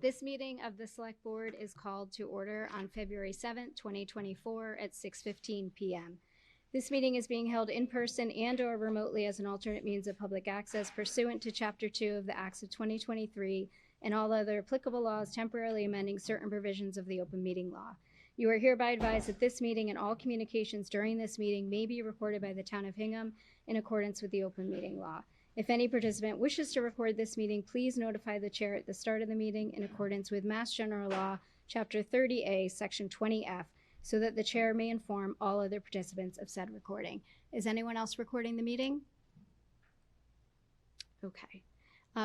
This meeting of the Select Board is called to order on February 7th, 2024 at 6:15 p.m. This meeting is being held in person and/or remotely as an alternate means of public access pursuant to Chapter 2 of the Acts of 2023 and all other applicable laws temporarily amending certain provisions of the open meeting law. You are hereby advised that this meeting and all communications during this meeting may be recorded by the Town of Hingham in accordance with the open meeting law. If any participant wishes to record this meeting, please notify the chair at the start of the meeting in accordance with Mass General Law, Chapter 30A, Section 20F, so that the chair may inform all other participants of said recording. Is anyone else recording the meeting? Okay.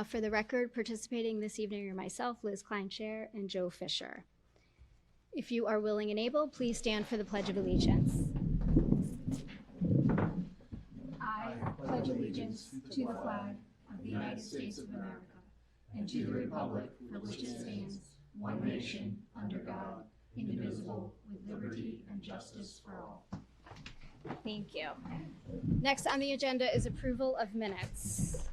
For the record, participating this evening are myself, Liz Klein Chair, and Joe Fisher. If you are willing and able, please stand for the Pledge of Allegiance. I pledge allegiance to the flag of the United States of America and to the republic for which it stands, one nation, under God, indivisible, with liberty and justice for all. Thank you. Next on the agenda is approval of minutes.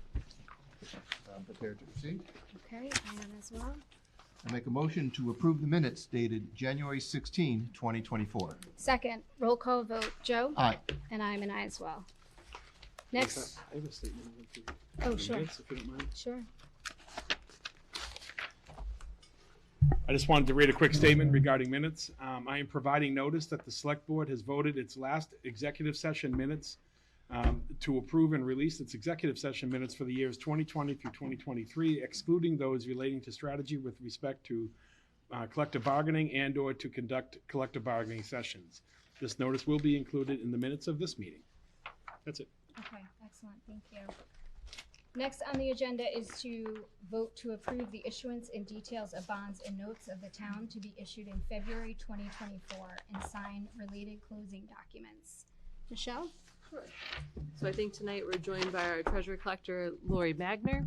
I'm prepared to proceed. Okay, I am as well. I make a motion to approve the minutes dated January 16, 2024. Second, roll call vote. Joe? Aye. And I'm an aye as well. Next. I have a statement. Oh, sure. Minutes, if you don't mind. Sure. I just wanted to read a quick statement regarding minutes. I am providing notice that the Select Board has voted its last executive session minutes to approve and release its executive session minutes for the years 2020 through 2023, excluding those relating to strategy with respect to collective bargaining and/or to conduct collective bargaining sessions. This notice will be included in the minutes of this meeting. That's it. Okay, excellent. Thank you. Next on the agenda is to vote to approve the issuance and details of bonds and notes of the town to be issued in February 2024 and sign related closing documents. Michelle? Sure. So I think tonight we're joined by our treasurer collector, Lori Magner,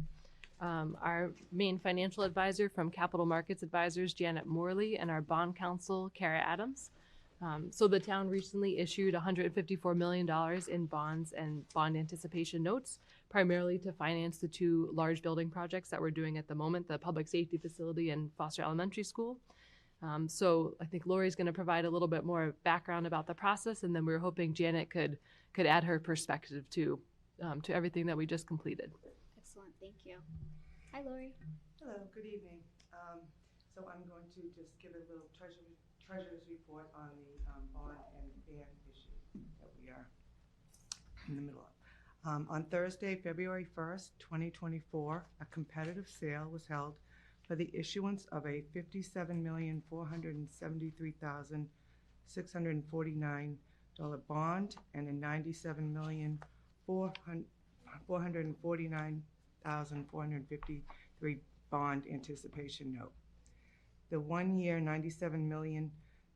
our main financial advisor from Capital Markets Advisors, Janet Morley, and our bond counsel, Kara Adams. So the town recently issued $154 million in bonds and bond anticipation notes, primarily to finance the two large building projects that we're doing at the moment, the public safety facility and Foster Elementary School. So I think Lori's going to provide a little bit more background about the process, and then we were hoping Janet could add her perspective to everything that we just completed. Excellent, thank you. Hi, Lori. Hello, good evening. So I'm going to just give a little treasurer's report on the bond and ban issue that we are in the middle of. On Thursday, February 1st, 2024, a competitive sale was held for the issuance of a $57,473,649 bond and a $97,449,453 bond anticipation note. The one-year $97 million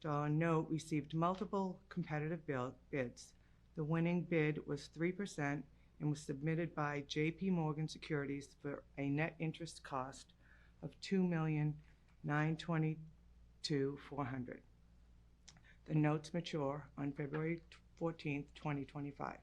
note received multiple competitive bids. The winning bid was 3% and was submitted by J.P. Morgan Securities for a net interest cost of $2,922,400. The notes mature on February 14th, 2025.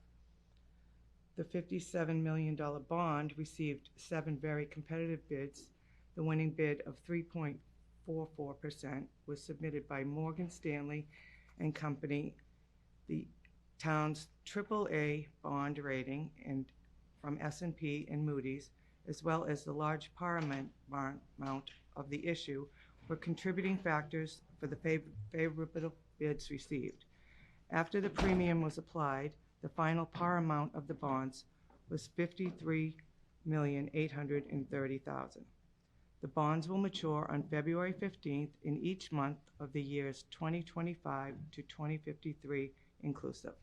The $57 million bond received 7 very competitive bids. The winning bid of 3.44% was submitted by Morgan Stanley and Company, the town's AAA bond rating, and from S&P and Moody's, as well as the large par amount of the issue, were contributing factors for the favorable bids received. After the premium was applied, the final par amount of the bonds was $53,830,000. The bonds will mature on February 15th in each month of the years 2025 to 2053 inclusive.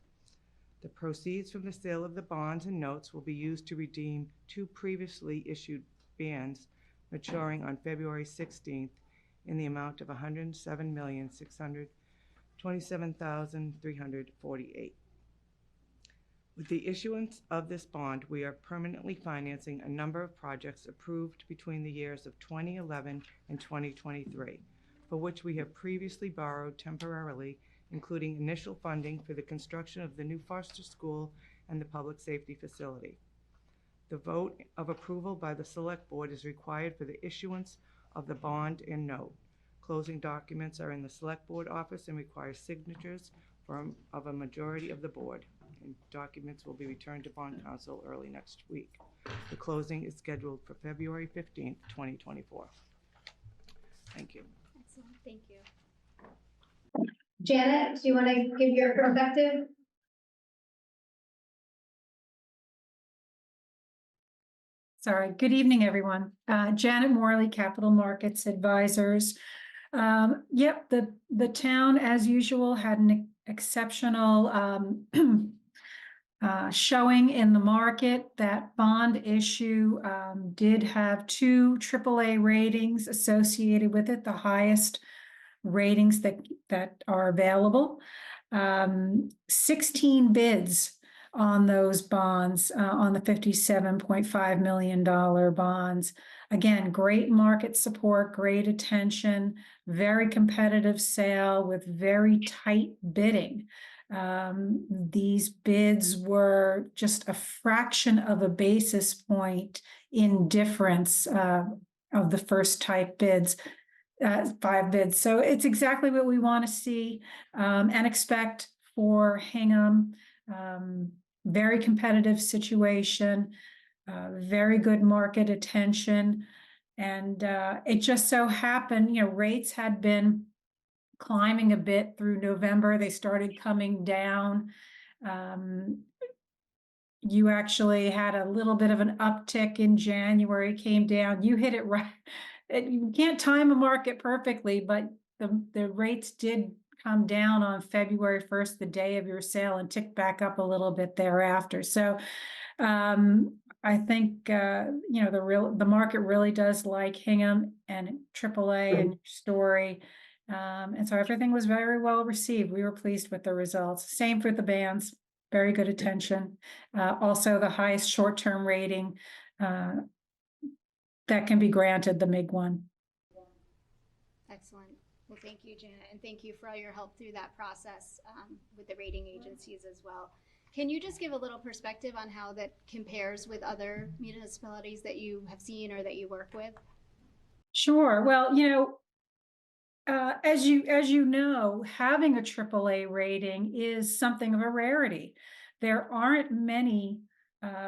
The proceeds from the sale of the bonds and notes will be used to redeem 2 previously issued bonds maturing on February 16th in the amount of $107,627,348. With the issuance of this bond, we are permanently financing a number of projects approved between the years of 2011 and 2023, for which we have previously borrowed temporarily, including initial funding for the construction of the new Foster School and the public safety facility. The vote of approval by the Select Board is required for the issuance of the bond and note. Closing documents are in the Select Board office and require signatures of a majority of the board. And documents will be returned to bond counsel early next week. The closing is scheduled for February 15th, 2024. Thank you. Excellent, thank you. Janet, do you want to give your perspective? Sorry, good evening, everyone. Janet Morley, Capital Markets Advisors. Yep, the town, as usual, had an exceptional showing in the market. That bond issue did have 2 AAA ratings associated with it, the highest ratings that are available. 16 bids on those bonds, on the $57.5 million bonds. Again, great market support, great attention, very competitive sale with very tight bidding. These bids were just a fraction of a basis point in difference of the first type bids. 5 bids. So it's exactly what we want to see and expect for Hingham. Very competitive situation, very good market attention. And it just so happened, rates had been climbing a bit through November. They started coming down. You actually had a little bit of an uptick in January, came down. You hit it right. You can't time a market perfectly, but the rates did come down on February 1st, the day of your sale, and ticked back up a little bit thereafter. So I think the market really does like Hingham and AAA and Story. And so everything was very well received. We were pleased with the results. Same for the bands, very good attention. Also the highest short-term rating that can be granted, the MIG one. Excellent. Well, thank you, Janet, and thank you for all your help through that process with the rating agencies as well. Can you just give a little perspective on how that compares with other municipalities that you have seen or that you work with? Sure. Well, as you know, having a AAA rating is something of a rarity. There aren't many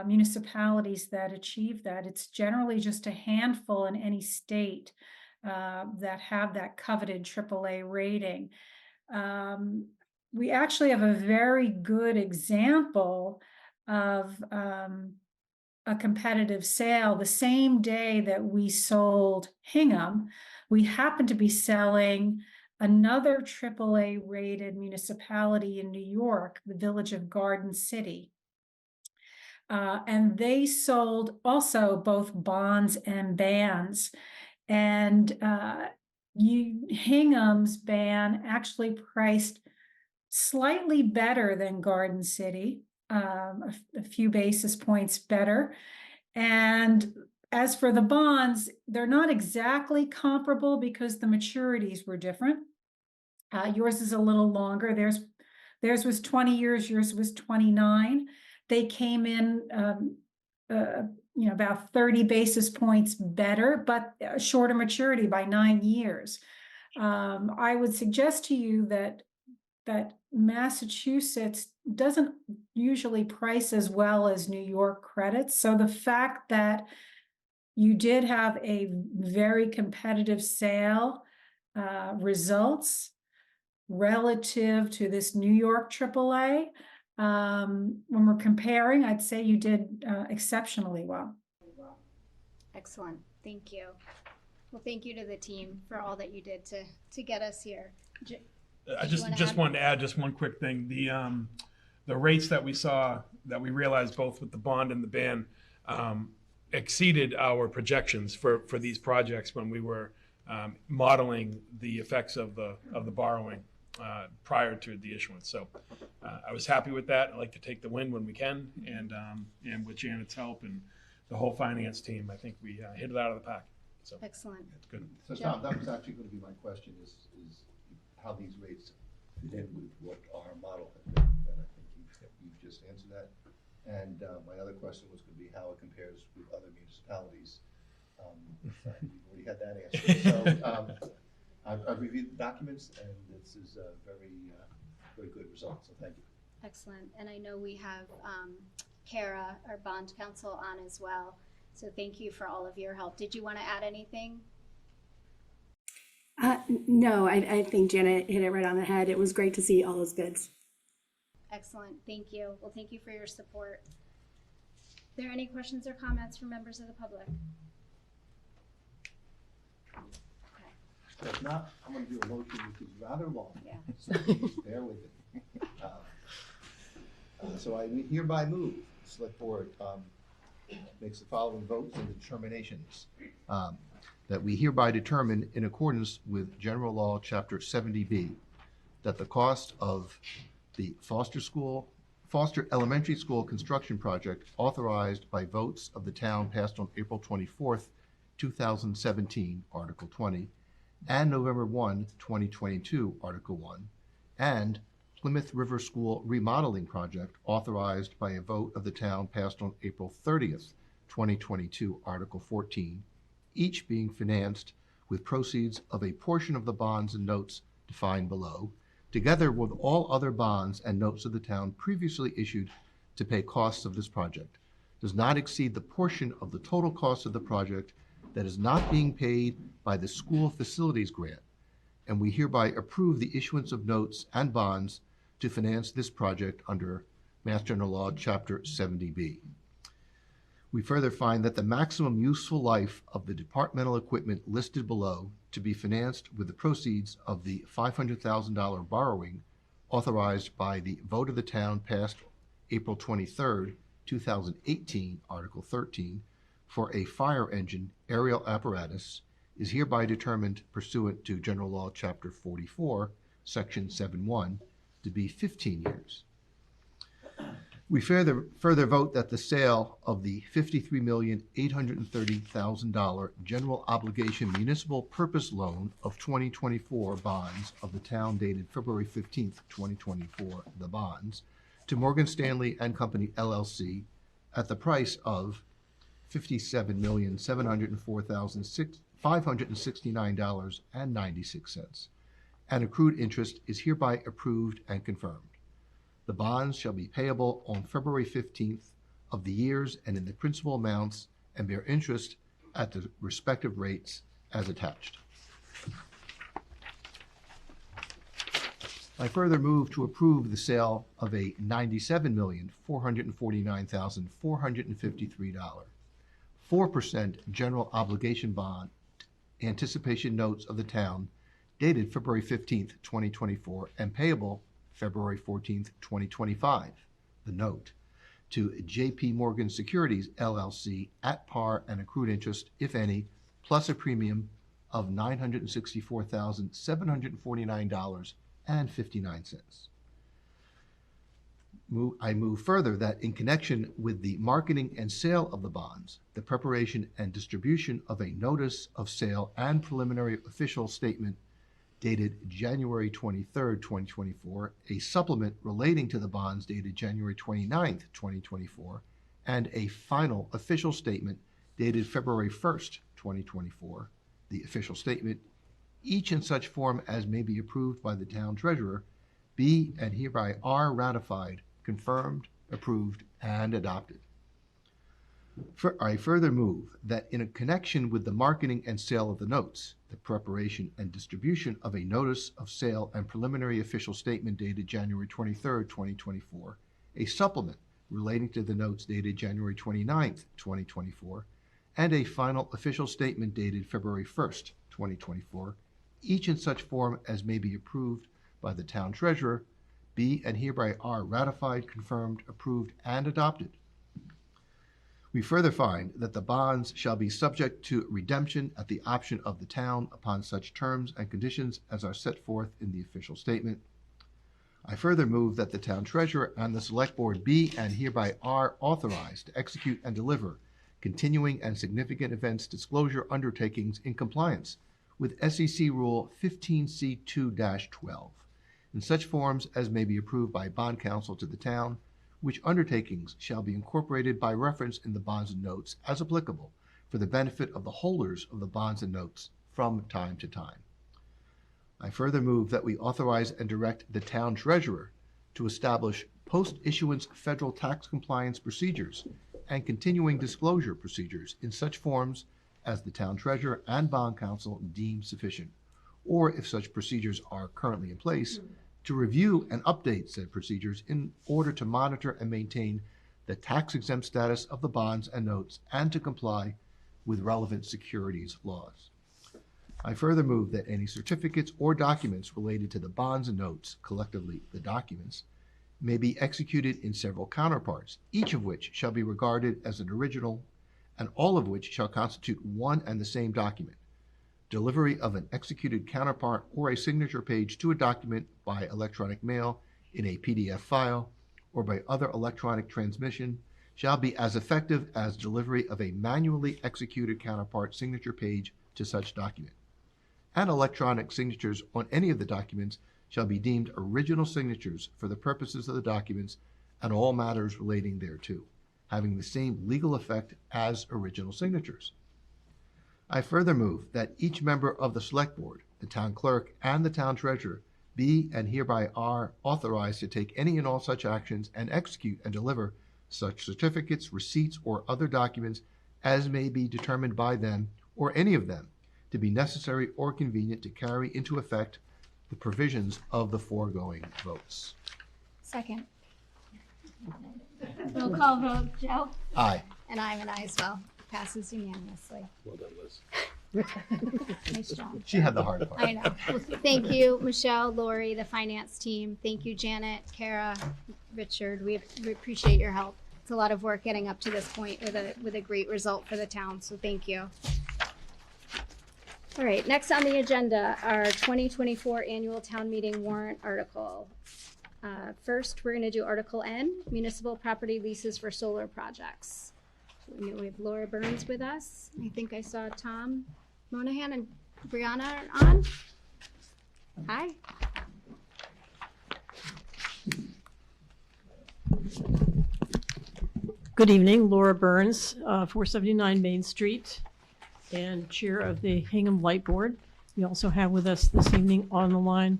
municipalities that achieve that. It's generally just a handful in any state that have that coveted AAA rating. We actually have a very good example of a competitive sale. The same day that we sold Hingham, we happened to be selling another AAA rated municipality in New York, the village of Garden City. And they sold also both bonds and bands. And Hingham's ban actually priced slightly better than Garden City, a few basis points better. And as for the bonds, they're not exactly comparable because the maturities were different. Yours is a little longer. Theirs was 20 years, yours was 29. They came in about 30 basis points better, but shorter maturity by 9 years. I would suggest to you that Massachusetts doesn't usually price as well as New York credits. So the fact that you did have a very competitive sale results relative to this New York AAA, when we're comparing, I'd say you did exceptionally well. Excellent. Thank you. Well, thank you to the team for all that you did to get us here. I just wanted to add just one quick thing. The rates that we saw, that we realized both with the bond and the ban, exceeded our projections for these projects when we were modeling the effects of the borrowing prior to the issuance. So I was happy with that. I like to take the win when we can, and with Janet's help and the whole finance team, I think we hit it out of the park. So excellent. Good. So Tom, that was actually going to be my question, is how these rates fit in with what our model has been, and I think you've just answered that. And my other question was going to be how it compares with other municipalities. We've already had that answer. So I've reviewed the documents, and this is a very good result, so thank you. Excellent. And I know we have Kara, our bond counsel, on as well. So thank you for all of your help. Did you want to add anything? No, I think Janet hit it right on the head. It was great to see all those bids. Excellent. Thank you. Well, thank you for your support. Are there any questions or comments from members of the public? Okay. If not, I'm going to do a motion which is rather long. Yeah. So please bear with it. So I hereby move the select board makes the following votes and determinations. That we hereby determine, in accordance with General Law, Chapter 70B, that the cost of the Foster Elementary School construction project authorized by votes of the town passed on April 24th, 2017, Article 20, and November 1, 2022, Article 1, and Plymouth River School remodeling project authorized by a vote of the town passed on April 30th, 2022, Article 14, each being financed with proceeds of a portion of the bonds and notes defined below, together with all other bonds and notes of the town previously issued to pay costs of this project, does not exceed the portion of the total cost of the project that is not being paid by the school facilities grant, and we hereby approve the issuance of notes and bonds to finance this project under Mass General Law, Chapter 70B. We further find that the maximum useful life of the departmental equipment listed below to be financed with the proceeds of the $500,000 borrowing authorized by the vote of the town passed April 23rd, 2018, Article 13, for a fire engine aerial apparatus is hereby determined pursuant to General Law, Chapter 44, Section 7.1, to be 15 years. We further vote that the sale of the $53,830,000 general obligation municipal purpose loan of 2024 bonds of the town dated February 15th, 2024, the bonds, to Morgan Stanley and Company, LLC, at the price of $57,704,569.96, and accrued interest is hereby approved and confirmed. The bonds shall be payable on February 15th of the years and in the principal amounts and bear interest at the respective rates as attached. I further move to approve the sale of a $97,449,453 4% general obligation bond anticipation notes of the town dated February 15th, 2024, and payable February 14th, 2025, the note, to J.P. Morgan Securities, LLC, at par and accrued interest, if any, plus a premium of $964,749.59. I move further that in connection with the marketing and sale of the bonds, the preparation and distribution of a notice of sale and preliminary official statement dated January 23rd, 2024, a supplement relating to the bonds dated January 29th, 2024, and a final official statement dated February 1st, 2024, the official statement, each in such form as may be approved by the town treasurer, be and hereby are ratified, confirmed, approved, and adopted. I further move that in a connection with the marketing and sale of the notes, the preparation and distribution of a notice of sale and preliminary official statement dated January 23rd, 2024, a supplement relating to the notes dated January 29th, 2024, and a final official statement dated February 1st, 2024, each in such form as may be approved by the town treasurer, be and hereby are ratified, confirmed, approved, and adopted. We further find that the bonds shall be subject to redemption at the option of the town upon such terms and conditions as are set forth in the official statement. I further move that the town treasurer and the select board be and hereby are authorized to execute and deliver continuing and significant events disclosure undertakings in compliance with SEC Rule 15C2-12 in such forms as may be approved by bond counsel to the town, which undertakings shall be incorporated by reference in the bonds and notes as applicable for the benefit of the holders of the bonds and notes from time to time. I further move that we authorize and direct the town treasurer to establish post-issuance federal tax compliance procedures and continuing disclosure procedures in such forms as the town treasurer and bond counsel deem sufficient, or if such procedures are currently in place, to review and update said procedures in order to monitor and maintain the tax-exempt status of the bonds and notes and to comply with relevant securities laws. I further move that any certificates or documents related to the bonds and notes, collectively the documents, may be executed in several counterparts, each of which shall be regarded as an original, and all of which shall constitute one and the same document. Delivery of an executed counterpart or a signature page to a document by electronic mail in a PDF file or by other electronic transmission shall be as effective as delivery of a manually executed counterpart signature page to such document. And electronic signatures on any of the documents shall be deemed original signatures for the purposes of the documents and all matters relating thereto, having the same legal effect as original signatures. I further move that each member of the Select Board, the Town Clerk, and the Town Treasurer be and hereby are authorized to take any and all such actions and execute and deliver such certificates, receipts, or other documents as may be determined by them or any of them to be necessary or convenient to carry into effect the provisions of the foregoing votes. Second. Roll call vote, Joe? Aye. And I'm an aye as well. Passes unanimously. Well done, Liz. Nice job. She had the hard part. I know. Thank you, Michelle, Lori, the finance team. Thank you, Janet, Kara, Richard. We appreciate your help. It's a lot of work getting up to this point with a great result for the town, so thank you. All right, next on the agenda, our 2024 annual town meeting warrant article. First, we're going to do Article N, municipal property leases for solar projects. We have Laura Burns with us. I think I saw Tom Monahan and Brianna are on. Hi. Good evening, Laura Burns, 479 Main Street, and Chair of the Hingham Light Board. We also have with us this evening on the line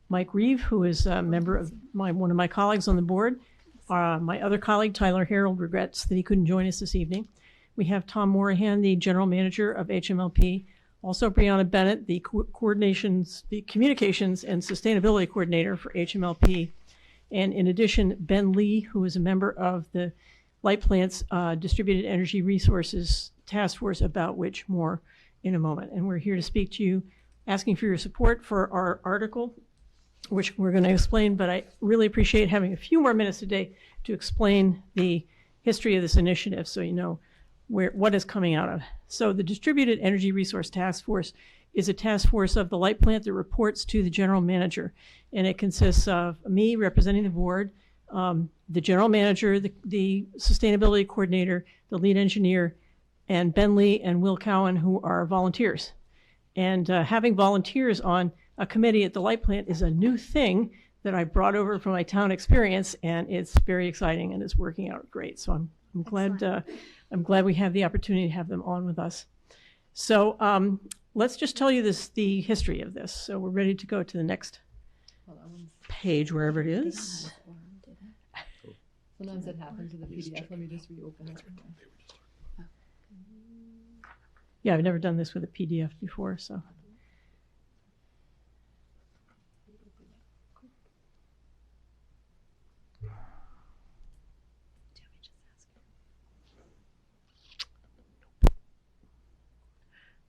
Mike Reeve, who is a member of one of my colleagues on the board. My other colleague, Tyler Harold, regrets that he couldn't join us this evening. We have Tom Morahan, the General Manager of HMLP. Also, Brianna Bennett, the Communications and Sustainability Coordinator for HMLP. And in addition, Ben Lee, who is a member of the Light Plant's Distributed Energy Resources Task Force, about which more in a moment. And we're here to speak to you, asking for your support for our article, which we're going to explain, but I really appreciate having a few more minutes today to explain the history of this initiative so you know what is coming out of. So the Distributed Energy Resource Task Force is a task force of the Light Plant that reports to the general manager, and it consists of me representing the board, the general manager, the sustainability coordinator, the lead engineer, and Ben Lee and Will Cowan, who are volunteers. And having volunteers on a committee at the Light Plant is a new thing that I brought over from my town experience, and it's very exciting and it's working out great. So I'm glad we have the opportunity to have them on with us. So let's just tell you the history of this. So we're ready to go to the next page, wherever it is. Sometimes it happens with the PDF. Let me just reopen it. Yeah, I've never done this with a PDF before, so.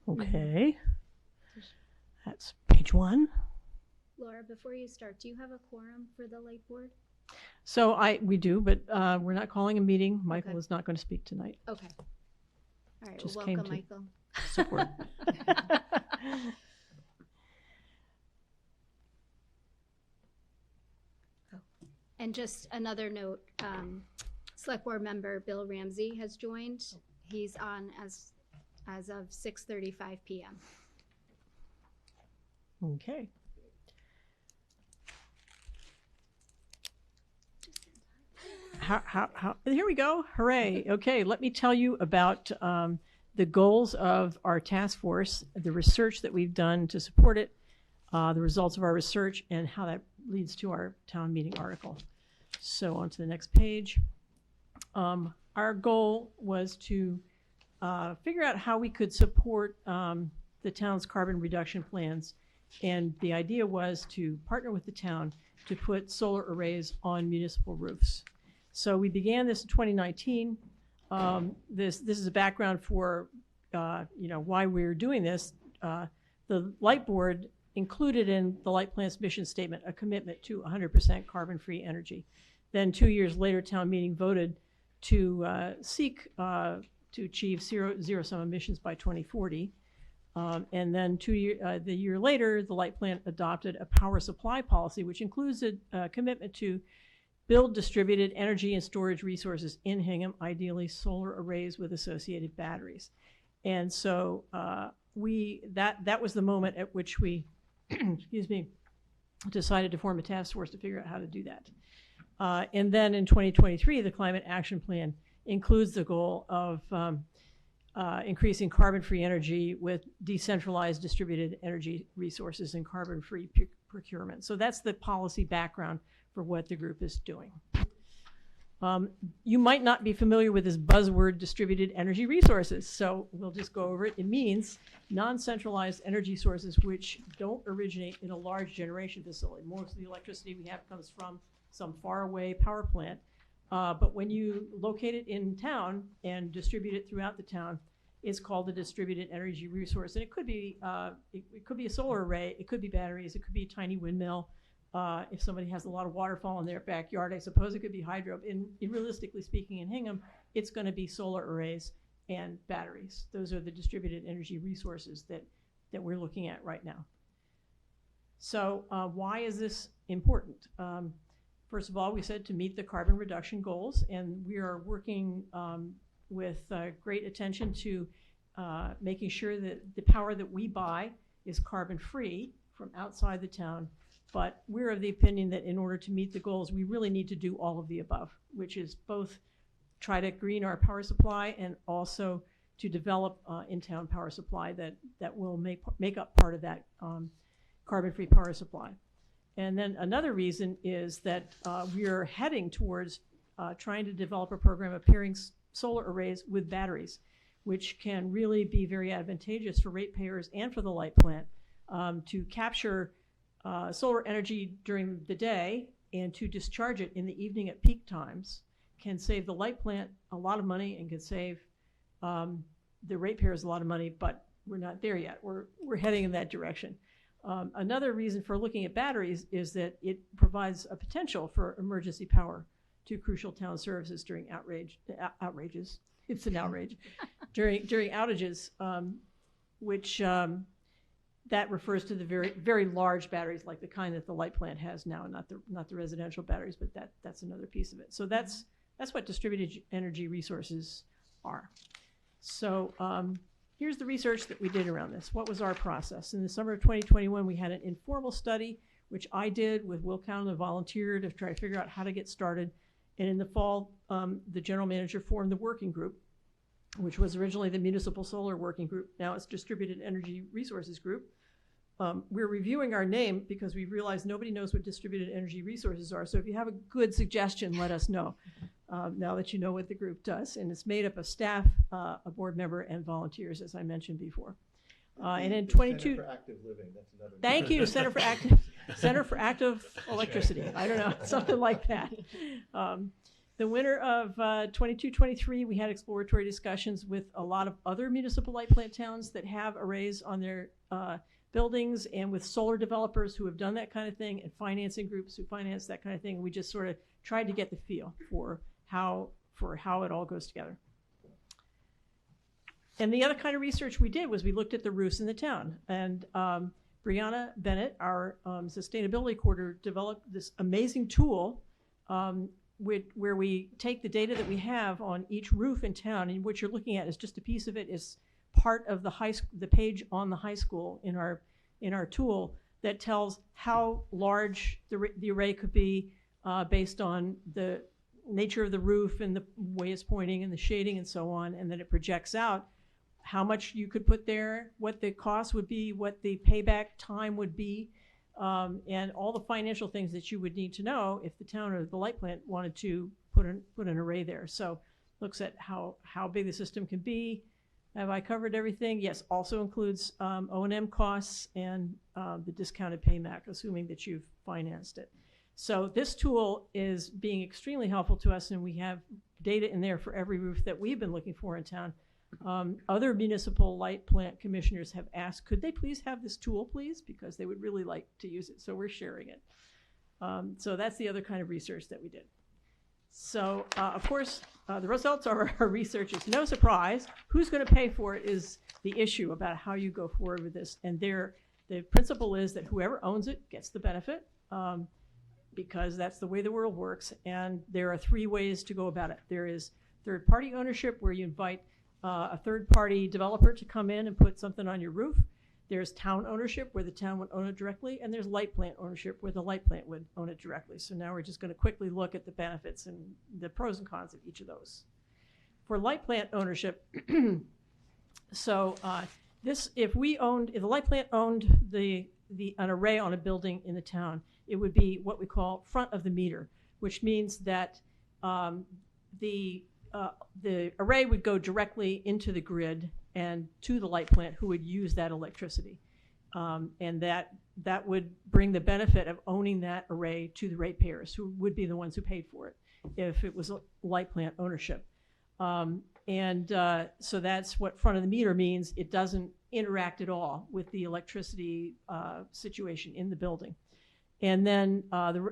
Okay, that's page 1. Laura, before you start, do you have a quorum for the light board? So we do, but we're not calling a meeting. Michael Okay. is not going to speak tonight. Okay. All right, Just well, came welcome, to- Michael. Support. And just another note, Select Board member Bill Ramsey has joined. He's on as of 6:35 p.m. Okay. How, here we go. Hooray. Okay, let me tell you about the goals of our task force, the research that we've done to support it, the results of our research, and how that leads to our town meeting article. So on to the next page. Our goal was to figure out how we could support the town's carbon reduction plans. And the idea was to partner with the town to put solar arrays on municipal roofs. So we began this in 2019. This is a background for why we're doing this. The Light Board included in the Light Plant's mission statement a commitment to 100% carbon-free energy. Then 2 years later, town meeting voted to seek to achieve zero-sum emissions by 2040. And then the year later, the Light Plant adopted a power supply policy, which includes a commitment to build distributed energy and storage resources in Hingham, ideally solar arrays with associated batteries. And so that was the moment at which we, excuse me, decided to form a task force to figure out how to do that. And then in 2023, the Climate Action Plan includes the goal of increasing carbon-free energy with decentralized distributed energy resources and carbon-free procurement. So that's the policy background for what the group is doing. You might not be familiar with this buzzword, distributed energy resources, so we'll just go over it. It means non-centralized energy sources which don't originate in a large generation facility. Most of the electricity we have comes from some faraway power plant. But when you locate it in town and distribute it throughout the town, it's called a distributed energy resource. And it could be a solar array, it could be batteries, it could be a tiny windmill. If somebody has a lot of waterfall in their backyard, I suppose it could be hydro. Realistically speaking, in Hingham, it's going to be solar arrays and batteries. Those are the distributed energy resources that we're looking at right now. So why is this important? First of all, we said to meet the carbon reduction goals, and we are working with great attention to making sure that the power that we buy is carbon-free from outside the town. But we're of the opinion that in order to meet the goals, we really need to do all of the above, which is both try to green our power supply and also to develop in-town power supply that will make up part of that carbon-free power supply. And then another reason is that we are heading towards trying to develop a program of pairing solar arrays with batteries, which can really be very advantageous for ratepayers and for the Light Plant to capture solar energy during the day and to discharge it in the evening at peak times can save the Light Plant a lot of money and can save the ratepayers a lot of money, but we're not there yet. We're heading in that direction. Another reason for looking at batteries is that it provides a potential for emergency power to crucial town services during outrages. It's an outrage. during outages, which that refers to the very, very large batteries like the kind that the Light Plant has now, not the residential batteries, but that's another piece of it. So that's what distributed energy resources are. So here's the research that we did around this. What was our process? In the summer of 2021, we had an informal study, which I did with Will Cowan, a volunteer, to try to figure out how to get started. And in the fall, the general manager formed the working group, which was originally the Municipal Solar Working Group. Now it's Distributed Energy Resources Group. We're reviewing our name because we realized nobody knows what distributed energy resources are. So if you have a good suggestion, let us know. Now that you know what the group does. And it's made up of staff, a board member, and volunteers, as I mentioned before. And in 22... Center for Active Living, that's another... Thank you, Center for Active Electricity. I don't know, something like that. The winter of 22-23, we had exploratory discussions with a lot of other municipal Light Plant towns that have arrays on their buildings, and with solar developers who have done that kind of thing, and financing groups who finance that kind of thing. We just sort of tried to get the feel for how it all goes together. And the other kind of research we did was we looked at the roofs in the town. And Brianna Bennett, our sustainability coordinator, developed this amazing tool where we take the data that we have on each roof in town, and what you're looking at is just a piece of it is part of the page on the high school in our tool that tells how large the array could be based on the nature of the roof and the way it's pointing and the shading and so on, and then it projects out how much you could put there, what the cost would be, what the payback time would be, and all the financial things that you would need to know if the town or the light plant wanted to put an array there. So looks at how big the system can be. Have I covered everything? Yes, also includes O&M costs and the discounted payback, assuming that you've financed it. So this tool is being extremely helpful to us, and we have data in there for every roof that we've been looking for in town. Other municipal light plant commissioners have asked, could they please have this tool, please? Because they would really like to use it, so we're sharing it. So that's the other kind of research that we did. So, of course, the results of our research is no surprise. Who's going to pay for it is the issue about how you go forward with this. And the principle is that whoever owns it gets the benefit, because that's the way the world works. And there are three ways to go about it. There is third-party ownership, where you invite a third-party developer to come in and put something on your roof. There's town ownership, where the town would own it directly, and there's light plant ownership, where the light plant would own it directly. So now we're just going to quickly look at the benefits and the pros and cons of each of those. For light plant ownership, so if the light plant owned an array on a building in the town, it would be what we call front of the meter, which means that the array would go directly into the grid and to the light plant, who would use that electricity. And that would bring the benefit of owning that array to the ratepayers, who would be the ones who paid for it if it was light plant ownership. So that's what front of the meter means. It doesn't interact at all with the electricity situation in the building. And then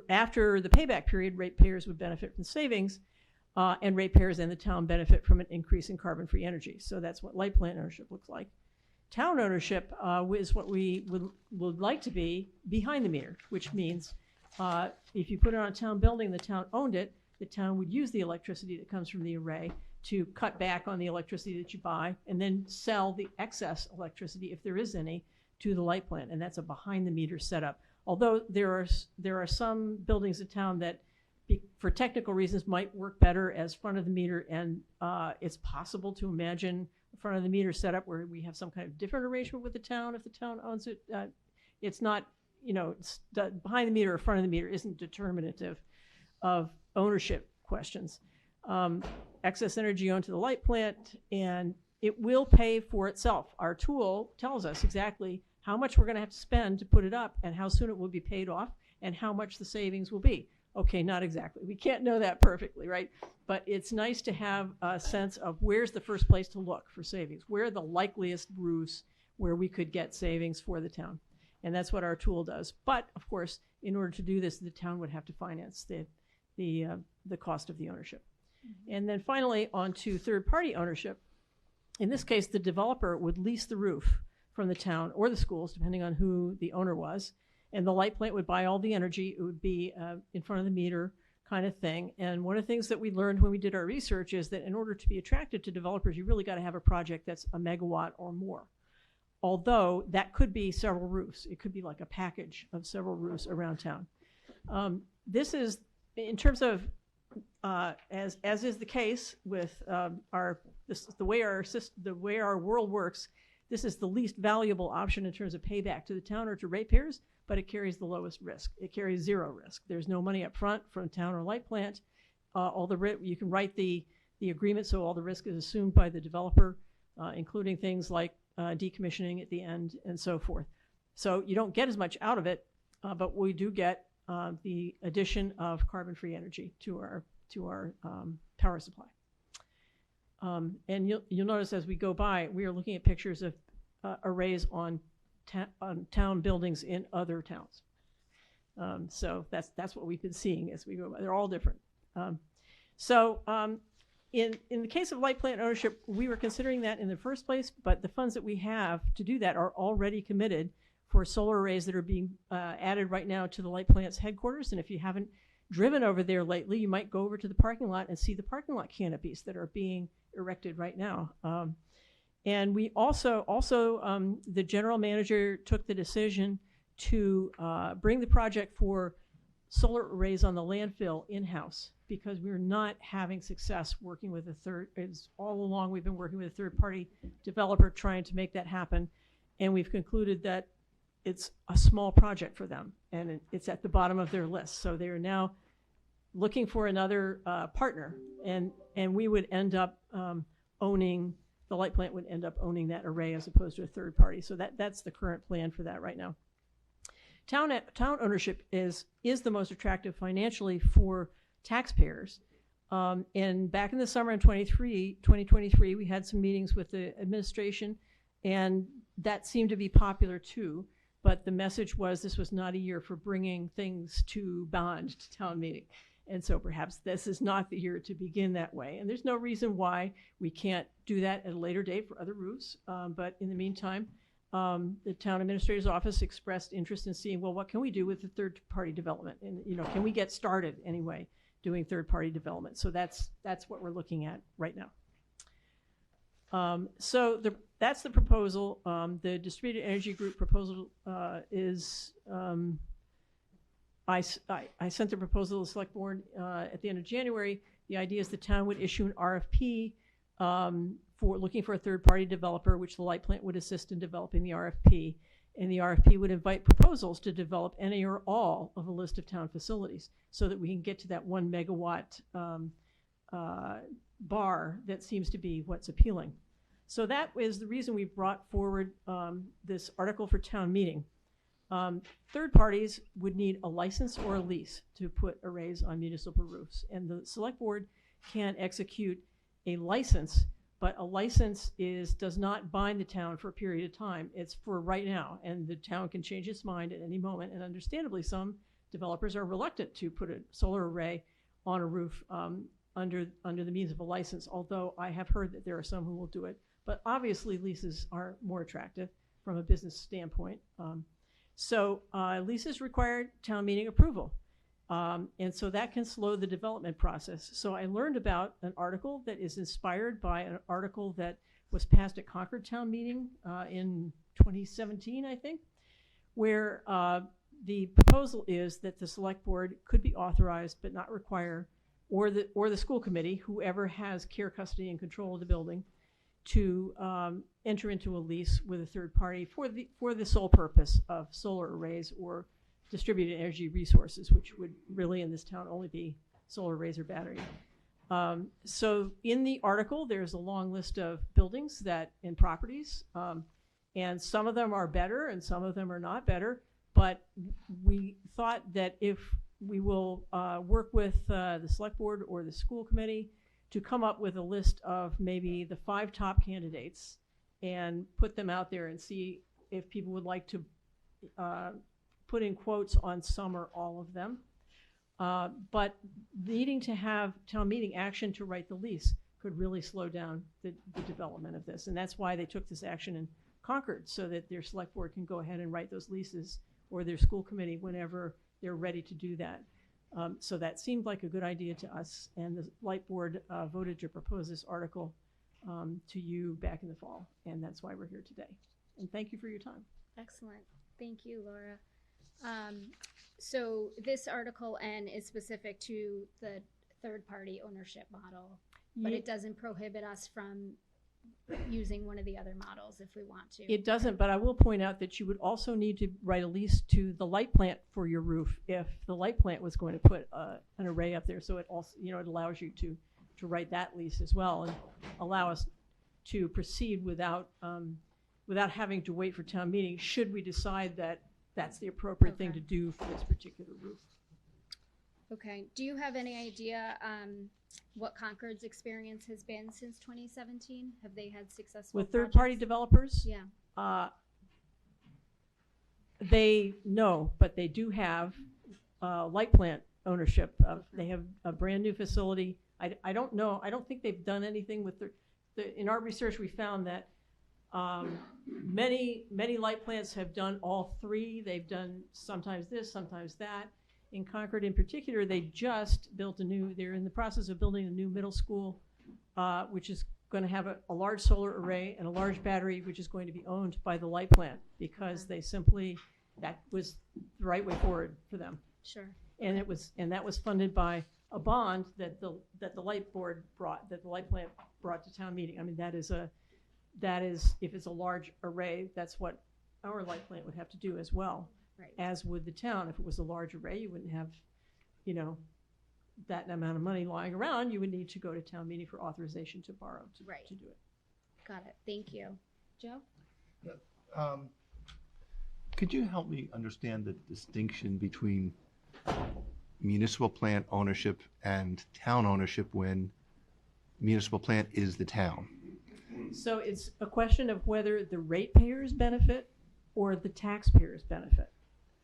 after the payback period, ratepayers would benefit from savings, and ratepayers and the town benefit from an increase in carbon-free energy. So that's what light plant ownership looks like. Town ownership is what we would like to be behind the meter, which means if you put it on a town building, the town owned it, the town would use the electricity that comes from the array to cut back on the electricity that you buy, and then sell the excess electricity, if there is any, to the light plant. And that's a behind the meter setup. Although there are some buildings in town that, for technical reasons, might work better as front of the meter, and it's possible to imagine a front of the meter setup where we have some kind of different arrangement with the town if the town owns it. It's not, behind the meter or front of the meter isn't determinative of ownership questions. Excess energy onto the light plant, and it will pay for itself. Our tool tells us exactly how much we're going to have to spend to put it up, and how soon it will be paid off, and how much the savings will be. Okay, not exactly. We can't know that perfectly, right? But it's nice to have a sense of where's the first place to look for savings. Where are the likeliest roofs where we could get savings for the town? And that's what our tool does. But, of course, in order to do this, the town would have to finance the cost of the ownership. Mm-hmm. And then finally, on to third-party ownership. In this case, the developer would lease the roof from the town or the schools, depending on who the owner was. And the light plant would buy all the energy. It would be in front of the meter kind of thing. And one of the things that we learned when we did our research is that in order to be attracted to developers, you really got to have a project that's a megawatt or more. Although that could be several roofs. It could be like a package of several roofs around town. This is, in terms of, as is the case with the way our world works, this is the least valuable option in terms of payback to the town or to ratepayers, but it carries the lowest risk. It carries zero risk. There's no money up front from town or light plant. You can write the agreement so all the risk is assumed by the developer, including things like decommissioning at the end and so forth. So you don't get as much out of it, but we do get the addition of carbon-free energy to our power supply. And you'll notice as we go by, we are looking at pictures of arrays on town buildings in other towns. So that's what we've been seeing as we go by. They're all different. In the case of light plant ownership, we were considering that in the first place, but the funds that we have to do that are already committed for solar arrays that are being added right now to the light plant's headquarters. And if you haven't driven over there lately, you might go over to the parking lot and see the parking lot canopies that are being erected right now. And we also the general manager took the decision to bring the project for solar arrays on the landfill in-house because we're not having success working with a third. It's all along we've been working with a third-party developer trying to make that happen, and we've concluded that it's a small project for them, and it's at the bottom of their list. So they are now looking for another partner, and we would end up owning, the light plant would end up owning that array as opposed to a third party. So that's the current plan for that right now. Town ownership is the most attractive financially for taxpayers. And back in the summer in 2023, we had some meetings with the administration, and that seemed to be popular too. But the message was this was not a year for bringing things to bond to town meeting. And so perhaps this is not the year to begin that way. And there's no reason why we can't do that at a later date for other roofs. But in the meantime, the town administrator's office expressed interest in seeing, well, what can we do with the third-party development? And, can we get started anyway doing third-party development? So that's what we're looking at right now. That's the proposal. The distributed energy group proposal is, I sent the proposal to the select board at the end of January. The idea is the town would issue an RFP for looking for a third-party developer, which the light plant would assist in developing the RFP. And the RFP would invite proposals to develop any or all of a list of town facilities so that we can get to that 1 megawatt bar that seems to be what's appealing. So that is the reason we brought forward this article for town meeting. Third parties would need a license or a lease to put arrays on municipal roofs. And the select board can execute a license, but a license does not bind the town for a period of time. It's for right now, and the town can change its mind at any moment. And understandably, some developers are reluctant to put a solar array on a roof under the means of a license, although I have heard that there are some who will do it. But obviously, leases are more attractive from a business standpoint. So leases require town meeting approval. And so that can slow the development process. So I learned about an article that is inspired by an article that was passed at Concord Town Meeting in 2017, I think, where the proposal is that the select board could be authorized but not require, or the school committee, whoever has care, custody, and control of the building, to enter into a lease with a third party for the sole purpose of solar arrays or distributed energy resources, which would really in this town only be solar arrays or battery. So in the article, there's a long list of buildings and properties, and some of them are better and some of them are not better, but we thought that if we will work with the select board or the school committee to come up with a list of maybe the 5 top candidates and put them out there and see if people would like to put in quotes on some or all of them. But needing to have town meeting action to write the lease could really slow down the development of this. And that's why they took this action in Concord, so that their select board can go ahead and write those leases, or their school committee whenever they're ready to do that. So that seemed like a good idea to us, and the light board voted to propose this article to you back in the fall, and that's why we're here today. And thank you for your time. Excellent. Thank you, Laura. So this article N is specific to the third-party ownership model, but it doesn't prohibit us from using one of the other models if we want to. It doesn't, but I will point out that you would also need to write a lease to the light plant for your roof if the light plant was going to put an array up there. So it also, it allows you to write that lease as well and allow us to proceed without having to wait for town meeting, should we decide that that's the appropriate thing to do for this particular roof. Okay. Do you have any idea what Concord's experience has been since 2017? Have they had successful with third-party developers? Yeah. No, but they do have light plant ownership. They have a brand new facility. I don't know. I don't think they've done anything with in our research, we found that many light plants have done all 3. They've done sometimes this, sometimes that. In Concord in particular, they just built they're in the process of building a new middle school, which is going to have a large solar array and a large battery, which is going to be owned by the light plant, because that was the right way forward for them. Sure. And that was funded by a bond that the light board brought, that the light plant brought to town meeting. I mean, that is, if it's a large array, that's what our light plant would have to do as well. Right. As would the town. If it was a large array, you wouldn't have, that amount of money lying around. You would need to go to town meeting for authorization to borrow Right. to do it. Got it. Thank you. Joe? Could you help me understand the distinction between municipal plant ownership and town ownership when municipal plant is the town? So it's a question of whether the ratepayers benefit or the taxpayers benefit.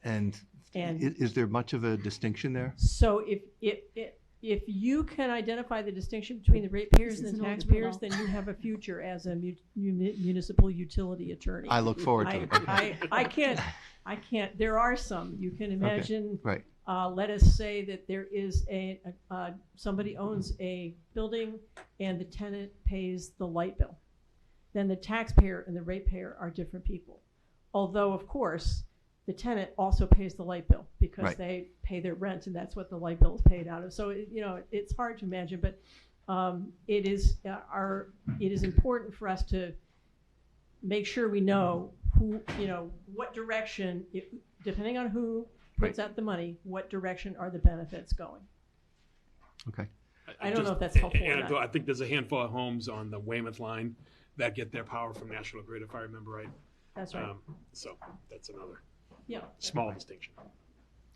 And And- is there much of a distinction there? So if you can identify the distinction between the ratepayers This is and the an old taxpayers, riddle. then you have a future as a municipal utility attorney. I look forward to it. I can't, there are some, you can imagine. Right. Let us say that there is somebody owns a building and the tenant pays the light bill. Then the taxpayer and the ratepayer are different people. Although, of course, the tenant also pays the light bill because Right. they pay their rent, and that's what the light bill is paid out of. So, it's hard to imagine, but it is important for us to make sure we know who, what direction, depending on who puts out the money, what direction are the benefits going? Okay. I don't know if that's helpful or And not. I think there's a handful of homes on the Weymouth line that get their power from National Grid, if I remember right. That's right. So that's another Yeah. small distinction.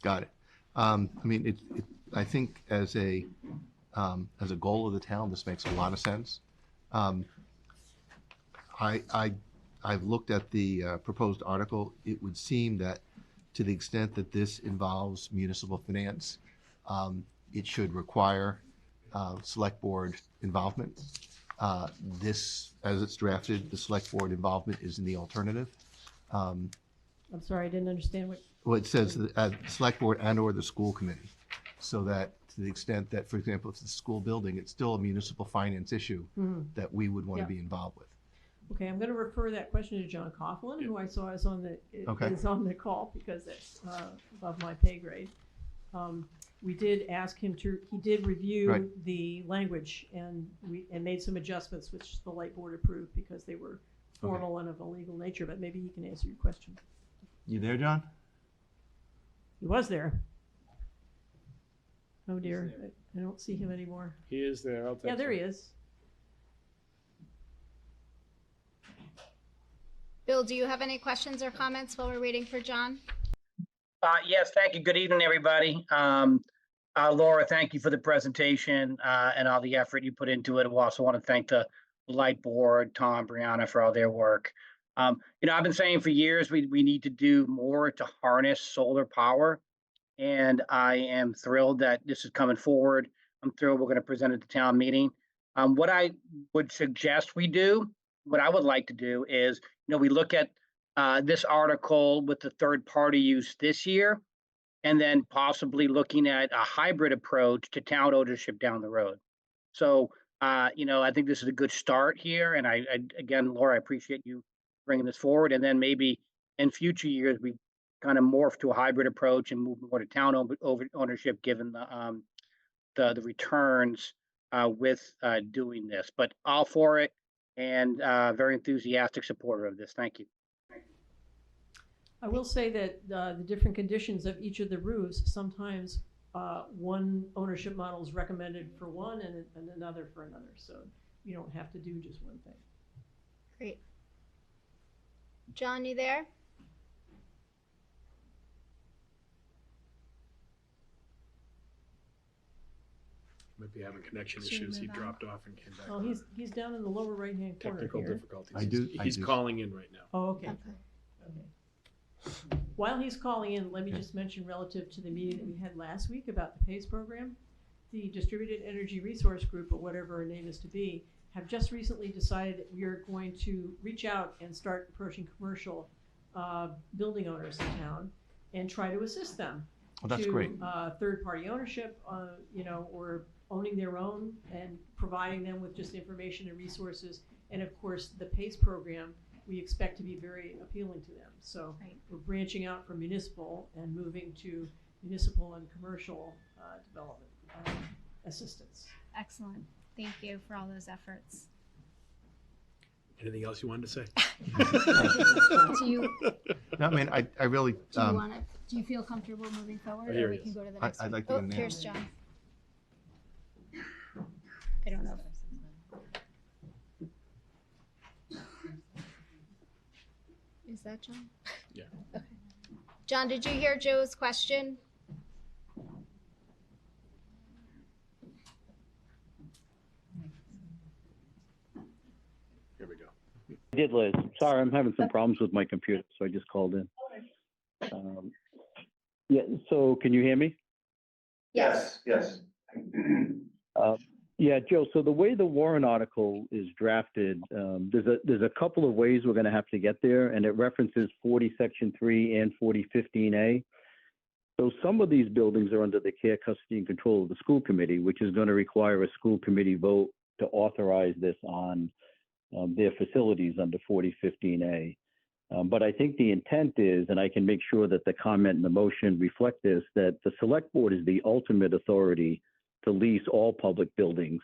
Got it. I mean, I think as a goal of the town, this makes a lot of sense. I've looked at the proposed article. It would seem that to the extent that this involves municipal finance, it should require select board involvement. This, as it's drafted, the select board involvement is in the alternative. I'm sorry, I didn't understand what. Well, it says the select board and/or the school committee, so that to the extent that, for example, if it's a school building, it's still a municipal finance issue that we would want to Yeah. be involved with. Okay, I'm going to refer that question to John Coughlin, who I saw is on Okay. the call because it's above my pay grade. We did ask him he did review Right. the language and made some adjustments, which the light board approved because they were formal and of a legal nature, but maybe he can answer your question. You there, John? He was there. Oh dear, I don't see him anymore. He is there. I'll Yeah, there he is. Bill, do you have any questions or comments while we're waiting for John? Yes, thank you. Good evening, everybody. Laura, thank you for the presentation and all the effort you put into it. I also want to thank the Light Board, Tom, Brianna for all their work. I've been saying for years we need to do more to harness solar power, and I am thrilled that this is coming forward. I'm thrilled we're going to present it to town meeting. What I would suggest we do, what I would like to do is, we look at this article with the third party use this year, and then possibly looking at a hybrid approach to town ownership down the road. So, I think this is a good start here. And I again, Laura, I appreciate you bringing this forward. And then maybe in future years, we kind of morph to a hybrid approach and move more to town ownership, given the returns with doing this. But all for it, and very enthusiastic supporter of this. Thank you. I will say that the different conditions of each of the roofs, sometimes one ownership model is recommended for one and another for another. So you don't have to do just one thing. Great. John, you there? Might be having connection Should we issues. He move on? dropped off and came back. Oh, he's down in the lower right-hand corner Technical here. difficulties. I do- He's I do. calling in right now. Oh, okay. Okay. Okay. While he's calling in, let me just mention relative to the meeting that we had last week about the PACE program, the Distributed Energy Resource Group, or whatever our name is to be, have just recently decided that we are going to reach out and start approaching commercial building owners in town and try to assist them. Well, that's to, great. Third-party ownership, or owning their own and providing them with just information and resources. And of course, the PACE program, we expect to be very appealing to them. So Right. we're branching out from municipal and moving to municipal and commercial development assistance. Excellent. Thank you for all those efforts. Anything else you wanted to say? Do you, No, I mean, I really, do you feel comfortable moving forward, here or we he can is. go to the next I'd one? like to Oh, get an here's answer. John. I don't know. Is that John? Yeah. Okay. John, did you hear Joe's question? Here we go. I did, Liz. Sorry, I'm having some problems with my computer, so I just called in. Yeah, so can you hear me? Yes. Yeah, Joe, so the way the warrant article is drafted, there's a couple of ways we're going to have to get there, and it references 40 Section 3 and 40 15A. So some of these buildings are under the care, custody, and control of the school committee, which is going to require a school committee vote to authorize this on their facilities under 40 15A. But I think the intent is, and I can make sure that the comment and the motion reflect this, that the select board is the ultimate authority to lease all public buildings.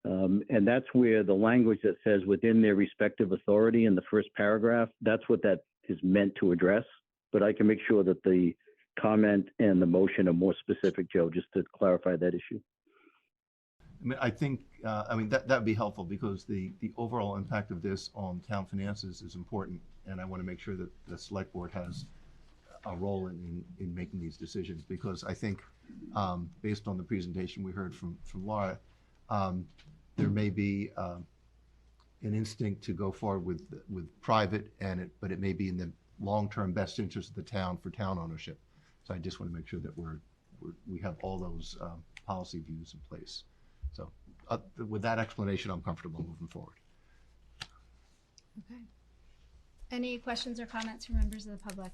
And that's where the language that says within their respective authority in the first paragraph, that's what that is meant to address. But I can make sure that the comment and the motion are more specific, Joe, just to clarify that issue. I mean, I think, that'd be helpful because the overall impact of this on town finances is important. And I want to make sure that the select board has a role in making these decisions, because I think, based on the presentation we heard from Laura, there may be an instinct to go forward with private, but it may be in the long-term best interest of the town for town ownership. So I just want to make sure that we have all those policy views in place. So with that explanation, I'm comfortable moving forward. Okay. Any questions or comments from members of the public?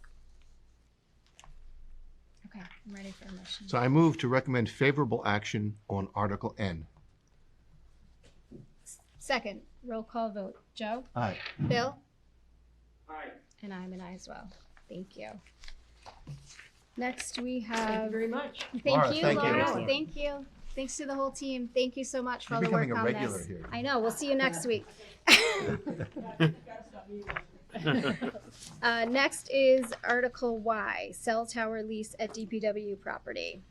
Okay, I'm ready for a motion. So I move to recommend favorable action on Article N. Second, roll call vote. Joe? Aye. Bill? Aye. And I'm an aye as well. Thank you. Next, we have. Thank you very much. Laura, Thank you, thank you. Laura. Thank you. Thanks to the whole team. Thank you so much for all You're the work becoming a on regular this. here. I know. We'll see you next week. Next is Article Y, cell tower lease at DPW property.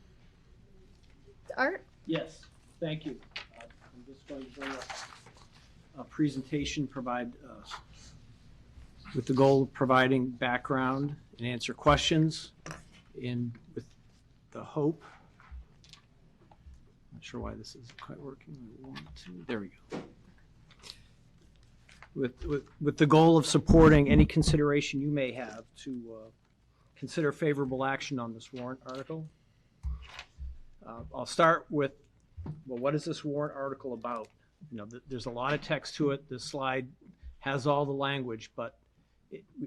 Art? Yes, thank you. I'm just going to bring up a presentation, with the goal of providing background and answer questions, and with the hope, not sure why this isn't quite working. There we go. With the goal of supporting any consideration you may have to consider favorable action on this warrant article. I'll start with, well, what is this warrant article about? You know, there's a lot of text to it. This slide has all the language, but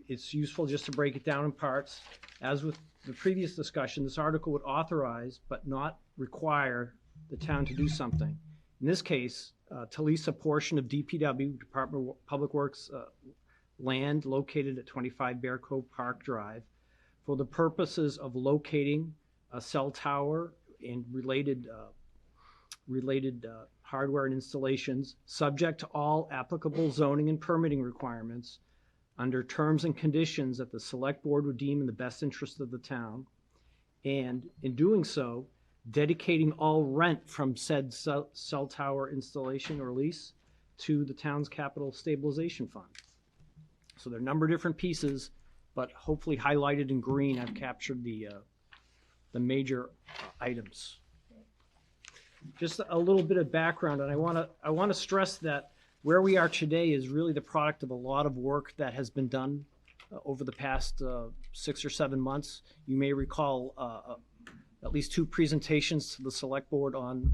it's useful just to break it down in parts. As with the previous discussion, this article would authorize but not require the town to do something. In this case, to lease a portion of DPW, Department of Public Works, land located at 25 Bear Cove Park Drive for the purposes of locating a cell tower and related hardware and installations, subject to all applicable zoning and permitting requirements under terms and conditions that the select board would deem in the best interest of the town. And in doing so, dedicating all rent from said cell tower installation or lease to the town's capital stabilization fund. So there are a number of different pieces, but hopefully highlighted in green, I've captured the major items. Just a little bit of background, and I want to stress that where we are today is really the product of a lot of work that has been done over the past 6 or 7 months. You may recall at least 2 presentations to the select board on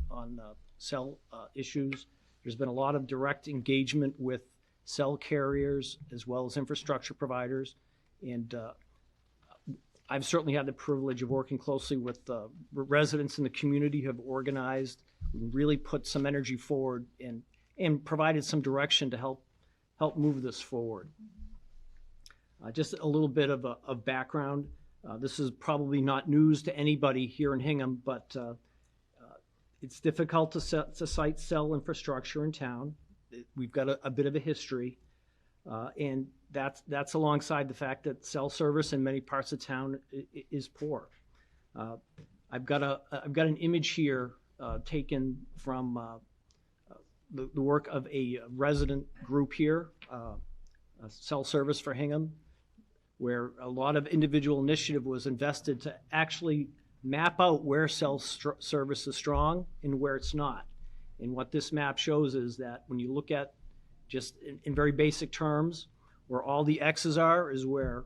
cell issues. There's been a lot of direct engagement with cell carriers as well as infrastructure providers, and I've certainly had the privilege of working closely with residents in the community who have organized, really put some energy forward and provided some direction to help move this forward. Just a little bit of background. This is probably not news to anybody here in Hingham, but it's difficult to cite cell infrastructure in town. We've got a bit of a history, and that's alongside the fact that cell service in many parts of town is poor. I've got an image here taken from the work of a resident group here, cell service for Hingham, where a lot of individual initiative was invested to actually map out where cell service is strong and where it's not. And what this map shows is that when you look at just in very basic terms, where all the X's are is where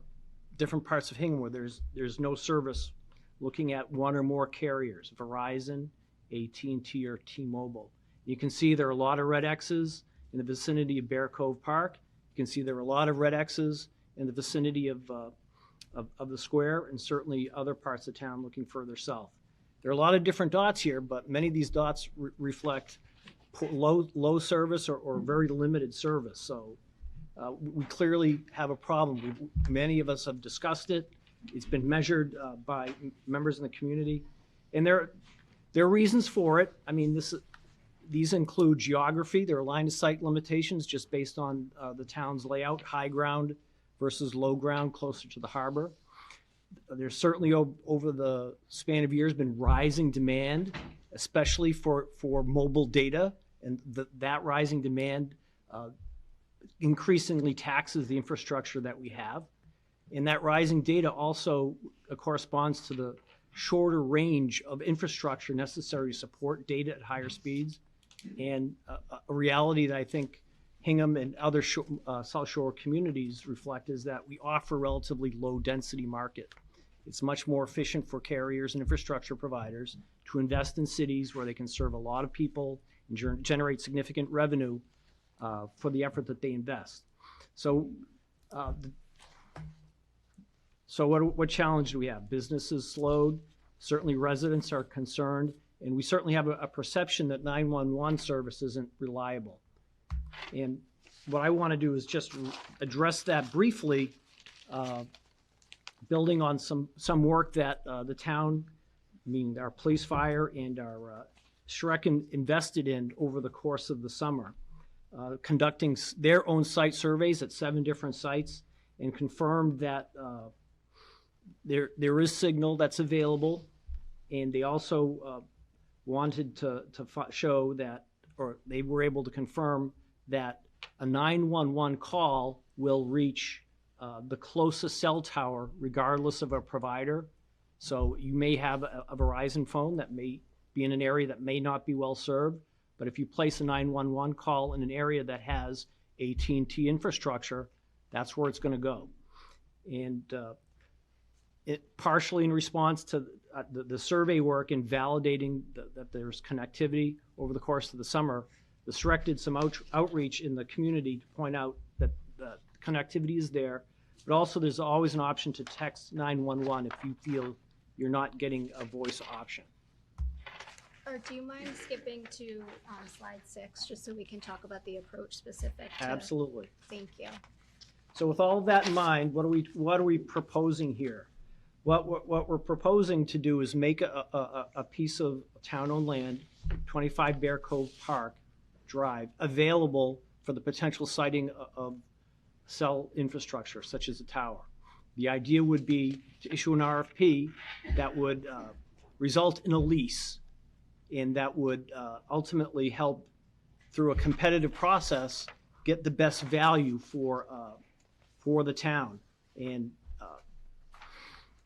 different parts of Hingham where there's no service, looking at one or more carriers, Verizon, AT&T, or T-Mobile. You can see there are a lot of red X's in the vicinity of Bear Cove Park. You can see there are a lot of red X's in the vicinity of the square, and certainly other parts of town looking further south. There are a lot of different dots here, but many of these dots reflect low service or very limited service. So we clearly have a problem. Many of us have discussed it. It's been measured by members in the community, and there are reasons for it. I mean, these include geography. There are line of sight limitations just based on the town's layout, high ground versus low ground closer to the harbor. There's certainly over the span of years been rising demand, especially for mobile data, and that rising demand increasingly taxes the infrastructure that we have. And that rising data also corresponds to the shorter range of infrastructure necessary to support data at higher speeds. And a reality that I think Hingham and other South Shore communities reflect is that we offer relatively low density market. It's much more efficient for carriers and infrastructure providers to invest in cities where they can serve a lot of people and generate significant revenue for the effort that they invest. So, what challenge do we have? Businesses slowed. Certainly residents are concerned. And we certainly have a perception that 911 service isn't reliable. And what I want to do is just address that briefly, building on some work that the town, I mean our police, fire, and our Shrek invested in over the course of the summer, conducting their own site surveys at 7 different sites, and confirmed that there is signal that's available, and they also wanted to show that, or they were able to confirm that a 911 call will reach the closest cell tower regardless of a provider. So you may have a Verizon phone that may be in an area that may not be well served, but if you place a 911 call in an area that has AT&T infrastructure, that's where it's going to go. And it partially in response to the survey work and validating that there's connectivity over the course of the summer, the SREC did some outreach in the community to point out that the connectivity is there, but also there's always an option to text 911 if you feel you're not getting a voice option. Or do you mind skipping to slide 6, just so we can talk about the approach specific to... Absolutely. Thank you. So with all of that in mind, what are we proposing here? What we're proposing to do is make a piece of town-owned land, 25 Bear Cove Park Drive, available for the potential siting of cell infrastructure, such as a tower. The idea would be to issue an RFP that would result in a lease, and that would ultimately help, through a competitive process, get the best value for the town. And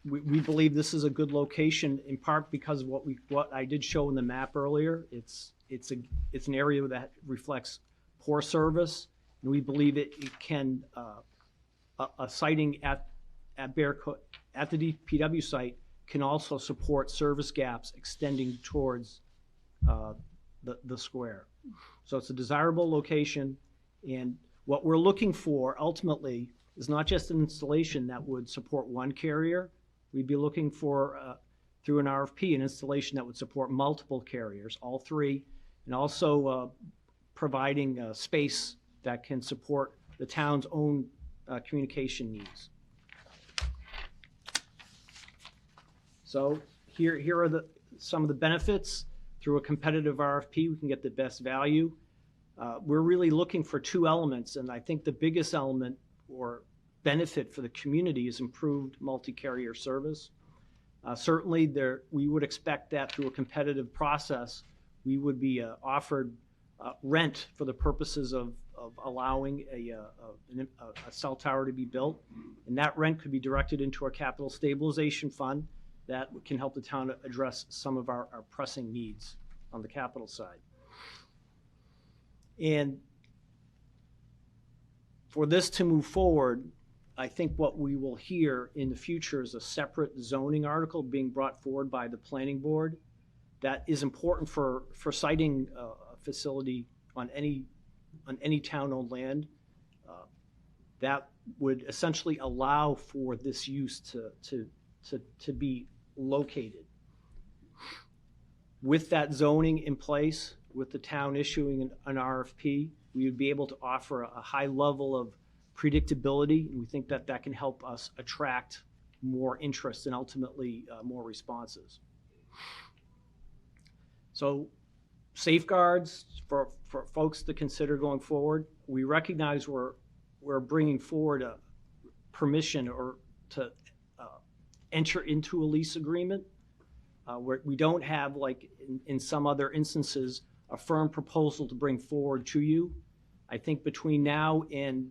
we believe this is a good location, in part because of what I did show in the map earlier. It's an area that reflects poor service, and we believe it can a siting at the DPW site can also support service gaps extending towards the square. So it's a desirable location, and what we're looking for ultimately is not just an installation that would support one carrier. We'd be looking for, through an RFP, an installation that would support multiple carriers, all 3, and also providing space that can support the town's own communication needs. So here are some of the benefits. Through a competitive RFP, we can get the best value. We're really looking for two elements, and I think the biggest element or benefit for the community is improved multi-carrier service. Certainly, we would expect that through a competitive process, we would be offered rent for the purposes of allowing a cell tower to be built, and that rent could be directed into our capital stabilization fund that can help the town address some of our pressing needs on the capital side. And for this to move forward, I think what we will hear in the future is a separate zoning article being brought forward by the planning board that is important for siting a facility on any town-owned land that would essentially allow for this use to be located. With that zoning in place, with the town issuing an RFP, we would be able to offer a high level of predictability, and we think that that can help us attract more interest and ultimately more responses. So safeguards for folks to consider going forward. We recognize we're bringing forward a permission or to enter into a lease agreement where we don't have, like in some other instances, a firm proposal to bring forward to you. I think between now and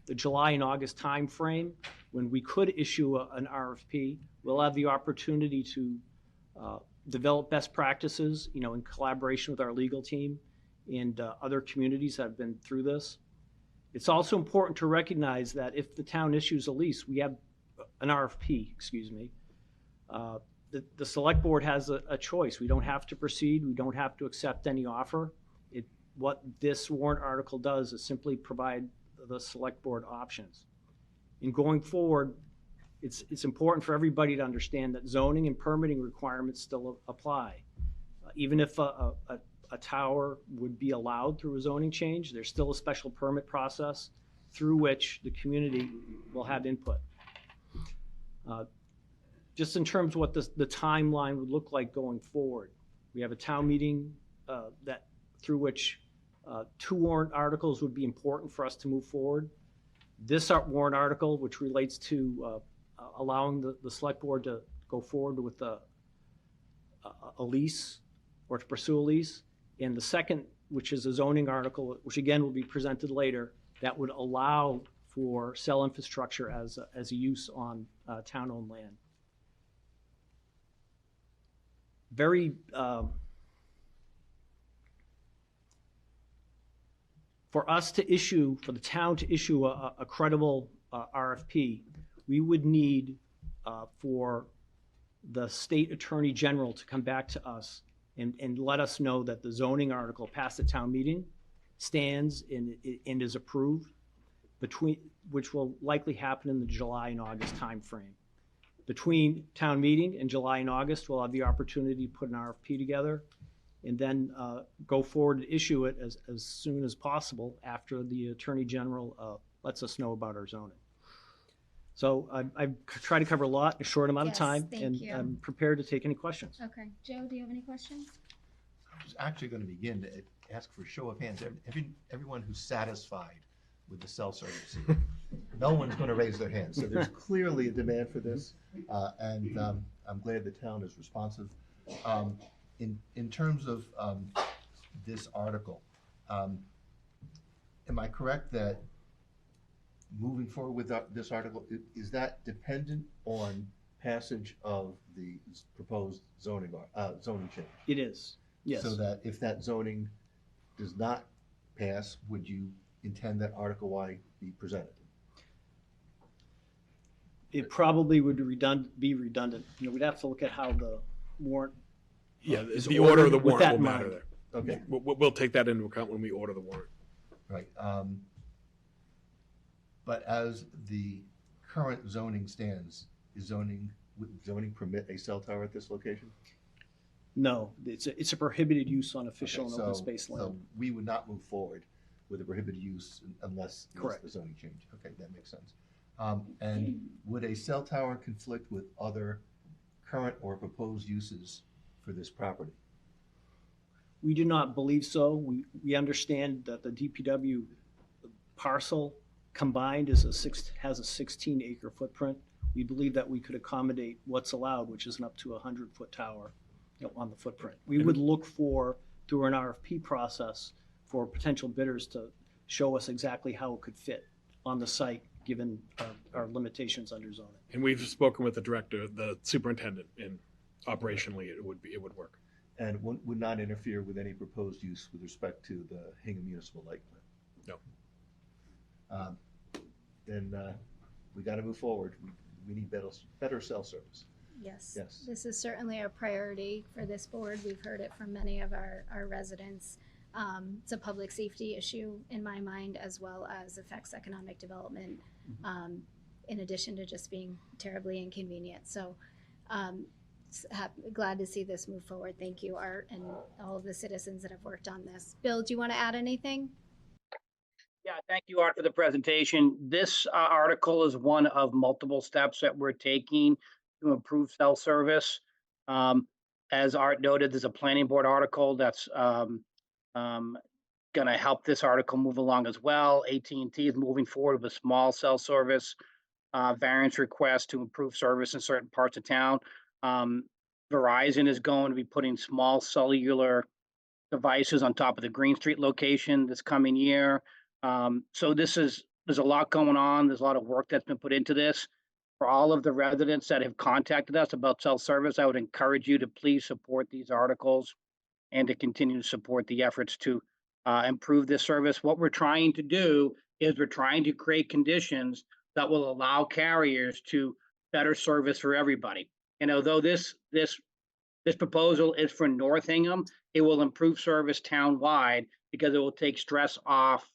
the July and August timeframe, when we could issue an RFP, we'll have the opportunity to develop best practices, in collaboration with our legal team and other communities that have been through this. It's also important to recognize that if the town issues a lease, we have an RFP, excuse me, the select board has a choice. We don't have to proceed. We don't have to accept any offer. What this warrant article does is simply provide the select board options. In going forward, it's important for everybody to understand that zoning and permitting requirements still apply. Even if a tower would be allowed through a zoning change, there's still a special permit process through which the community will have input. Just in terms of what the timeline would look like going forward, we have a town meeting through which two warrant articles would be important for us to move forward. This warrant article, which relates to allowing the select board to go forward with a lease or to pursue a lease, and the second, which is a zoning article, which again will be presented later, that would allow for cell infrastructure as a use on town-owned land. Very for the town to issue a credible RFP, we would need for the state attorney general to come back to us and let us know that the zoning article passed at town meeting, stands and is approved, which will likely happen in the July and August timeframe. Between town meeting and July and August, we'll have the opportunity to put an RFP together and then go forward and issue it as soon as possible after the Attorney General lets us know about our zoning. So I've tried to cover a lot in a short amount of time, and I'm prepared to take any questions. Okay. Joe, do you have any questions? I was actually going to begin to ask for a show of hands. Everyone who's satisfied with the cell service. No one's going to raise their hand. So there's clearly a demand for this, and I'm glad the town is responsive. In terms of this article, am I correct that moving forward with this article, is that dependent on passage of the proposed zoning change? It is, yes. So that if that zoning does not pass, would you intend that Article Y be presented? It probably would be redundant. We'd have to look at how the warrant. Yeah, the order of the with warrant that will in matter mind. there. Okay. We'll take that into account when we order the warrant. Right. But as the current zoning stands, would zoning permit a cell tower at this location? No, it's a prohibited use on official and open space land. So we would not move forward with a prohibited use unless Correct. the zoning change. Okay, that makes sense. And would a cell tower conflict with other current or proposed uses for this property? We do not believe so. We understand that the DPW parcel combined has a 16-acre footprint. We believe that we could accommodate what's allowed, which is an up to a 100-foot tower, on the footprint. We would look for, through an RFP process, for potential bidders to show us exactly how it could fit on the site, given our limitations under zoning. And we've spoken with the director, the superintendent, and operationally it would work. And would not interfere with any proposed use with respect to the Hingham Municipal Light Plant? No. Then we got to move forward. We need better cell service. Yes. Yes. This is certainly a priority for this board. We've heard it from many of our residents. It's a public safety issue in my mind, as well as affects economic development, in addition to just being terribly inconvenient. So glad to see this move forward. Thank you, Art, and all of the citizens that have worked on this. Bill, do you want to add anything? Yeah, thank you, Art, for the presentation. This article is one of multiple steps that we're taking to improve cell service. As Art noted, there's a planning board article that's going to help this article move along as well. AT&T is moving forward with a small cell service variance request to improve service in certain parts of town. Verizon is going to be putting small cellular devices on top of the Green Street location this coming year. So there's a lot going on. There's a lot of work that's been put into this. For all of the residents that have contacted us about cell service, I would encourage you to please support these articles and to continue to support the efforts to improve this service. What we're trying to do is we're trying to create conditions that will allow carriers to better service for everybody. And although this proposal is for North Hingham, it will improve service town-wide because it will take stress off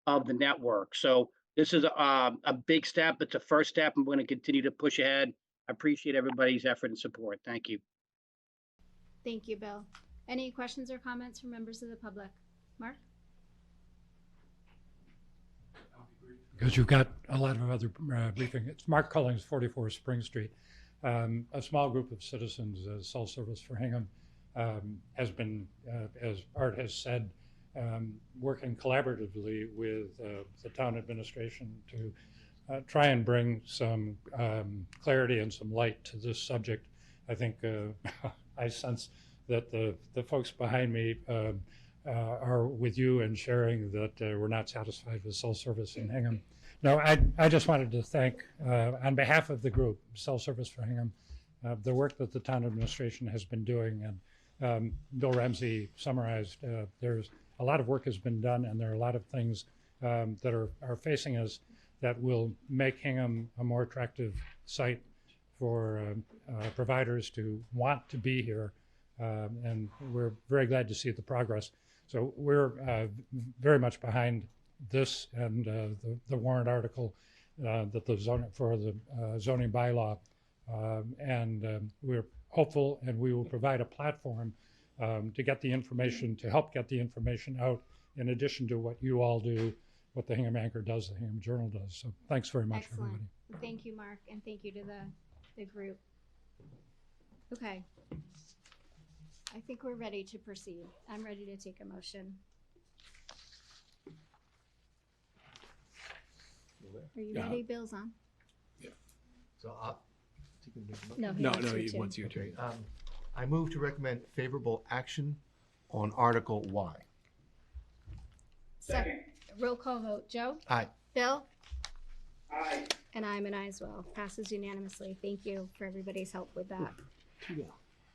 of the network. So this is a big step. It's a first step. I'm going to continue to push ahead. I appreciate everybody's effort and support. Thank you. Thank you, Bill. Any questions or comments from members of the public? Mark? Because you've got a lot of other briefing. It's Mark Cullings, 44 Spring Street. A small group of citizens, Cell Service for Hingham, has been, as Art has said, working collaboratively with the town administration to try and bring some clarity and some light to this subject. I think I sense that the folks behind me are with you in sharing that we're not satisfied with cell service in Hingham. No, I just wanted to thank, on behalf of the group, Cell Service for Hingham, the work that the town administration has been doing. And Bill Ramsey summarized, there's a lot of work has been done, and there are a lot of things that are facing us that will make Hingham a more attractive site for providers to want to be here. And we're very glad to see the progress. So we're very much behind this and the warrant article that the zoning bylaw, and we're hopeful, and we will provide a platform to get the information, to help get the information out, in addition to what you all do, what the Hingham Anchor does, the Hingham Journal does. So thanks very much, Excellent. everybody. Thank you, Mark, and thank you to the group. Okay. I think we're ready to proceed. I'm ready to take a motion. Are you ready? Bill's on. So No, he No, wants you to. he wants you to. I move to recommend favorable action on Article Y. Second. Roll call vote. Joe? Aye. Bill? Aye. And I'm an aye as well. Passes unanimously. Thank you for everybody's help with that.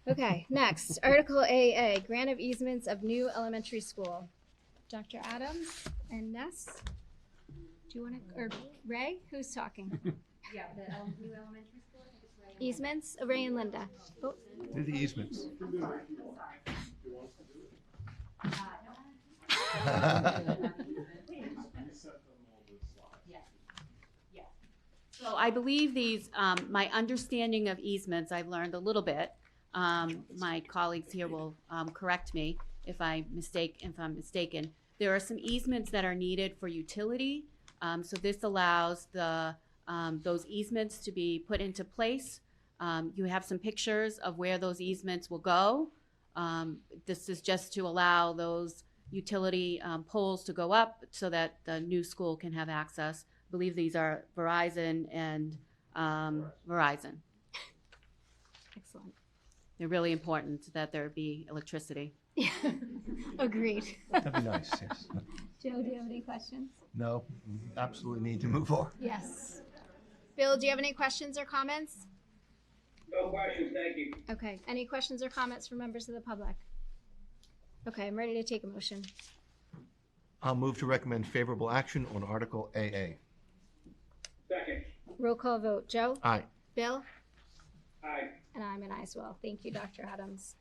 Okay, next, Article AA, grant of easements of new elementary school. Dr. Adams and Ness? Do you want to, or Ray? Who's talking? Yeah, the new elementary school, I think it's right. Easements? Ray and Linda. Oh, Do the easements. So I believe these, my understanding of easements, I've learned a little bit. My colleagues here will correct me if I'm mistaken. There are some easements that are needed for utility. So this allows those easements to be put into place You have some pictures of where those easements will go. This is just to allow those utility poles to go up so that the new school can have access. I believe these are Verizon and Verizon. Excellent. They're really important that there be electricity. Agreed. That'd be nice, yes. Joe, do you have any questions? No, we absolutely need to move forward. Yes. Bill, do you have any questions or comments? No questions, thank you. Okay, any questions or comments from members of the public? Okay, I'm ready to take a motion. I'll move to recommend favorable action on Article AA. Second. Roll call vote. Joe? Aye. Bill? Aye. And I'm an aye as well. Thank you, Dr. Adams.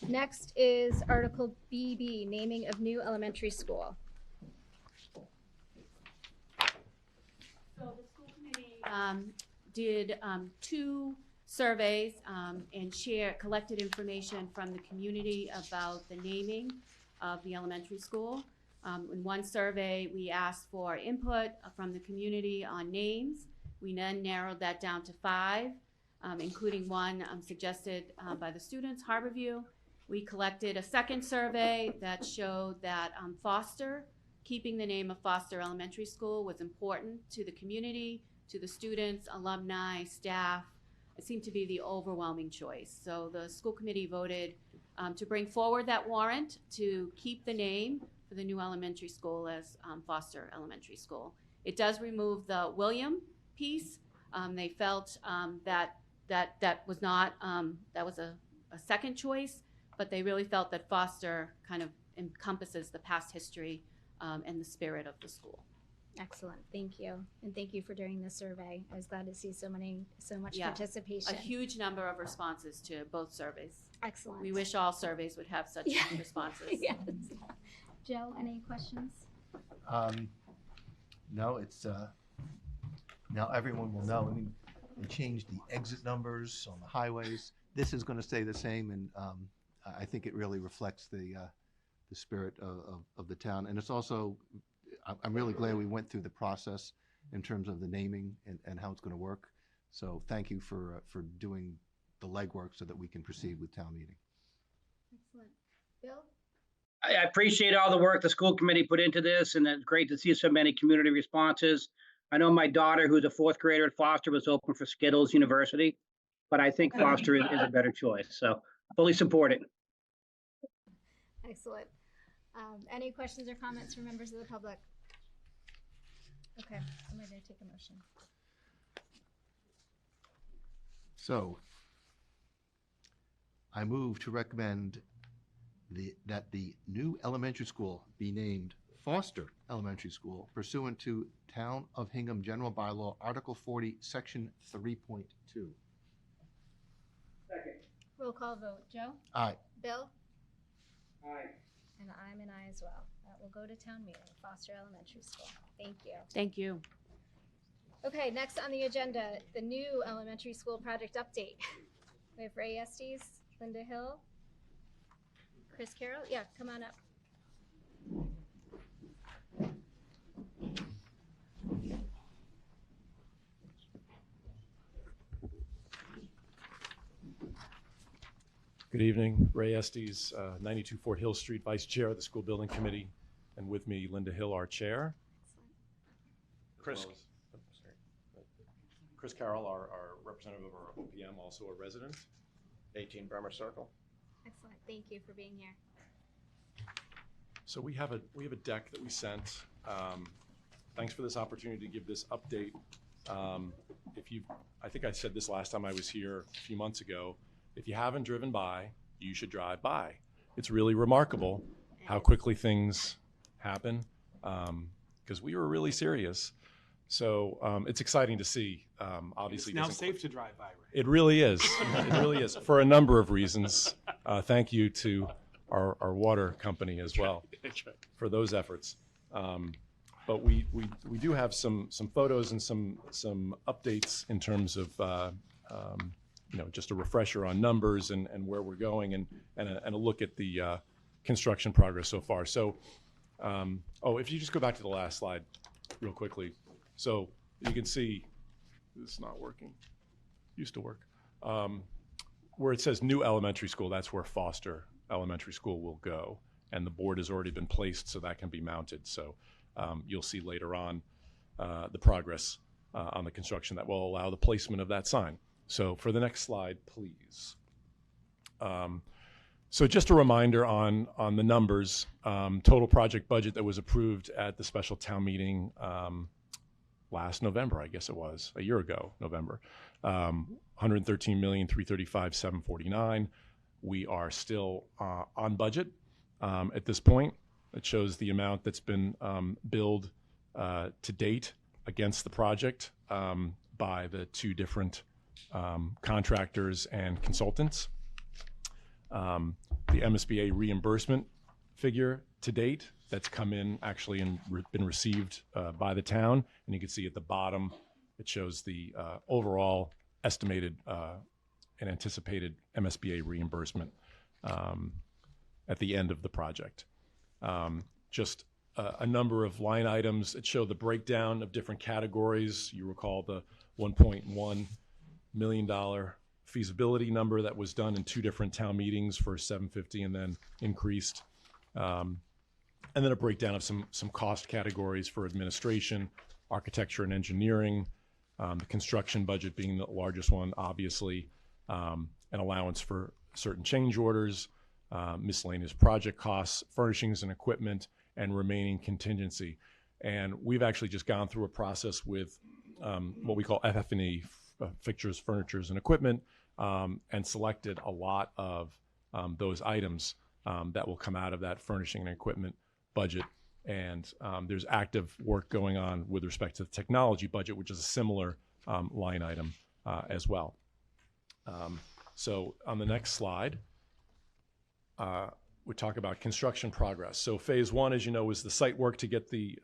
Next is Article BB, naming of new elementary school. So the school committee did 2 surveys and collected information from the community about the naming of the elementary school. In one survey, we asked for input from the community on names. We then narrowed that down to 5, including one suggested by the students, Harborview. We collected a second survey that showed that Foster, keeping the name of Foster Elementary School was important to the community, to the students, alumni, staff. It seemed to be the overwhelming choice. So the school committee voted to bring forward that warrant to keep the name for the new elementary school as Foster Elementary School. It does remove the William piece. They felt that was not, that was a second choice, but they really felt that Foster kind of encompasses the past history and the spirit of the school. Excellent, thank you. And thank you for doing the survey. I was glad to see so much Yeah, participation. A huge number of responses to both surveys. Excellent. We wish all surveys would have such responses. Yes. Joe, any questions? No, it's, now everyone will know. I mean, they changed the exit numbers on the highways. This is going to stay the same, and I think it really reflects the spirit of the town. And it's also, I'm really glad we went through the process in terms of the naming and how it's going to work. So thank you for doing the legwork so that we can proceed with town meeting. Excellent. Bill? I appreciate all the work the school committee put into this, and it's great to see so many community responses. I know my daughter, who's a 4th grader at Foster, was open for Skittles University, but I think Foster is a better choice. So fully support it. Excellent. Any questions or comments from members of the public? Okay, I'm ready to take a motion. So I move to recommend that the new elementary school be named Foster Elementary School pursuant to Town of Hingham General Bylaw, Article 40, Section 3.2. Second. Roll call vote. Joe? Aye. Bill? Aye. And I'm an aye as well. That will go to town meeting, Foster Elementary School. Thank you. Thank you. Okay, next on the agenda, the new elementary school project update. We have Ray Estes, Linda Hill, Chris Carroll. Yeah, come on up. Good evening, Ray Estes, 92 Fort Hill Street, Vice Chair of the School Building Committee, and with me, Linda Hill, our Chair. Chris Carroll, our representative of our OPM, also a resident, 18 Bremer Circle. Excellent. Thank you for being here. So we have a deck that we sent. Thanks for this opportunity to give this update. I think I said this last time I was here a few months ago. If you haven't driven by, you should drive by. It's really remarkable how quickly things happen, because we were really serious. So it's exciting to see. Obviously, It's now safe to drive by, Ray. It really is. It really is, for a number of reasons. Thank you to our water company as well for those efforts. But we do have some photos and some updates in terms of just a refresher on numbers and where we're going, and a look at the construction progress so far. So, if you just go back to the last slide real quickly. So you can see, it's not working. Used to work. where it says new elementary school, that's where Foster Elementary School will go. And the board has already been placed, so that can be mounted. So you'll see later on the progress on the construction that will allow the placement of that sign. So for the next slide, please. So just a reminder on the numbers, total project budget that was approved at the special town meeting last November, I guess it was, a year ago, November. 113,335,749. We are still on budget at this point. It shows the amount that's been billed to date against the project by the two different contractors and consultants. The MSBA reimbursement figure to date that's come in actually and been received by the town. And you can see at the bottom, it shows the overall estimated and anticipated MSBA reimbursement at the end of the project. Just a number of line items that show the breakdown of different categories. You recall the $1.1 million feasibility number that was done in two different town meetings for 750 and then increased. And then a breakdown of some cost categories for administration, architecture and engineering, the construction budget being the largest one, obviously, an allowance for certain change orders, miscellaneous project costs, furnishings and equipment, and remaining contingency. And we've actually just gone through a process with what we call FF&E, fixtures, furnitures, and equipment, and selected a lot of those items that will come out of that furnishing and equipment budget. And there's active work going on with respect to the technology budget, which is a similar line item as well. So on the next slide, we talk about construction progress. So phase one, as you know, is the site work to get the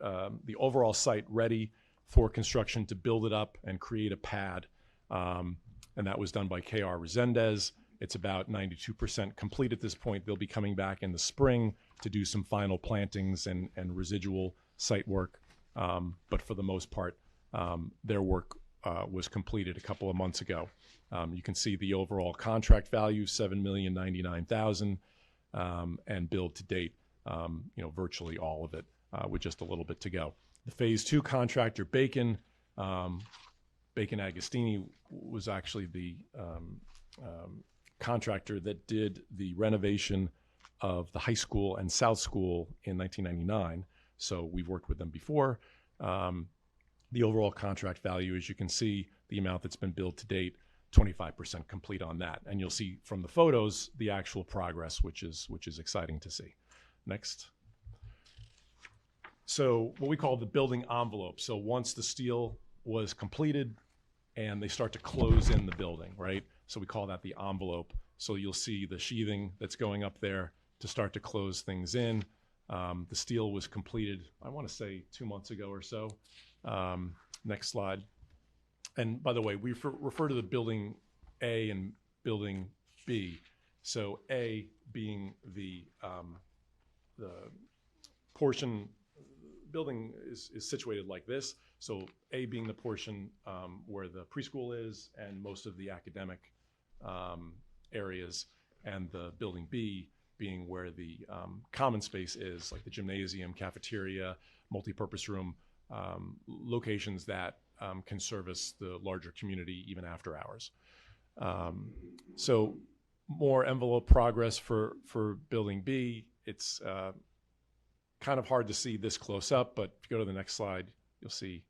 overall site ready for construction, to build it up and create a pad. And that was done by K.R. Resendez. It's about 92% complete at this point. They'll be coming back in the spring to do some final plantings and residual site work. But for the most part, their work was completed a couple of months ago. You can see the overall contract value, $7,099,000, and build to date, virtually all of it, with just a little bit to go. The phase two contractor, Bacon Agostini, was actually the contractor that did the renovation of the high school and South School in 1999. So we've worked with them before. The overall contract value, as you can see, the amount that's been billed to date, 25% complete on that. And you'll see from the photos the actual progress, which is exciting to see. Next. So what we call the building envelope. So once the steel was completed and they start to close in the building, right? So we call that the envelope. So you'll see the sheathing that's going up there to start to close things in. The steel was completed, I want to say 2 months ago or so. Next slide. And by the way, we refer to the building A and building B. So A being the portion, building is situated like this. So A being the portion where the preschool is and most of the academic areas, and the building B being where the common space is, like the gymnasium, cafeteria, multipurpose room, locations that can service the larger community even after hours. So more envelope progress for building B. It's kind of hard to see this close up, but if you go to the next slide, you'll see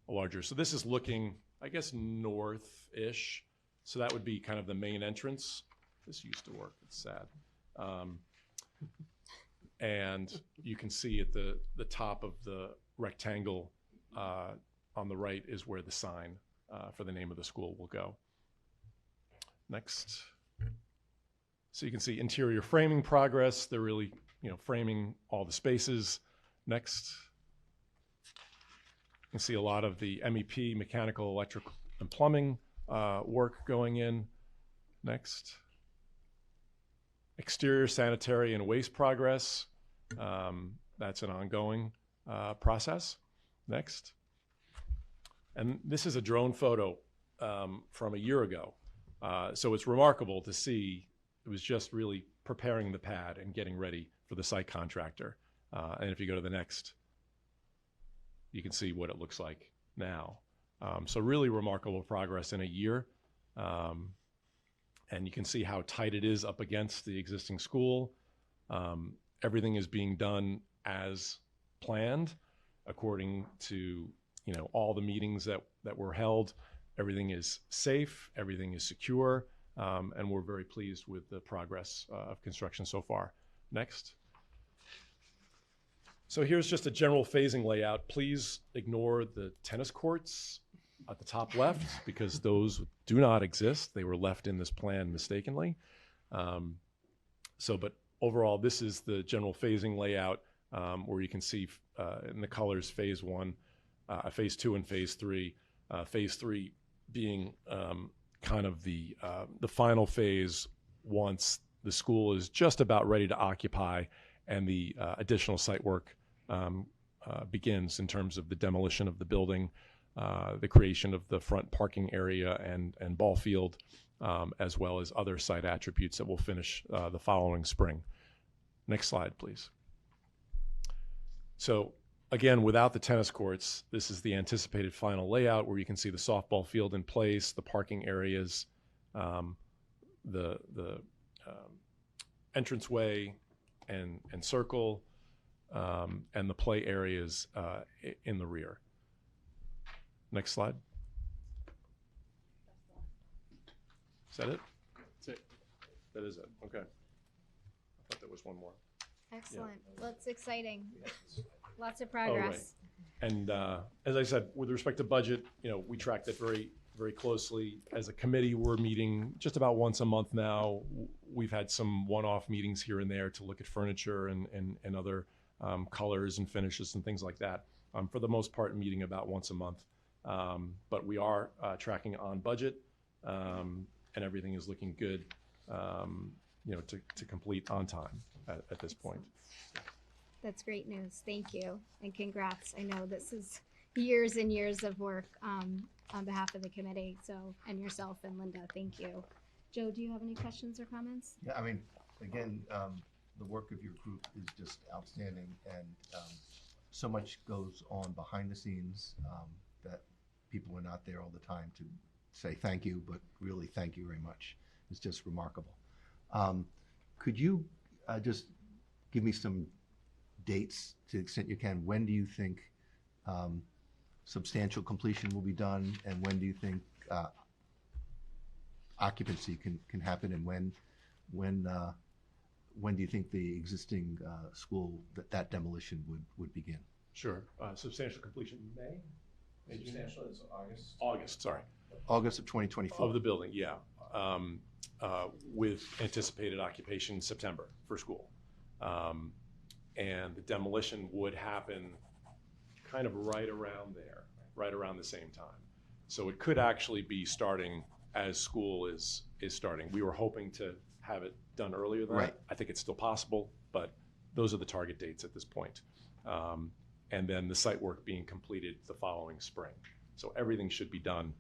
a larger. So this is looking, I guess, north-ish. So that would be kind of the main entrance. This used to work, it's sad. And you can see at the top of the rectangle on the right is where the sign for the name of the school will go. Next. So you can see interior framing progress. They're really, framing all the spaces. Next. You can see a lot of the MEP, mechanical, electrical, and plumbing work going in. Next. Exterior sanitary and waste progress. That's an ongoing process. Next. And this is a drone photo from a year ago. So it's remarkable to see. It was just really preparing the pad and getting ready for the site contractor. And if you go to the next, you can see what it looks like now. So really remarkable progress in a year. And you can see how tight it is up against the existing school. Everything is being done as planned, according to all the meetings that were held. Everything is safe, everything is secure, and we're very pleased with the progress of construction so far. Next. So here's just a general phasing layout. Please ignore the tennis courts at the top left because those do not exist. They were left in this plan mistakenly. But overall, this is the general phasing layout where you can see in the colors phase 1, phase 2, and phase 3. Phase 3 being kind of the final phase once the school is just about ready to occupy and the additional site work begins in terms of the demolition of the building, the creation of the front parking area and ball field, as well as other site attributes that will finish the following spring. Next slide, please. So again, without the tennis courts, this is the anticipated final layout where you can see the softball field in place, the parking areas, the entranceway and circle, and the play areas in the rear. Next slide. Is that it? That's it. That is it. Okay. I thought there was one more. Excellent. Well, it's exciting. Lots of Oh, right. progress. And as I said, with respect to budget, we track that very, very closely. As a committee, we're meeting just about once a month now. We've had some one-off meetings here and there to look at furniture and other colors and finishes and things like that. For the most part, meeting about once a month. But we are tracking on budget, and everything is looking good, to complete on time at this point. That's great news. Thank you. And congrats. I know this is years and years of work on behalf of the committee. So, and yourself and Linda, thank you. Joe, do you have any questions or comments? Yeah, I mean, again, the work of your group is just outstanding, and so much goes on behind the scenes that people are not there all the time to say thank you, but really thank you very much. It's just remarkable. Could you just give me some dates to the extent you can? When do you think substantial completion will be done, and when do you think occupancy can happen, and when do you think the existing school that demolition would begin? Sure. Substantial completion May? Substantial is August. August, sorry. August of 2024. Of the building, yeah. With anticipated occupation September for school. And the demolition would happen kind of right around there, right around the same time. So it could actually be starting as school is starting. We were hoping to have it done earlier than that. I think it's still possible, but those are the target dates at this point. And then the site work being completed the following spring. So everything should be done,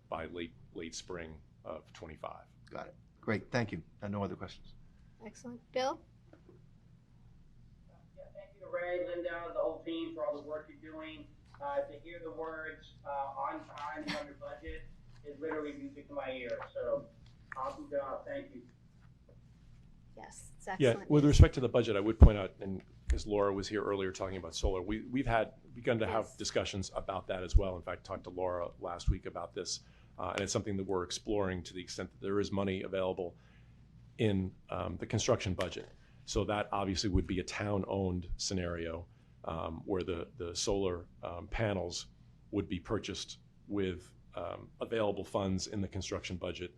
by late spring of 25. Got it. Great. Thank you. And no other questions. Excellent. Bill? Yeah, thank you to Ray, Linda, the whole team for all the work you're doing. To hear the words on time and under budget is literally music to my ears. So awesome job. Thank you. Yes, it's excellent. Yeah, with respect to the budget, I would point out, and because Laura was here earlier talking about solar, we've begun to have discussions about that as well. In fact, talked to Laura last week about this, and it's something that we're exploring to the extent that there is money available in the construction budget. So that obviously would be a town-owned scenario where the solar panels would be purchased with available funds in the construction budget.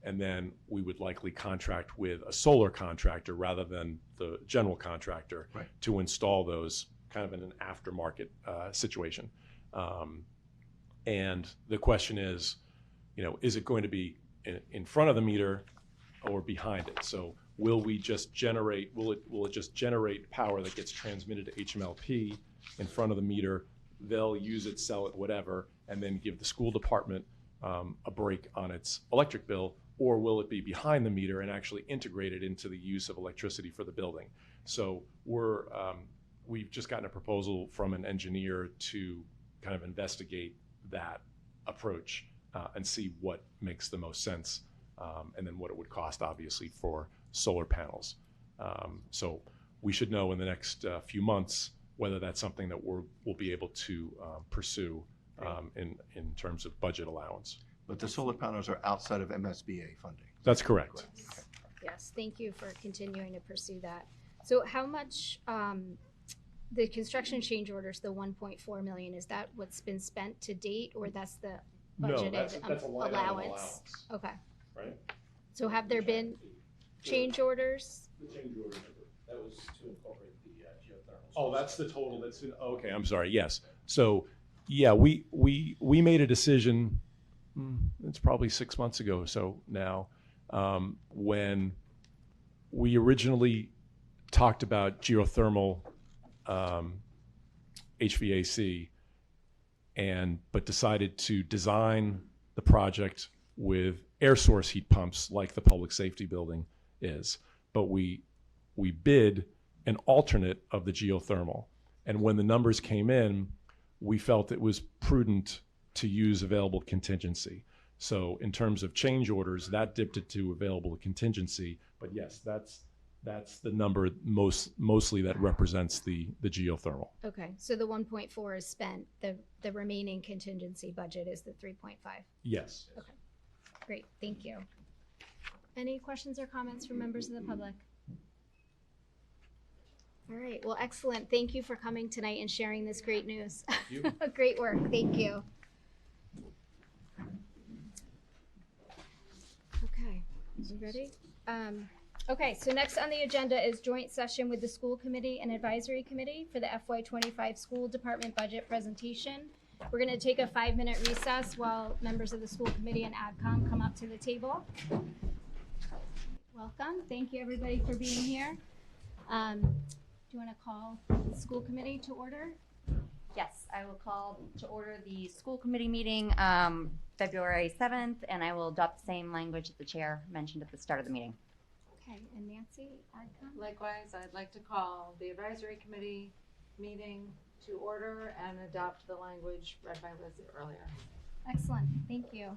And then we would likely contract with a solar contractor rather than the general contractor to install those kind of in an aftermarket situation. And the question is it going to be in front of the meter or behind it? So will it just generate power that gets transmitted to HMLP in front of the meter? They'll use it, sell it, whatever, and then give the school department a break on its electric bill, or will it be behind the meter and actually integrated into the use of electricity for the building? So we've just gotten a proposal from an engineer to kind of investigate that approach and see what makes the most sense, and then what it would cost, obviously, for solar panels. So we should know in the next few months whether that's something that we'll be able to pursue in terms of budget allowance. But the solar panels are outside of MSBA funding. That's correct. Okay. Yes, thank you for continuing to pursue that. So how much, the construction change orders, the 1.4 million, is that what's been spent to date, or that's the budgeted that's a line item allowance? Okay. Right? So have there been change orders? The change orders, that was to incorporate the geothermal. Oh, that's the total, that's, okay, I'm sorry, yes. So, yeah, we made a decision, it's probably 6 months ago or so now, when we originally talked about geothermal HVAC, but decided to design the project with air source heat pumps like the public safety building is. But we bid an alternate of the geothermal. And when the numbers came in, we felt it was prudent to use available contingency. So in terms of change orders, that dipped it to available contingency. But yes, that's the number mostly that represents the geothermal. Okay, so the 1.4 is spent. The remaining contingency budget is the 3.5. Yes. Okay, great, thank you. Any questions or comments from members of the public? All right, well, excellent. Thank you for coming tonight and sharing this great news. Thank you. Great work, thank you. Okay, you ready? Okay, so next on the agenda is joint session with the school committee and advisory committee for the FY25 school department budget presentation. We're going to take a 5-minute recess while members of the school committee and AdCom come up to the table. Welcome. Thank you, everybody, for being here. Do you want to call the school committee to order? Yes, I will call to order the school committee meeting February 7th, and I will adopt the same language that the chair mentioned at the start of the meeting. Okay, and Nancy, AdCom? Likewise, I'd like to call the advisory committee meeting to order and adopt the language read by Liz earlier. Excellent, thank you.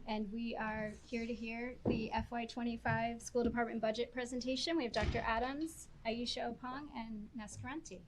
And we are here to hear the FY25 school department budget presentation. We have Dr. Adams, Aisha Opong, and Nescarenti.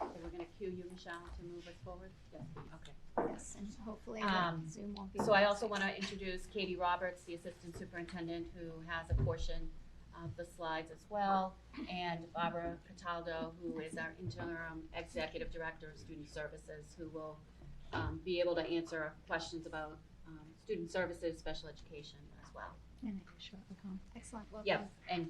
We're going to cue you, Michelle, to move us forward? Yes, okay. Yes, and hopefully Zoom won't be. So I also want to introduce Katie Roberts, the Assistant Superintendent, who has a portion of the slides as well, and Barbara Cataldo, who is our Interim Executive Director of Student Services, who will be able to answer questions about student services, special education as well. Excellent, welcome. Yep, and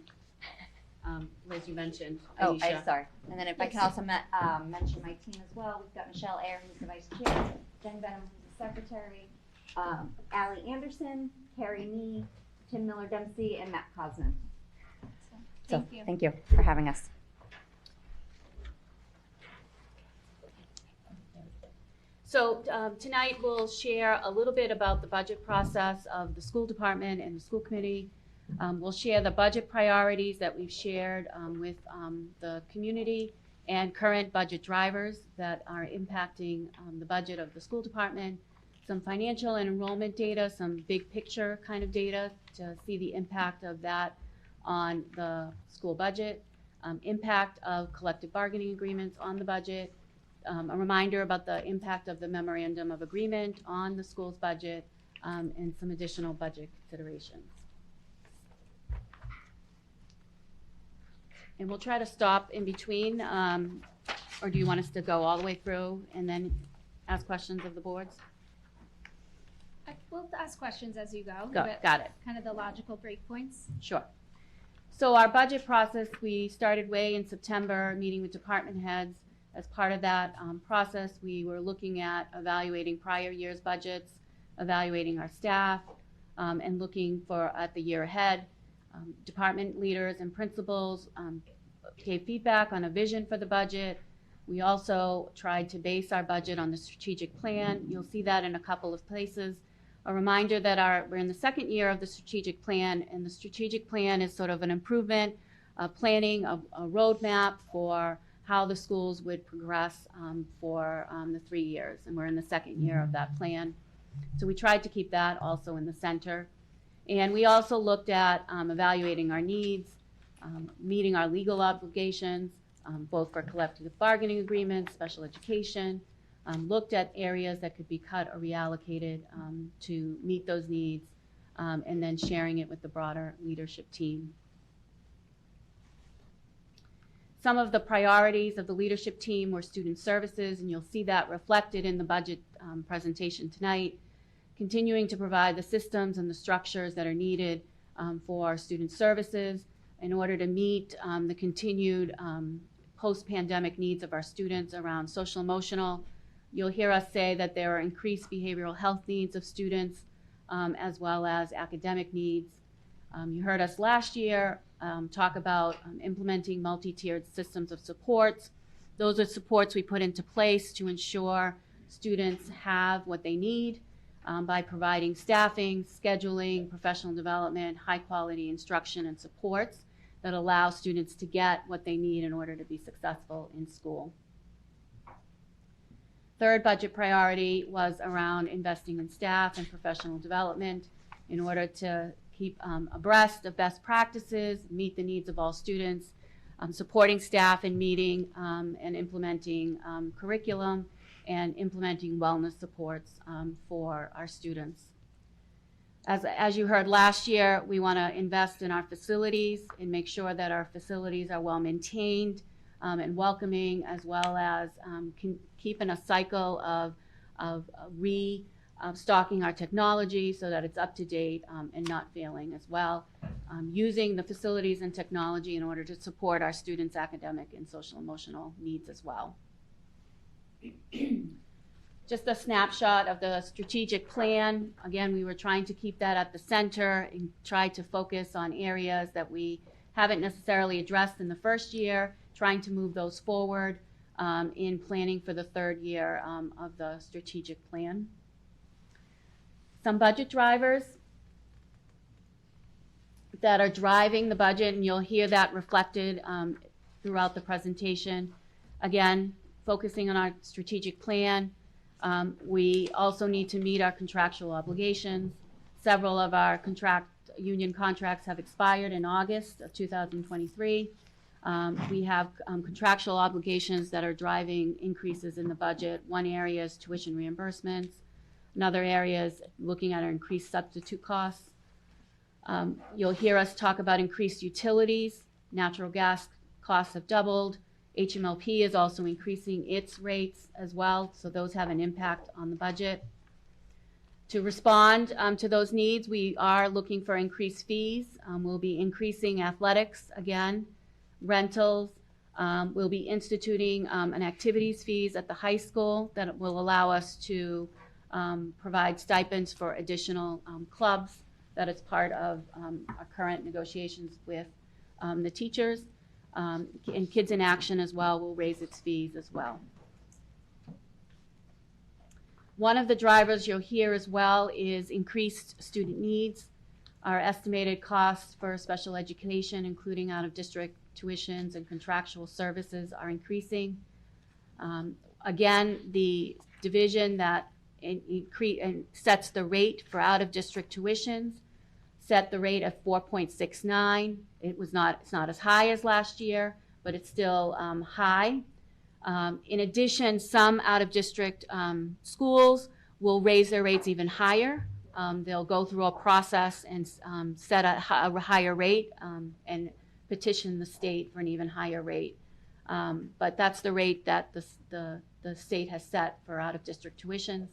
Liz, you mentioned Oh, Aisha. I'm sorry. And then if I can also mention my team as well, we've got Michelle Ayer, who's the vice chair, Jen Benham, who's the secretary, Allie Anderson, Carrie Nee, Tim Miller-Dempsey, and Matt Cosman. Thank you. Thank you for having us. So tonight we'll share a little bit about the budget process of the school department and the school committee. We'll share the budget priorities that we've shared with the community and current budget drivers that are impacting the budget of the school department, some financial and enrollment data, some big picture kind of data to see the impact of that on the school budget, impact of collective bargaining agreements on the budget, a reminder about the impact of the memorandum of agreement on the school's budget, and some additional budget considerations. And we'll try to stop in between, or do you want us to go all the way through and then ask questions of the boards? We'll ask questions as you go. Got it. Kind of the logical breakpoints. Sure. So our budget process, we started way in September, meeting with department heads. As part of that process, we were looking at evaluating prior year's budgets, evaluating our staff, and looking at the year ahead. Department leaders and principals gave feedback on a vision for the budget. We also tried to base our budget on the strategic plan. You'll see that in a couple of places. A reminder that we're in the second year of the strategic plan, and the strategic plan is sort of an improvement, planning, a roadmap for how the schools would progress for the 3 years. And we're in the second year of that plan. So we tried to keep that also in the center. And we also looked at evaluating our needs, meeting our legal obligations, both for collective bargaining agreements, special education, looked at areas that could be cut or reallocated to meet those needs, and then sharing it with the broader leadership team. Some of the priorities of the leadership team were student services, and you'll see that reflected in the budget presentation tonight. Continuing to provide the systems and the structures that are needed for our student services in order to meet the continued post-pandemic needs of our students around social emotional. You'll hear us say that there are increased behavioral health needs of students as well as academic needs. You heard us last year talk about implementing multi-tiered systems of supports. Those are supports we put into place to ensure students have what they need by providing staffing, scheduling, professional development, high-quality instruction and supports that allow students to get what they need in order to be successful in school. Third budget priority was around investing in staff and professional development in order to keep abreast of best practices, meet the needs of all students, supporting staff in meeting and implementing curriculum, and implementing wellness supports for our students. As you heard last year, we want to invest in our facilities and make sure that our facilities are well maintained and welcoming, as well as keeping a cycle of restocking our technology so that it's up to date and not failing as well. Using the facilities and technology in order to support our students' academic and social emotional needs as well. Just a snapshot of the strategic plan. Again, we were trying to keep that at the center and try to focus on areas that we haven't necessarily addressed in the first year, trying to move those forward in planning for the third year of the strategic plan. Some budget drivers that are driving the budget, and you'll hear that reflected throughout the presentation. Again, focusing on our strategic plan. We also need to meet our contractual obligations. Several of our union contracts have expired in August of 2023. We have contractual obligations that are driving increases in the budget. One area is tuition reimbursements. Another area is looking at our increased substitute costs. You'll hear us talk about increased utilities. Natural gas costs have doubled. HMLP is also increasing its rates as well, so those have an impact on the budget. To respond to those needs, we are looking for increased fees. We'll be increasing athletics again, rentals. We'll be instituting an activities fees at the high school that will allow us to provide stipends for additional clubs that is part of our current negotiations with the teachers. And Kids in Action as well will raise its fees as well. One of the drivers you'll hear as well is increased student needs. Our estimated costs for special education, including out-of-district tuitions and contractual services, are increasing. Again, the division that sets the rate for out-of-district tuitions set the rate at 4.69. It's not as high as last year, but it's still high. In addition, some out-of-district schools will raise their rates even higher. They'll go through a process and set a higher rate and petition the state for an even higher rate. But that's the rate that the state has set for out-of-district tuitions.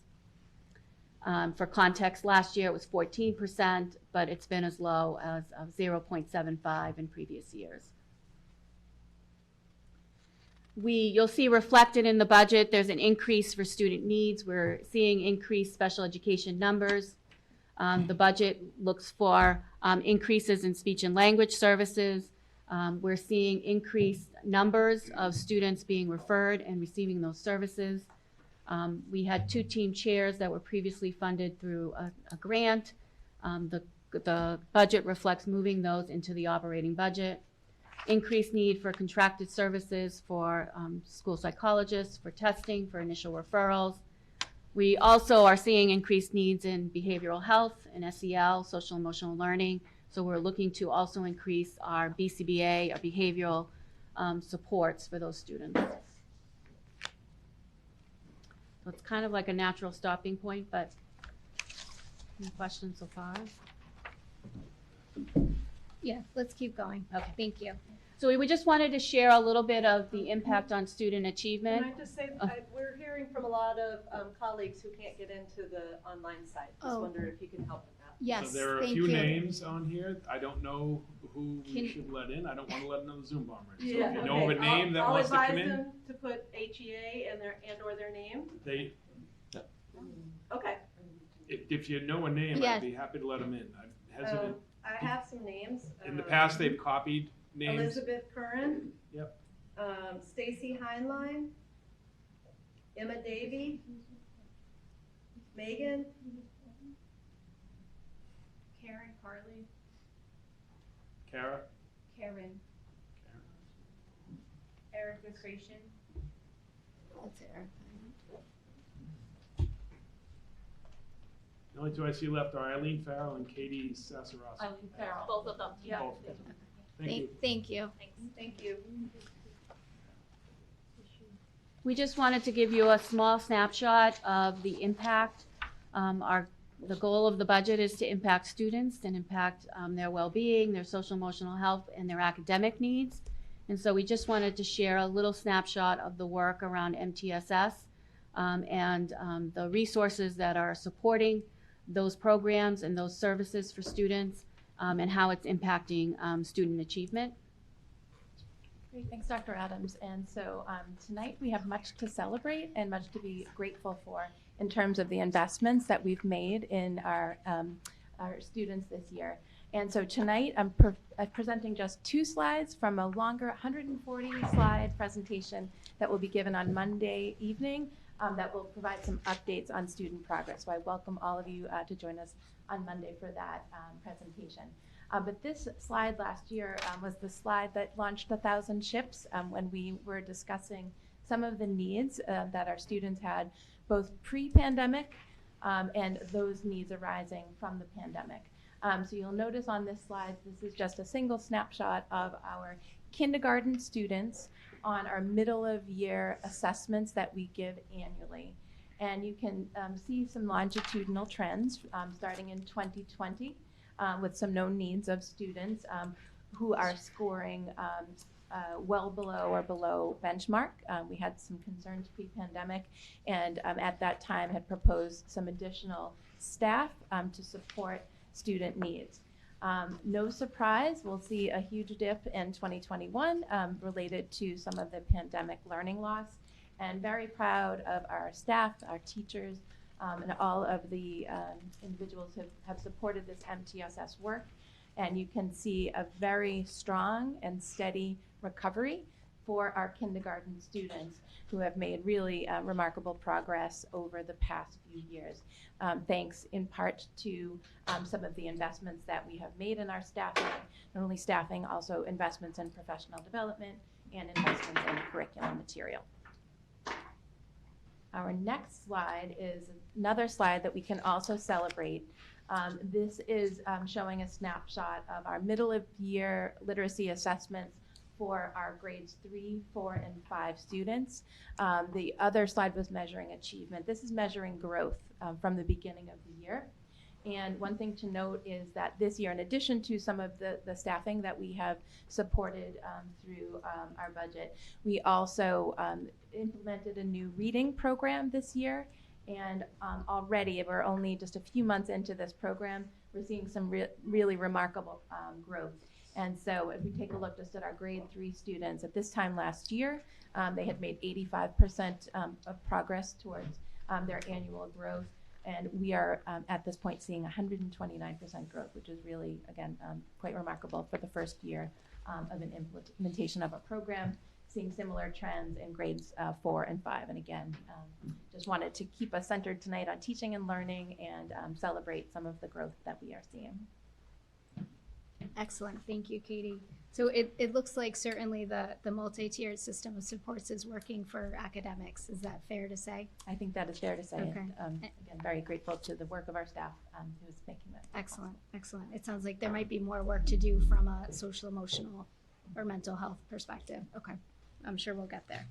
For context, last year it was 14%, but it's been as low as 0.75 in previous years. You'll see reflected in the budget, there's an increase for student needs. We're seeing increased special education numbers. The budget looks for increases in speech and language services. We're seeing increased numbers of students being referred and receiving those services. We had 2 team chairs that were previously funded through a grant. The budget reflects moving those into the operating budget. Increased need for contracted services for school psychologists, for testing, for initial referrals. We also are seeing increased needs in behavioral health and SEL, social emotional learning. So we're looking to also increase our BCBA, our behavioral supports for those students. So it's kind of like a natural stopping point, but any questions so far? Yeah, let's keep going. Okay. Thank you. So we just wanted to share a little bit of the impact on student achievement. Can I just say, we're hearing from a lot of colleagues who can't get into the online site. Just wondered if you can help with that. Yes, So there are a thank few you. names on here. I don't know who we Can- should let in. I don't want to let another Zoom bomber in. So Yeah, if you know of a name that I'll wants to come advise in, them to put HEA and/or their name. they, Okay. if you know a name, Yeah. I'd be happy to let them in. I'm hesitant. I have some names. In the past, they've copied names. Elizabeth Curran. Yep. Stacy Heinlein. Emma Davy. Megan. Karen Carley. Kara? Karen. Erica Creation. That's Eric. The only 2 I see left are Eileen Farrell and Katie Sassarossi. Eileen Farrell. Both of them. Yeah. Both. Thank you. Thank you. Thank you. We just wanted to give you a small snapshot of the impact. The goal of the budget is to impact students and impact their well-being, their social emotional health, and their academic needs. And so we just wanted to share a little snapshot of the work around MTSS and the resources that are supporting those programs and those services for students and how it's impacting student achievement. Great, thanks, Dr. Adams. And so tonight we have much to celebrate and much to be grateful for in terms of the investments that we've made in our students this year. And so tonight I'm presenting just 2 slides from a longer 140 slide presentation that will be given on Monday evening that will provide some updates on student progress. So I welcome all of you to join us on Monday for that presentation. But this slide last year was the slide that launched 1,000 Ships when we were discussing some of the needs that our students had, both pre-pandemic and those needs arising from the pandemic. So you'll notice on this slide, this is just a single snapshot of our kindergarten students on our middle of year assessments that we give annually. And you can see some longitudinal trends starting in 2020 with some known needs of students who are scoring well below or below benchmark. We had some concerns pre-pandemic and at that time had proposed some additional staff to support student needs. No surprise, we'll see a huge dip in 2021 related to some of the pandemic learning loss, and very proud of our staff, our teachers, and all of the individuals who have supported this MTSS work. And you can see a very strong and steady recovery for our kindergarten students who have made really remarkable progress over the past few years, thanks in part to some of the investments that we have made in our staffing, not only staffing, also investments in professional development and investments in curriculum material. Our next slide is another slide that we can also celebrate. This is showing a snapshot of our middle of year literacy assessments for our grades 3, 4, and 5 students. The other slide was measuring achievement. This is measuring growth from the beginning of the year. And one thing to note is that this year, in addition to some of the staffing that we have supported through our budget, we also implemented a new reading program this year. And already, we're only just a few months into this program, we're seeing some really remarkable growth And so if we take a look just at our grade 3 students, at this time last year, they had made 85% of progress towards their annual growth. And we are at this point seeing 129% growth, which is really, again, quite remarkable for the first year of an implementation of a program, seeing similar trends in grades 4 and 5. And again, just wanted to keep us centered tonight on teaching and learning and celebrate some of the growth that we are seeing. Excellent. Thank you, Katie. So it looks like certainly the multi-tiered system of supports is working for academics. Is that fair to say? I think that is fair to say. Okay. And again, very grateful to the work of our staff who is making that. Excellent. Excellent. It sounds like there might be more work to do from a social, emotional, or mental health perspective. Okay. I'm sure we'll get there.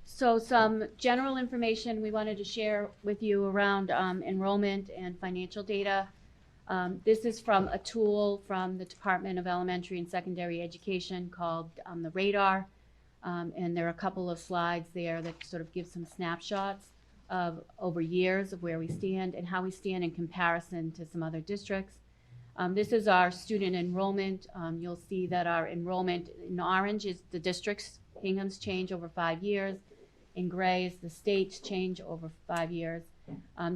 So some general information we wanted to share with you around enrollment and financial data. This is from a tool from the Department of Elementary and Secondary Education called the Radar. And there are a couple of slides there that sort of give some snapshots of over years of where we stand and how we stand in comparison to some other districts. This is our student enrollment. You'll see that our enrollment in orange is the district's, Hingham's change over 5 years. In gray is the state's change over 5 years.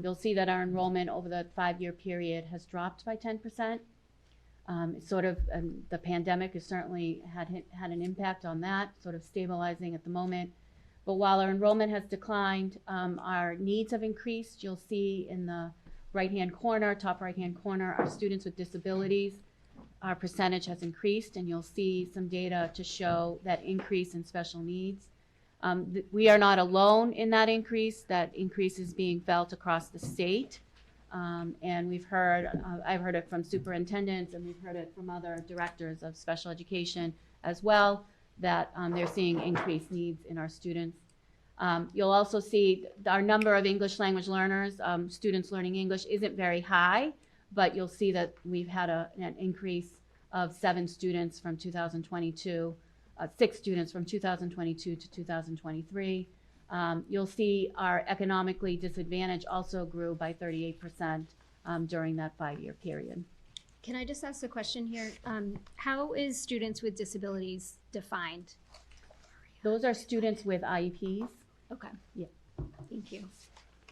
You'll see that our enrollment over the 5-year period has dropped by 10%. The pandemic has certainly had an impact on that, sort of stabilizing at the moment. But while our enrollment has declined, our needs have increased. You'll see in the right-hand corner, top right-hand corner, our students with disabilities, our percentage has increased, and you'll see some data to show that increase in special needs. We are not alone in that increase. That increase is being felt across the state. And we've heard, I've heard it from superintendents, and we've heard it from other directors of special education as well, that they're seeing increased needs in our students. You'll also see our number of English language learners, students learning English, isn't very high, but you'll see that we've had an increase of 7 students from 2022. 6 students from 2022 to 2023. You'll see our economically disadvantaged also grew by 38% during that 5-year period. Can I just ask a question here? How is students with disabilities defined? Those are students with IEPs. Okay. Yeah. Thank you.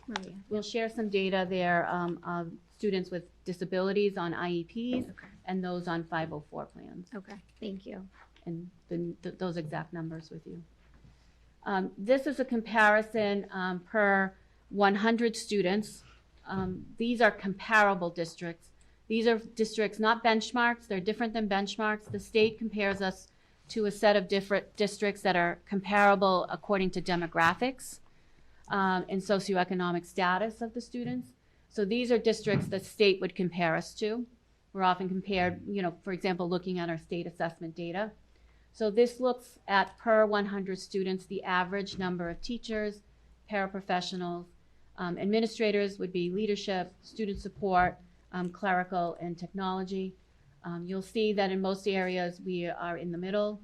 Maria. We'll share some data there of students with disabilities on IEPs and those on 504 plans. Okay. Thank you. And those exact numbers with you. This is a comparison per 100 students. These are comparable districts. These are districts, not benchmarks. They're different than benchmarks. The state compares us to a set of different districts that are comparable according to demographics and socioeconomic status of the students. So these are districts the state would compare us to. We're often compared, for example, looking at our state assessment data. So this looks at per 100 students, the average number of teachers, paraprofessionals, administrators would be leadership, student support, clerical, and technology. You'll see that in most areas we are in the middle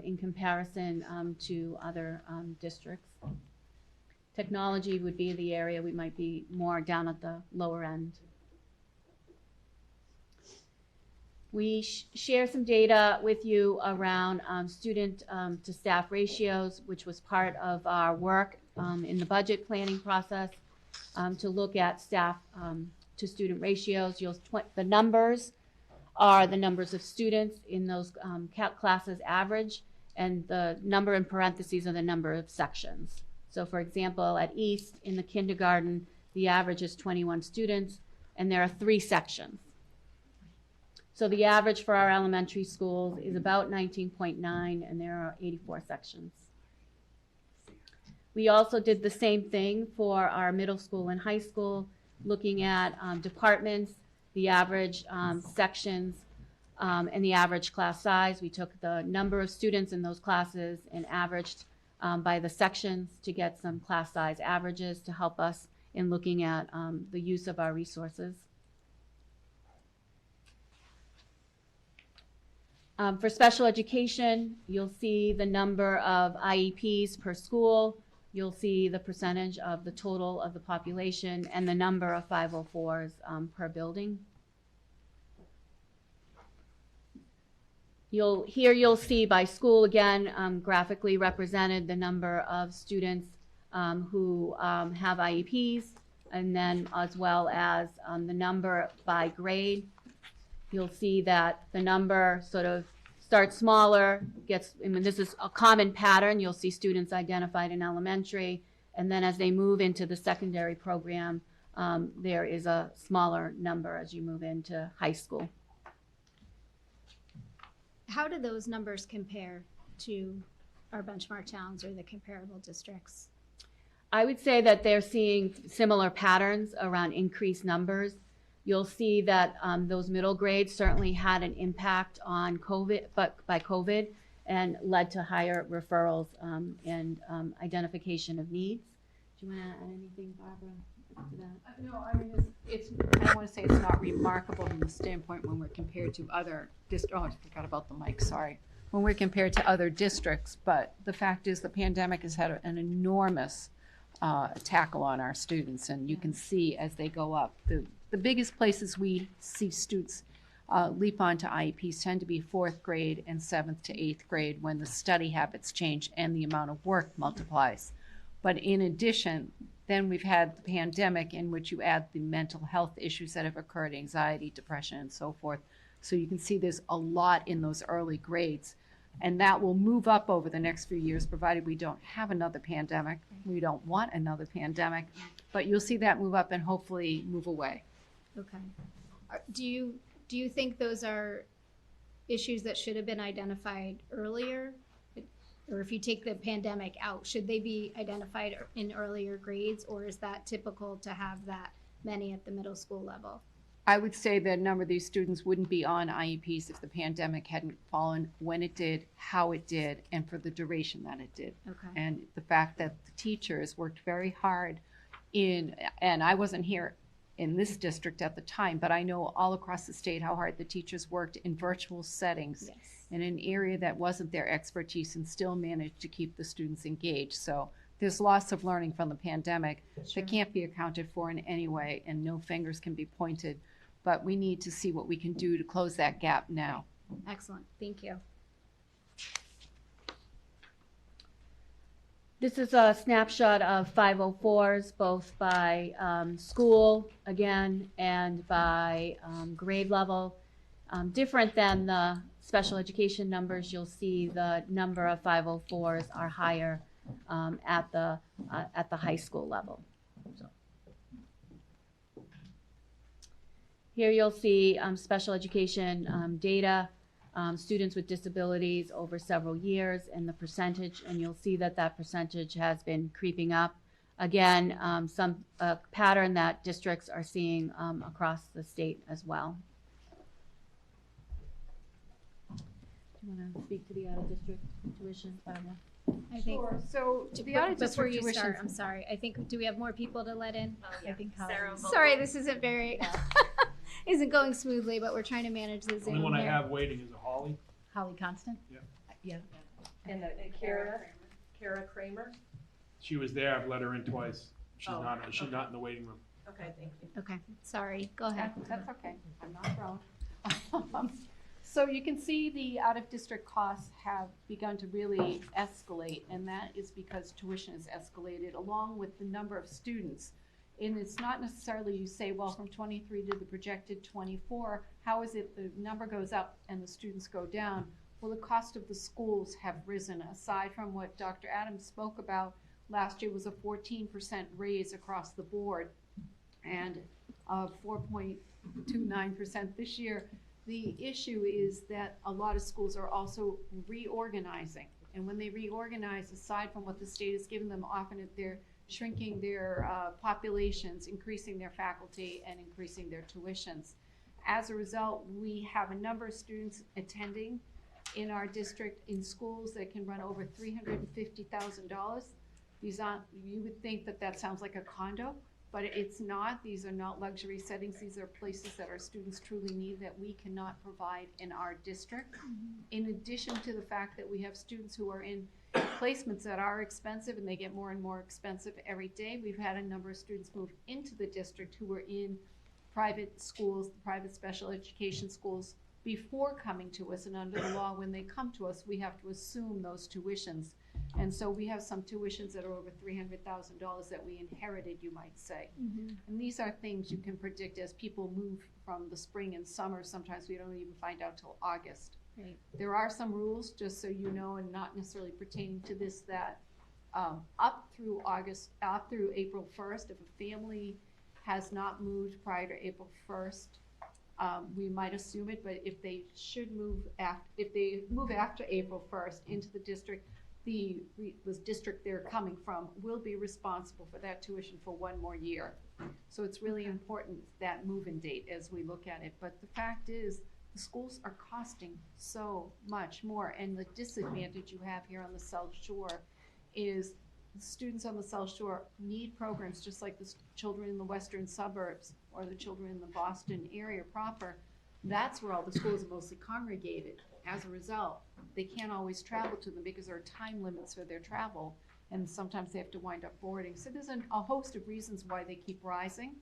in comparison to other districts. Technology would be the area we might be more down at the lower end. We share some data with you around student to staff ratios, which was part of our work in the budget planning process to look at staff to student ratios. The numbers are the numbers of students in those classes average, and the number in parentheses are the number of sections. So for example, at East in the kindergarten, the average is 21 students, and there are 3 sections. So the average for our elementary schools is about 19.9, and there are 84 sections. We also did the same thing for our middle school and high school, looking at departments, the average sections, and the average class size. We took the number of students in those classes and averaged by the sections to get some class size averages to help us in looking at the use of our resources. For special education, you'll see the number of IEPs per school. You'll see the percentage of the total of the population and the number of 504s per building. You'll see by school again, graphically represented the number of students who have IEPs, and then as well as the number by grade. You'll see that the number sort of starts smaller, this is a common pattern. You'll see students identified in elementary, and then as they move into the secondary program, there is a smaller number as you move into high school. How do those numbers compare to our benchmark towns or the comparable districts? I would say that they're seeing similar patterns around increased numbers. You'll see that those middle grades certainly had an impact on COVID, by COVID, and led to higher referrals and identification of needs. Do you want to add anything, Barbara, to that? No, I mean, I don't want to say it's not remarkable from the standpoint when we're compared to other oh, I forgot about the mic, sorry. When we're compared to other districts, but the fact is the pandemic has had an enormous tackle on our students, and you can see as they go up. The biggest places we see students leap onto IEPs tend to be 4th grade and 7th to 8th grade when the study habits change and the amount of work multiplies. But in addition, then we've had the pandemic in which you add the mental health issues that have occurred, anxiety, depression, and so forth. So you can see there's a lot in those early grades. And that will move up over the next few years, provided we don't have another pandemic. We don't want another pandemic, but you'll see that move up and hopefully move away. Okay. Do you think those are issues that should have been identified earlier? Or if you take the pandemic out, should they be identified in earlier grades, or is that typical to have that many at the middle school level? I would say that a number of these students wouldn't be on IEPs if the pandemic hadn't fallen when it did, how it did, and for the duration that it did. Okay. And the fact that the teachers worked very hard and I wasn't here in this district at the time, but I know all across the state how hard the teachers worked in virtual settings. Yes. In an area that wasn't their expertise and still managed to keep the students engaged. So there's loss of learning from the pandemic that can't be accounted for in any way, and no fingers can be pointed. But we need to see what we can do to close that gap now. Excellent. Thank you. This is a snapshot of 504s, both by school, again, and by grade level. Different than the special education numbers, you'll see the number of 504s are higher at the high school level. So. Here you'll see special education data, students with disabilities over several years and the percentage, and you'll see that that percentage has been creeping up. Again, some pattern that districts are seeing across the state as well. Do you want to speak to the out-of-district tuition, Barbara? I think So to the before out-of-district you tuition. start, I'm sorry. I think, do we have more people to let in? Oh, yeah. I think Sarah will- Sorry, this isn't very, isn't going smoothly, but we're trying to manage the Zoom Only one I here. have waiting is a Holly. Holly Constant? Yeah. Yeah. And Kara Kramer? She was there. I've let her in twice. She's Oh, not in the waiting room. Okay, thank you. Okay, sorry. Go ahead. That's okay, I'm not thrown. So you can see the out-of-district costs have begun to really escalate, and that is because tuition has escalated along with the number of students. And it's not necessarily you say, well, from 23 to the projected 24, how is it the number goes up and the students go down? Well, the cost of the schools have risen. Aside from what Dr. Adams spoke about, last year was a 14% raise across the board and 4.29% this year. The issue is that a lot of schools are also reorganizing. And when they reorganize, aside from what the state has given them, often they're shrinking their populations, increasing their faculty, and increasing their tuitions. As a result, we have a number of students attending in our district in schools that can run over $350,000. You would think that that sounds like a condo, but it's not. These are not luxury settings. These are places that our students truly need that we cannot provide in our district. In addition to the fact that we have students who are in placements that are expensive and they get more and more expensive every day, we've had a number of students move into the district who were in private schools, private special education schools, before coming to us, and under the law, when they come to us, we have to assume those tuitions. And so we have some tuitions that are over $300,000 that we inherited, you might say. And these are things you can predict as people move from the spring and summer. Sometimes we don't even find out till August. Right. There are some rules, just so you know, and not necessarily pertaining to this, that up through April 1st, if a family has not moved prior to April 1st, we might assume it, but if they move after April 1st into the district, the district they're coming from will be responsible for that tuition for 1 more year. So it's really important, that move-in date, as we look at it. But the fact is, the schools are costing so much more, and the disadvantage you have here on the South Shore is the students on the South Shore need programs just like the children in the western suburbs or the children in the Boston area proper. That's where all the schools are mostly congregated. As a result, they can't always travel to them because there are time limits for their travel, and sometimes they have to wind up boarding. So there's a host of reasons why they keep rising.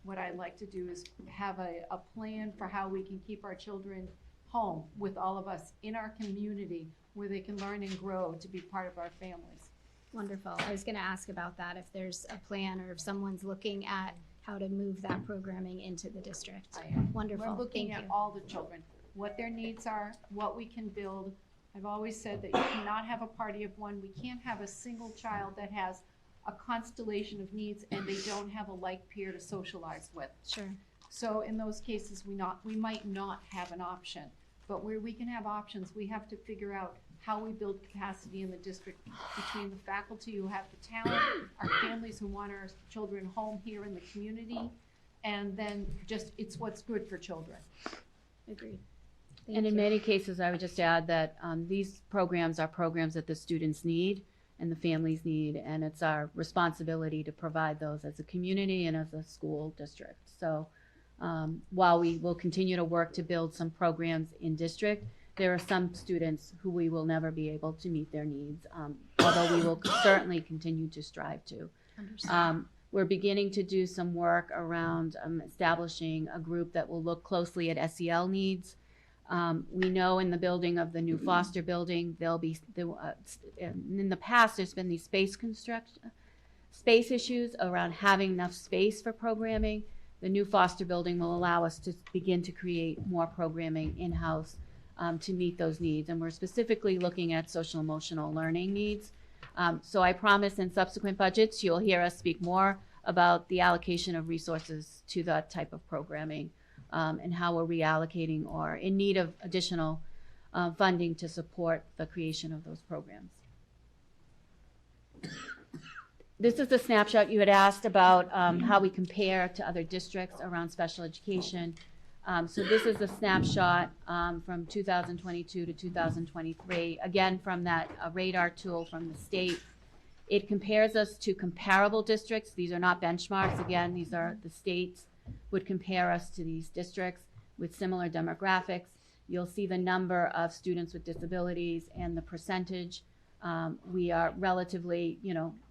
What I'd like to do is have a plan for how we can keep our children home with all of us in our community where they can learn and grow to be part of our families. Wonderful. I was going to ask about that, if there's a plan or if someone's looking at how to move that programming into the district. Wonderful. We're looking Thank at you. all the children, what their needs are, what we can build. I've always said that you cannot have a party of one. We can't have a single child that has a constellation of needs and they don't have a like peer to socialize with. Sure. So in those cases, we might not have an option. But where we can have options, we have to figure out how we build capacity in the district between the faculty who have the talent, our families who want our children home here in the community, and then just it's what's good for children. Agreed. And in many cases, I would just add that these programs are programs that the students need and the families need, and it's our responsibility to provide those as a community and as a school district. So while we will continue to work to build some programs in district, there are some students who we will never be able to meet their needs, although we will certainly continue to strive to. We're beginning to do some work around establishing a group that will look closely at SEL needs. We know in the building of the new Foster building, in the past, there's been these space issues around having enough space for programming. The new Foster building will allow us to begin to create more programming in-house to meet those needs. And we're specifically looking at social emotional learning needs. So I promise in subsequent budgets, you'll hear us speak more about the allocation of resources to that type of programming and how we're reallocating or in need of additional funding to support the creation of those programs. This is a snapshot. You had asked about how we compare to other districts around special education. So this is a snapshot from 2022 to 2023, again from that radar tool from the state. It compares us to comparable districts. These are not benchmarks. Again, these are the states would compare us to these districts with similar demographics. You'll see the number of students with disabilities and the percentage. We are relatively,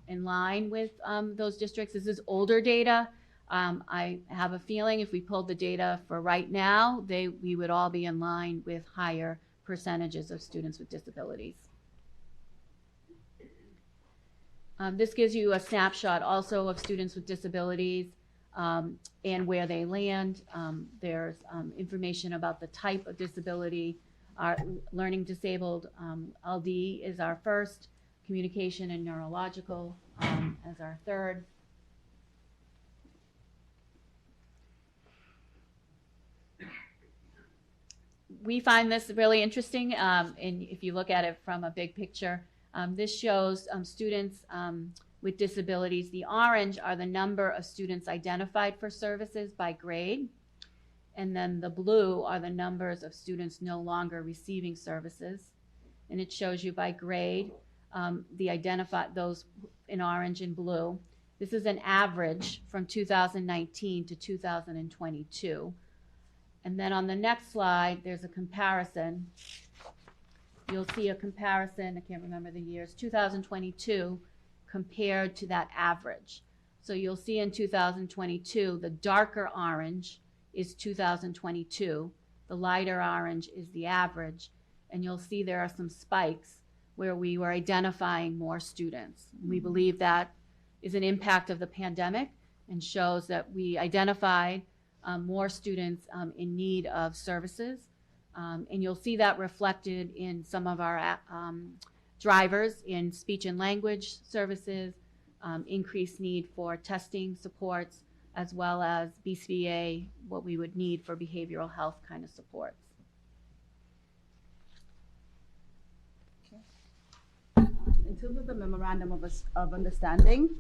in line with those districts. This is older data. I have a feeling if we pulled the data for right now, we would all be in line with higher percentages of students with disabilities. This gives you a snapshot also of students with disabilities and where they land. There's information about the type of disability. Our learning disabled LD is our first, communication and neurological as our third. We find this really interesting, and if you look at it from a big picture, this shows students with disabilities. The orange are the number of students identified for services by grade, and then the blue are the numbers of students no longer receiving services, and it shows you by grade those in orange and blue. This is an average from 2019 to 2022. And then on the next slide, there's a comparison. You'll see a comparison, I can't remember the years, 2022 compared to that average. So you'll see in 2022, the darker orange is 2022, The lighter orange is the average. And you'll see there are some spikes where we were identifying more students. We believe that is an impact of the pandemic and shows that we identified more students in need of services. And you'll see that reflected in some of our drivers in speech and language services, increased need for testing supports, as well as BCBA, what we would need for behavioral health kind of supports. In terms of the memorandum of understanding,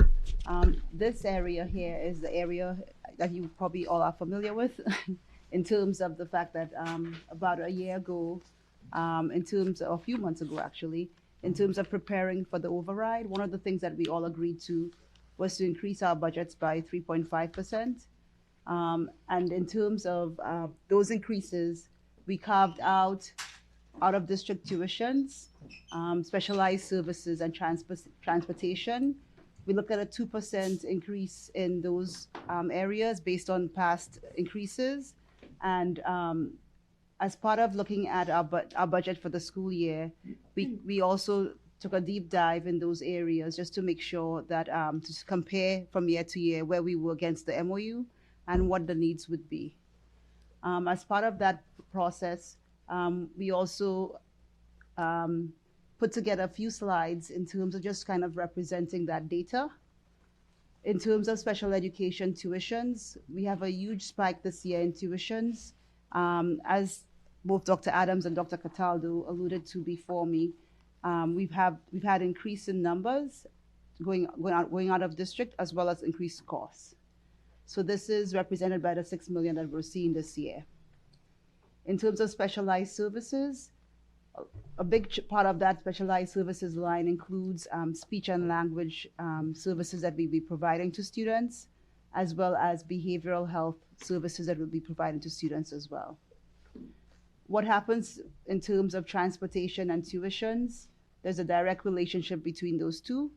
this area here is the area that you probably all are familiar with in terms of the fact that about a year ago, a few months ago actually, in terms of preparing for the override, one of the things that we all agreed to was to increase our budgets by 3.5%. And in terms of those increases, we carved out of district tuitions, specialized services, and transportation. We looked at a 2% increase in those areas based on past increases. And as part of looking at our budget for the school year, we also took a deep dive in those areas just to make sure that to compare from year to year where we were against the MOU and what the needs would be. As part of that process, we also put together a few slides in terms of just kind of representing that data. In terms of special education tuitions, we have a huge spike this year in tuitions. As both Dr. Adams and Dr. Cataldo alluded to before me, we've had increase in numbers going out of district, as well as increased costs. So this is represented by the $6 million that we're seeing this year. In terms of specialized services, a big part of that specialized services line includes speech and language services that we'll be providing to students, as well as behavioral health services that we'll be providing to students as well. What happens in terms of transportation and tuitions, there's a direct relationship between those two.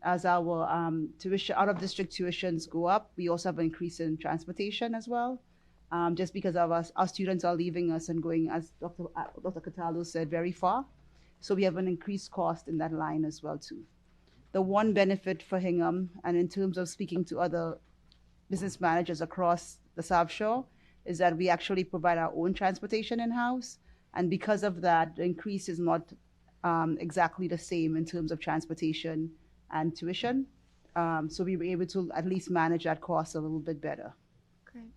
As our tuition, out-of-district tuitions go up, we also have an increase in transportation as well. Just because of our students are leaving us and going, as Dr. Cataldo said, very far. So we have an increased cost in that line as well too. The one benefit for Hingham, and in terms of speaking to other business managers across the South Shore, is that we actually provide our own transportation in-house. And because of that, the increase is not exactly the same in terms of transportation and tuition. So we were able to at least manage that cost a little bit better. Great.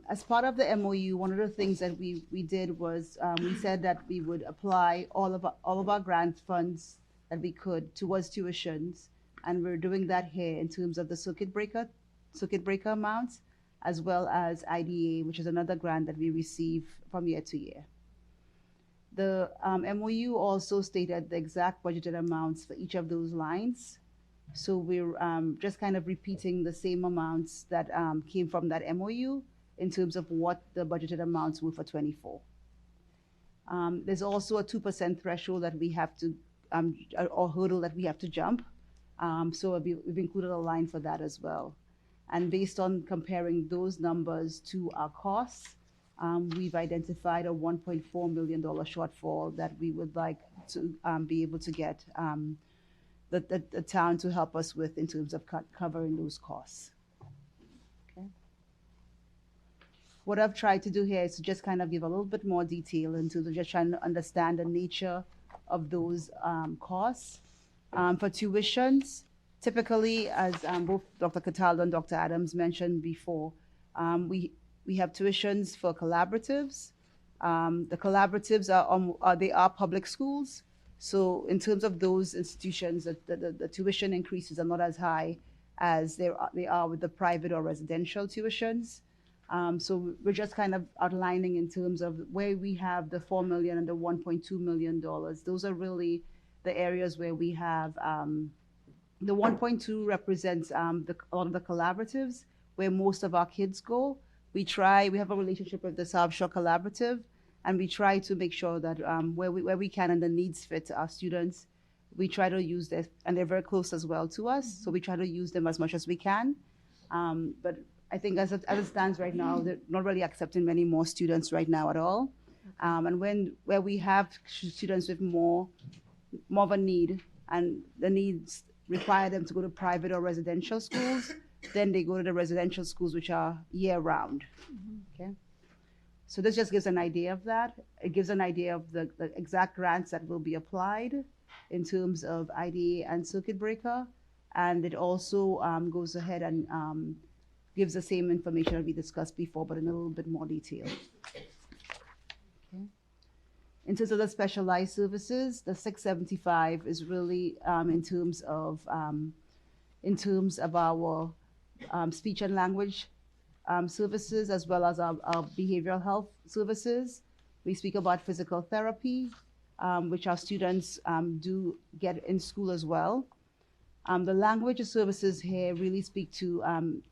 As part of the MOU, one of the things that we did was we said that we would apply all of our grant funds that we could towards tuitions, and we're doing that here in terms of the circuit breaker amounts, as well as IDA, which is another grant that we receive from year to year. The MOU also stated the exact budgeted amounts for each of those lines. So we're just kind of repeating the same amounts that came from that MOU in terms of what the budgeted amounts were for 24. There's also a 2% threshold that we have to, or hurdle that we have to jump. So we've included a line for that as well. And based on comparing those numbers to our costs, we've identified a $1.4 million shortfall that we would like to be able to get the town to help us with in terms of covering those costs. Okay. What I've tried to do here is to just kind of give a little bit more detail into just trying to understand the nature of those costs. For tuitions, typically, as both Dr. Cataldo and Dr. Adams mentioned before, we have tuitions for collaboratives. The collaboratives are public schools. So in terms of those institutions, the tuition increases are not as high as they are with the private or residential tuitions. So we're just kind of outlining in terms of where we have the $4 million and the $1.2 million. Those are really the areas where we have, the 1.2 represents a lot of the collaboratives where most of our kids go. We have a relationship with the South Shore Collaborative, and we try to make sure that where we can and the needs fit our students, we try to use this, and they're very close as well to us, so we try to use them as much as we can. But I think as it stands right now, they're not really accepting many more students right now at all. And where we have students with more of a need, and the needs require them to go to private or residential schools, then they go to the residential schools, which are year round. Okay. So this just gives an idea of that. It gives an idea of the exact grants that will be applied in terms of IDA and circuit breaker. And it also goes ahead and gives the same information that we discussed before, but in a little bit more detail. Okay. In terms of the specialized services, the 675 is really in terms of our speech and language services, as well as our behavioral health services. We speak about physical therapy, which our students do get in school as well. The language services here really speak to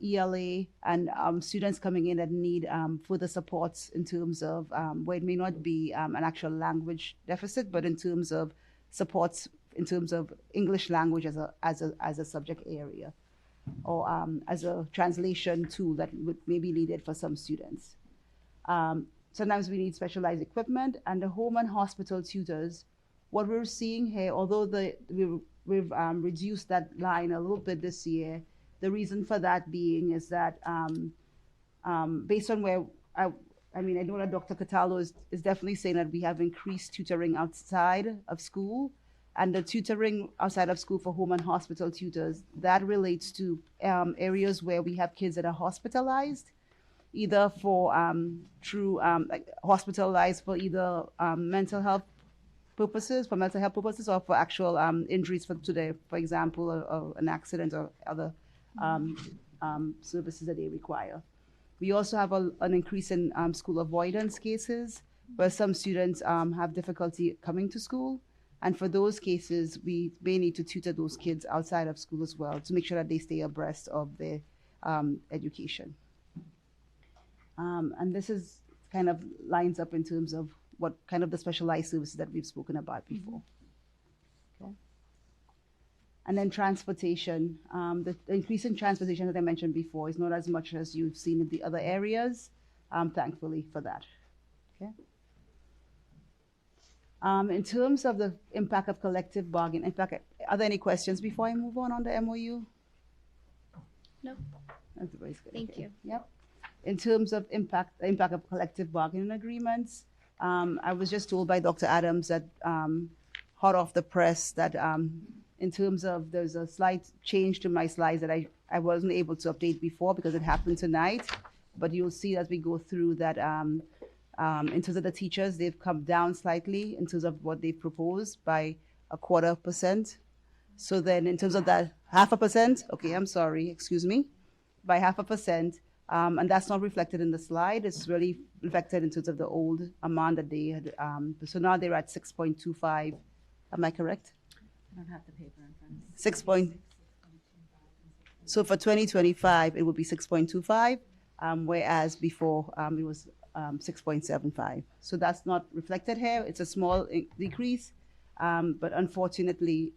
ELA and students coming in that need further supports in terms of where it may not be an actual language deficit, but in terms of supports in terms of English language as a subject area, or as a translation tool that may be needed for some students. Sometimes we need specialized equipment, and the home and hospital tutors. What we're seeing here, although we've reduced that line a little bit this year, the reason for that being is that based on where I know that Dr. Cataldo is definitely saying that we have increased tutoring outside of school, and the tutoring outside of school for home and hospital tutors, that relates to areas where we have kids that are hospitalized, either for hospitalized for either mental health purposes, or for actual injuries for example, an accident or other services that they require. We also have an increase in school avoidance cases, where some students have difficulty coming to school. And for those cases, we may need to tutor those kids outside of school as well to make sure that they stay abreast of their education. And this is kind of lines up in terms of what kind of the specialized services that we've spoken about before. Okay. And then transportation. The increase in transportation that I mentioned before is not as much as you've seen in the other areas, thankfully for that. Okay. In terms of the impact of collective bargaining, in fact, are there any questions before I move on the MOU? No. That's very good. Thank Okay. you. Yep. In terms of the impact of collective bargaining agreements, I was just told by Dr. Adams that hot off the press that in terms of there's a slight change to my slides that I wasn't able to update before because it happened tonight, but you'll see as we go through that in terms of the teachers, they've come down slightly in terms of what they've proposed by 0.25%. So then in terms of that 0.5%, okay, I'm sorry, excuse me, by 0.5%, and that's not reflected in the slide. It's really reflected in terms of the old amount that they had. So now they're at 6.25. Am I correct? I don't have the paper in front of me. 6 point. So for 2025, it would be 6.25, whereas before it was 6.75. So that's not reflected here. It's a small decrease, but unfortunately,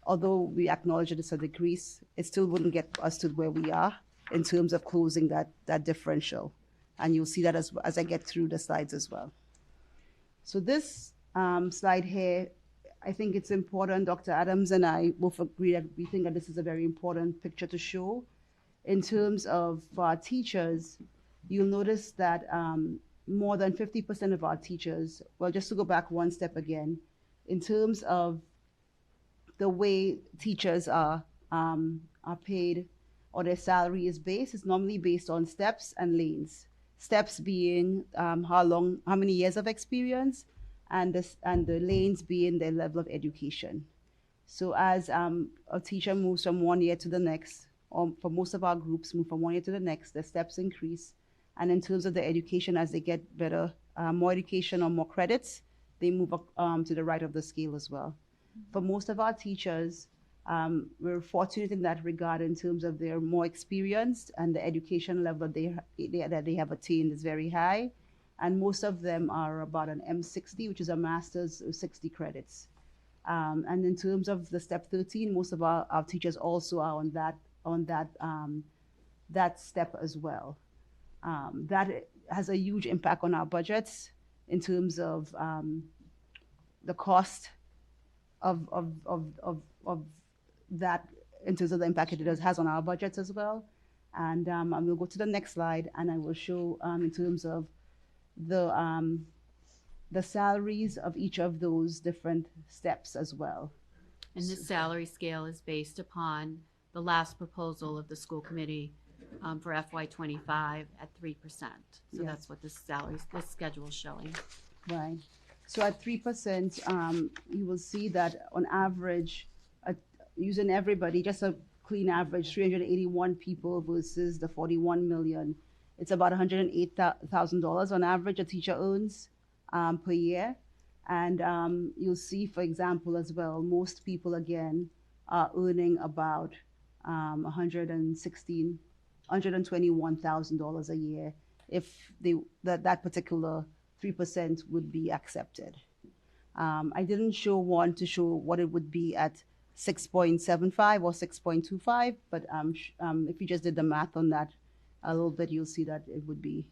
although we acknowledge that it's a decrease, it still wouldn't get us to where we are in terms of closing that differential. And you'll see that as I get through the slides as well. So this slide here, I think it's important. Dr. Adams and I both agree that we think that this is a very important picture to show. In terms of our teachers, you'll notice that more than 50% of our teachers, well, just to go back one step again, in terms of the way teachers are paid or their salary is based, it's normally based on steps and lanes. Steps being how many years of experience, and the lanes being their level of education. So as a teacher moves from one year to the next, or for most of our groups move from one year to the next, the steps increase. And in terms of the education, as they get better, more education or more credits, they move up to the right of the scale as well. For most of our teachers, we're fortunate in that regard in terms of they're more experienced and the education level that they have attained is very high. And most of them are about an M60, which is a master's of 60 credits. And in terms of the step 13, most of our teachers also are on that that step as well. That has a huge impact on our budgets in terms of the cost of that, in terms of the impact it has on our budgets as well. And I will go to the next slide, and I will show in terms of the salaries of each of those different steps as well. And this salary scale is based upon the last proposal of the school committee for FY '25 at 3%. So Yes. that's what this schedule is showing. Right. So at 3%, you will see that on average, using everybody, just a clean average, 381 people versus the 41 million. It's about $108,000 on average a teacher earns per year. And you'll see, for example, as well, most people, again, are earning about $121,000 a year if that particular 3% would be accepted. I didn't want to show what it would be at 6.75 or 6.25, but if you just did the math on that a little bit, you'll see that it would be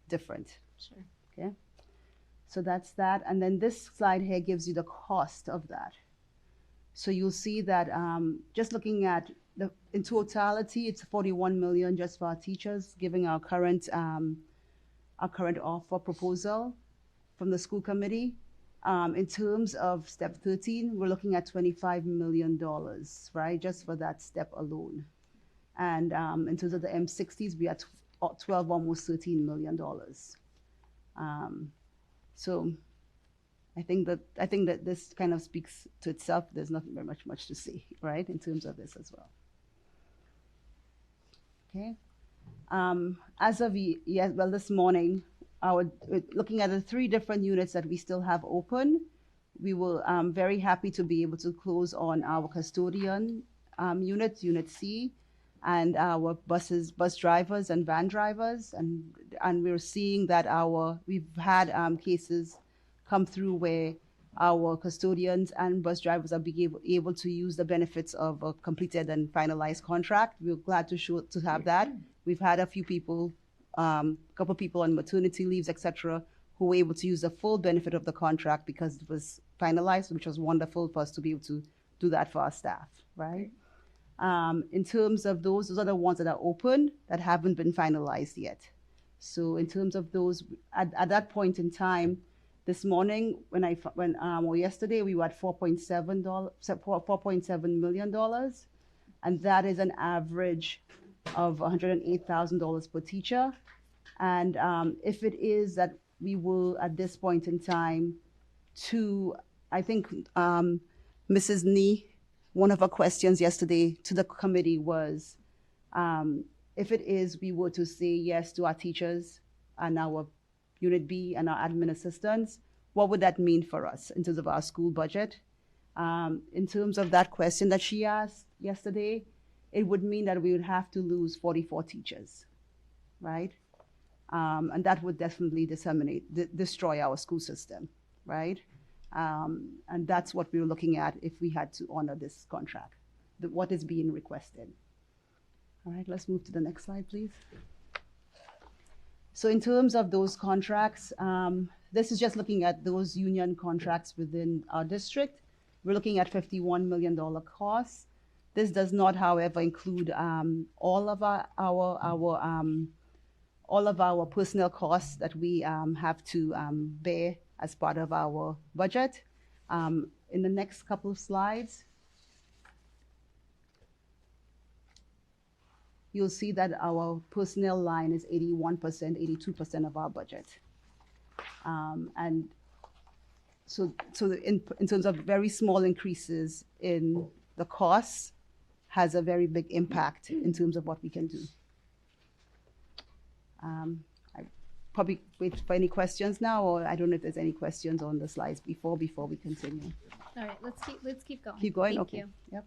different. Sure. Okay. So that's that. And then this slide here gives you the cost of that. So you'll see that just looking at in totality, it's 41 million just for our teachers, giving our current offer proposal from the school committee. In terms of step 13, we're looking at $25 million, right, just for that step alone. And in terms of the M60s, we are 12, almost $13 million. So I think that this kind of speaks to itself. There's not very much to say, right, in terms of this as well. Okay. As of this morning, looking at the 3 different units that we still have open, we were very happy to be able to close on our custodian unit, Unit C, and our bus drivers and van drivers, and we're seeing that we've had cases come through where our custodians and bus drivers are being able to use the benefits of a completed and finalized contract. We're glad to have that. We've had a few people, couple people on maternity leaves, etc., who were able to use the full benefit of the contract because it was finalized, which was wonderful for us to be able to do that for our staff, right? In terms of those are the ones that are open that haven't been finalized yet. So in terms of those, at that point in time, this morning, or yesterday, we were at $4.7 million, and that is an average of $108,000 per teacher. And if it is that we will, at this point in time, I think Mrs. Nee, one of her questions yesterday to the committee was, if it is we were to say yes to our teachers and our Unit B and our admin assistants, what would that mean for us in terms of our school budget? In terms of that question that she asked yesterday, it would mean that we would have to lose 44 teachers, right? And that would definitely destroy our school system, right? And that's what we were looking at if we had to honor this contract, what is being requested. All right, let's move to the next slide, please. So in terms of those contracts, this is just looking at those union contracts within our district. We're looking at $51 million costs. This does not, however, include all of our personnel costs that we have to bear as part of our budget. In the next couple of slides, you'll see that our personnel line is 81%, 82% of our budget. And so in terms of very small increases in the costs has a very big impact in terms of what we can do. I probably wait for any questions now, or I don't know if there's any questions on the slides before we continue. All right, let's keep going. Keep going? Thank Okay. you. Yep.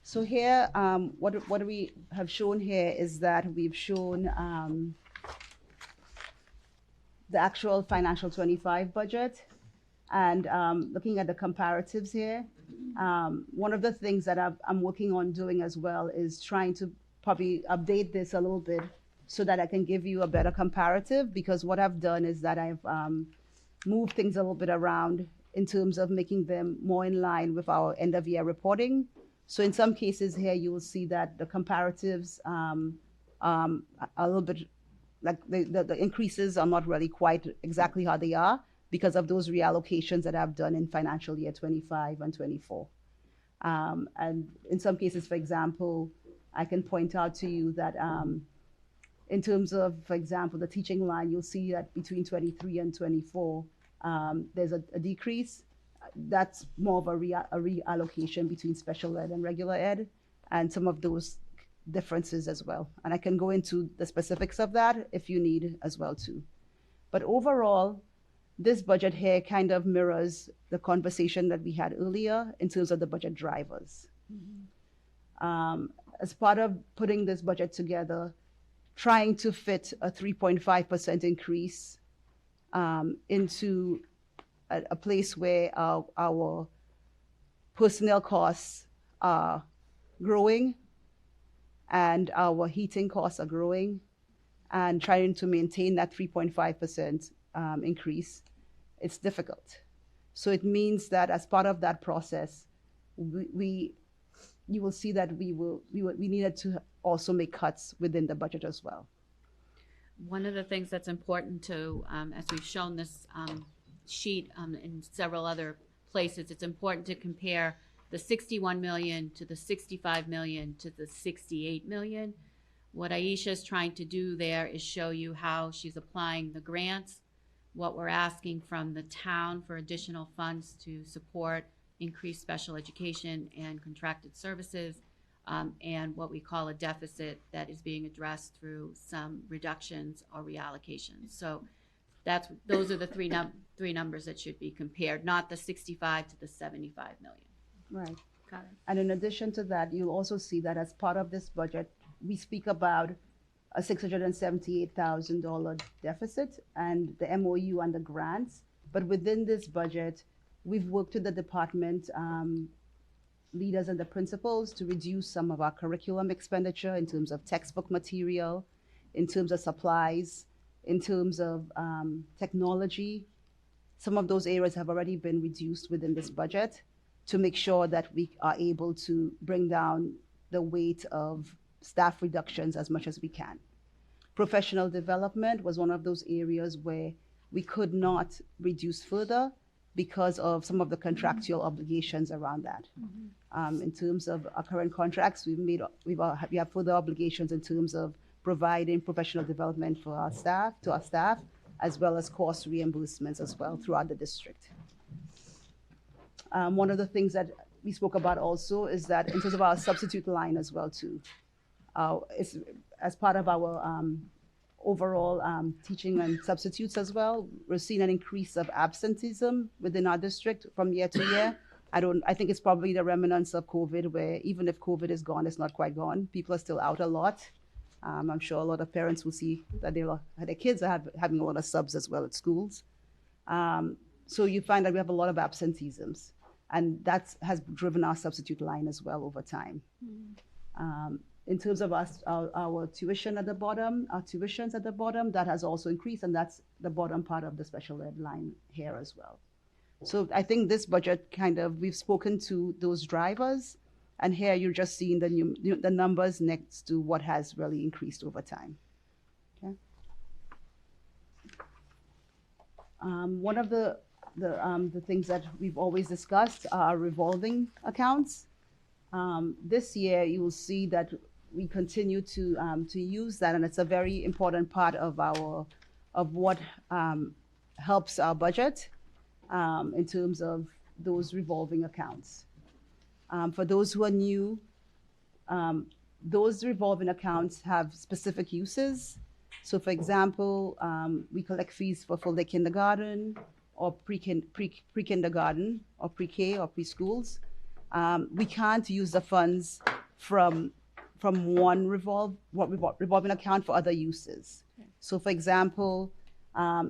So here, what we have shown here is that we've shown the actual financial 25 budget, and looking at the comparatives here. One of the things that I'm working on doing as well is trying to probably update this a little bit so that I can give you a better comparative, because what I've done is that I've moved things a little bit around in terms of making them more in line with our end of year reporting. So in some cases here, you will see that the comparatives a little bit, like the increases are not really quite exactly how they are because of those reallocations that I've done in financial year 25 and 24. And in some cases, for example, I can point out to you that in terms of, for example, the teaching line, you'll see that between 23 and 24, there's a decrease. That's more of a reallocation between special ed and regular ed, and some of those differences as well. And I can go into the specifics of that if you need as well too. But overall, this budget here kind of mirrors the conversation that we had earlier in terms of the budget drivers. As part of putting this budget together, trying to fit a 3.5% increase into a place where our personnel costs are growing and our heating costs are growing, and trying to maintain that 3.5% increase, it's difficult. So it means that as part of that process, you will see that we needed to also make cuts within the budget as well. One of the things that's important to, as we've shown this sheet in several other places, it's important to compare the 61 million to the 65 million to the 68 million. What Aisha is trying to do there is show you how she's applying the grants, what we're asking from the town for additional funds to support increased special education and contracted services, and what we call a deficit that is being addressed through some reductions or reallocations. So those are the three numbers that should be compared, not the 65 to the 75 million. Right. Got it. And in addition to that, you'll also see that as part of this budget, we speak about a $678,000 deficit and the MOU and the grants. But within this budget, we've worked with the department leaders and the principals to reduce some of our curriculum expenditure in terms of textbook material, in terms of supplies, in terms of technology. Some of those areas have already been reduced within this budget to make sure that we are able to bring down the weight of staff reductions as much as we can. Professional development was one of those areas where we could not reduce further because of some of the contractual obligations around that. In terms of our current contracts, we have further obligations in terms of providing professional development for our staff, as well as cost reimbursements as well throughout the district. One of the things that we spoke about also is that in terms of our substitute line as well too, it's as part of our overall teaching and substitutes as well, we're seeing an increase of absenteeism within our district from year to year. I think it's probably the remnants of COVID, where even if COVID is gone, it's not quite gone. People are still out a lot. I'm sure a lot of parents will see that their kids are having a lot of subs as well at schools. So you find that we have a lot of absenteeisms, and that has driven our substitute line as well over time. In terms of our tuition at the bottom, our tuitions at the bottom, that has also increased, and that's the bottom part of the special ed line here as well. So I think this budget we've spoken to those drivers, and here you're just seeing the numbers next to what has really increased over time. Okay. One of the things that we've always discussed are revolving accounts. This year, you will see that we continue to use that, and it's a very important part of what helps our budget in terms of those revolving accounts. For those who are new, those revolving accounts have specific uses. So, for example, we collect fees for full day kindergarten or pre-kindergarten or pre-K or preschools. We can't use the funds from one revolving account for other uses. Okay. So, for example,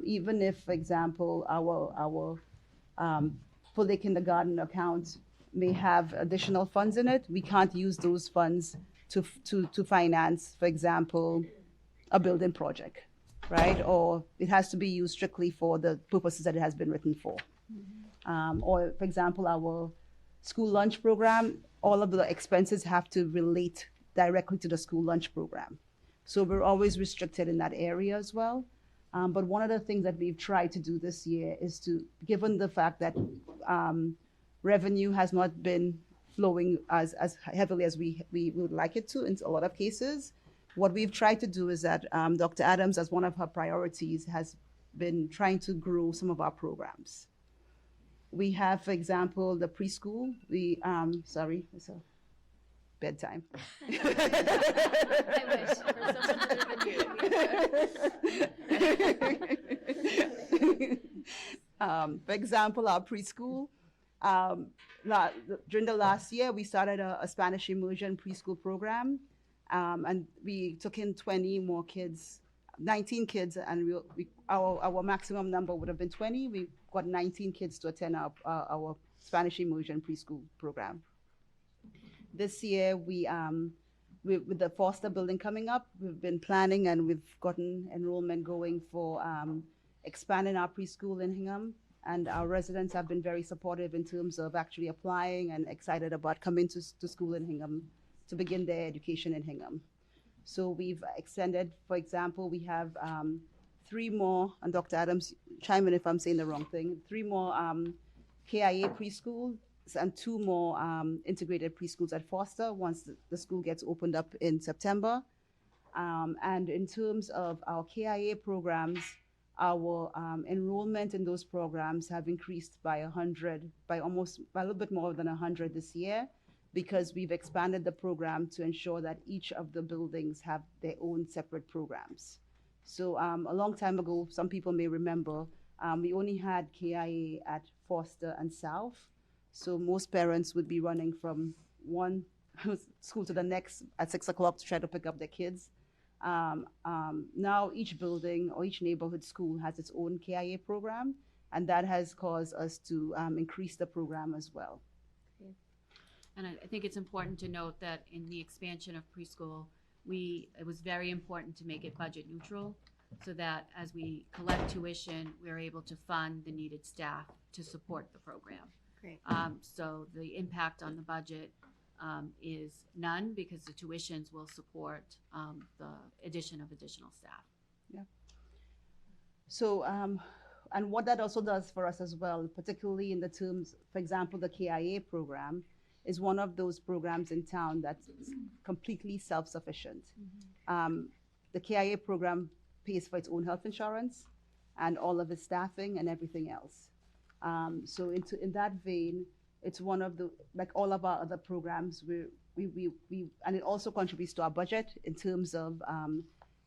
even if, for example, our full day kindergarten account may have additional funds in it, we can't use those funds to finance, for example, a building project, right? Or it has to be used strictly for the purposes that it has been written for. Or, for example, our school lunch program, all of the expenses have to relate directly to the school lunch program. So we're always restricted in that area as well. But one of the things that we've tried to do this year is to, given the fact that revenue has not been flowing as heavily as we would like it to in a lot of cases, what we've tried to do is that Dr. Adams, as one of her priorities, has been trying to grow some of our programs. We have, for example, the preschool. Sorry, it's a bedtime. I wish for someone other than you. For example, our preschool. During the last year, we started a Spanish immersion preschool program, and we took in 20 more kids, 19 kids, and our maximum number would have been 20. We got 19 kids to attend our Spanish immersion preschool program. This year, with the Foster building coming up, we've been planning and we've gotten enrollment going for expanding our preschool in Hingham. And our residents have been very supportive in terms of actually applying and excited about coming to school in Hingham to begin their education in Hingham. So we've extended, for example, we have 3 more, and Dr. Adams, chime in if I'm saying the wrong thing, 3 more KIA preschools and 2 more integrated preschools at Foster once the school gets opened up in September. And in terms of our KIA programs, our enrollment in those programs have increased by a little bit more than 100 this year, because we've expanded the program to ensure that each of the buildings have their own separate programs. So a long time ago, some people may remember, we only had KIA at Foster and South. So most parents would be running from one school to the next at 6 o'clock to try to pick up their kids. Now each building or each neighborhood school has its own KIA program, and that has caused us to increase the program as well. And I think it's important to note that in the expansion of preschool, it was very important to make it budget neutral, so that as we collect tuition, we're able to fund the needed staff to support the program. Great. So the impact on the budget is none, because the tuitions will support the addition of additional staff. Yeah. So, and what that also does for us as well, particularly in the terms, for example, the KIA program is one of those programs in town that's completely self-sufficient. The KIA program pays for its own health insurance and all of its staffing and everything else. So in that vein, it's one of the, like all of our other programs, and it also contributes to our budget in terms of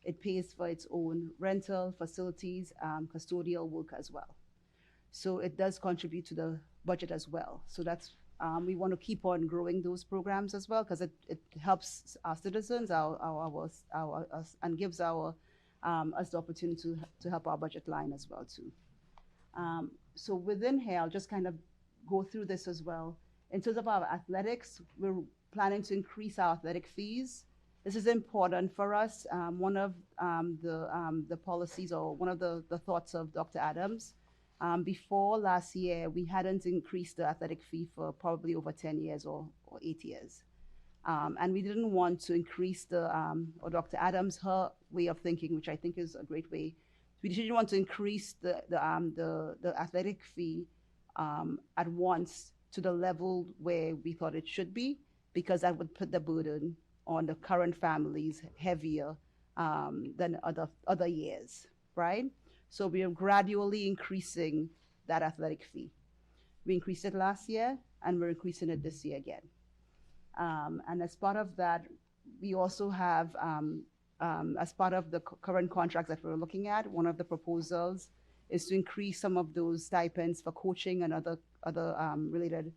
it pays for its own rental, facilities, custodial work as well. So it does contribute to the budget as well. So that's, we want to keep on growing those programs as well, because it helps our citizens, and gives us the opportunity to help our budget line as well too. So within here, I'll just kind of go through this as well. In terms of our athletics, we're planning to increase our athletic fees. This is important for us. One of the policies, or one of the thoughts of Dr. Adams, before last year, we hadn't increased the athletic fee for probably over 10 years or 8 years. And we didn't want to increase or Dr. Adams, her way of thinking, which I think is a great way, we didn't want to increase the athletic fee at once to the level where we thought it should be, because that would put the burden on the current families heavier than other years, right? So we are gradually increasing that athletic fee. We increased it last year, and we're increasing it this year again. And as part of that, we also have, as part of the current contracts that we're looking at, one of the proposals is to increase some of those stipends for coaching and other related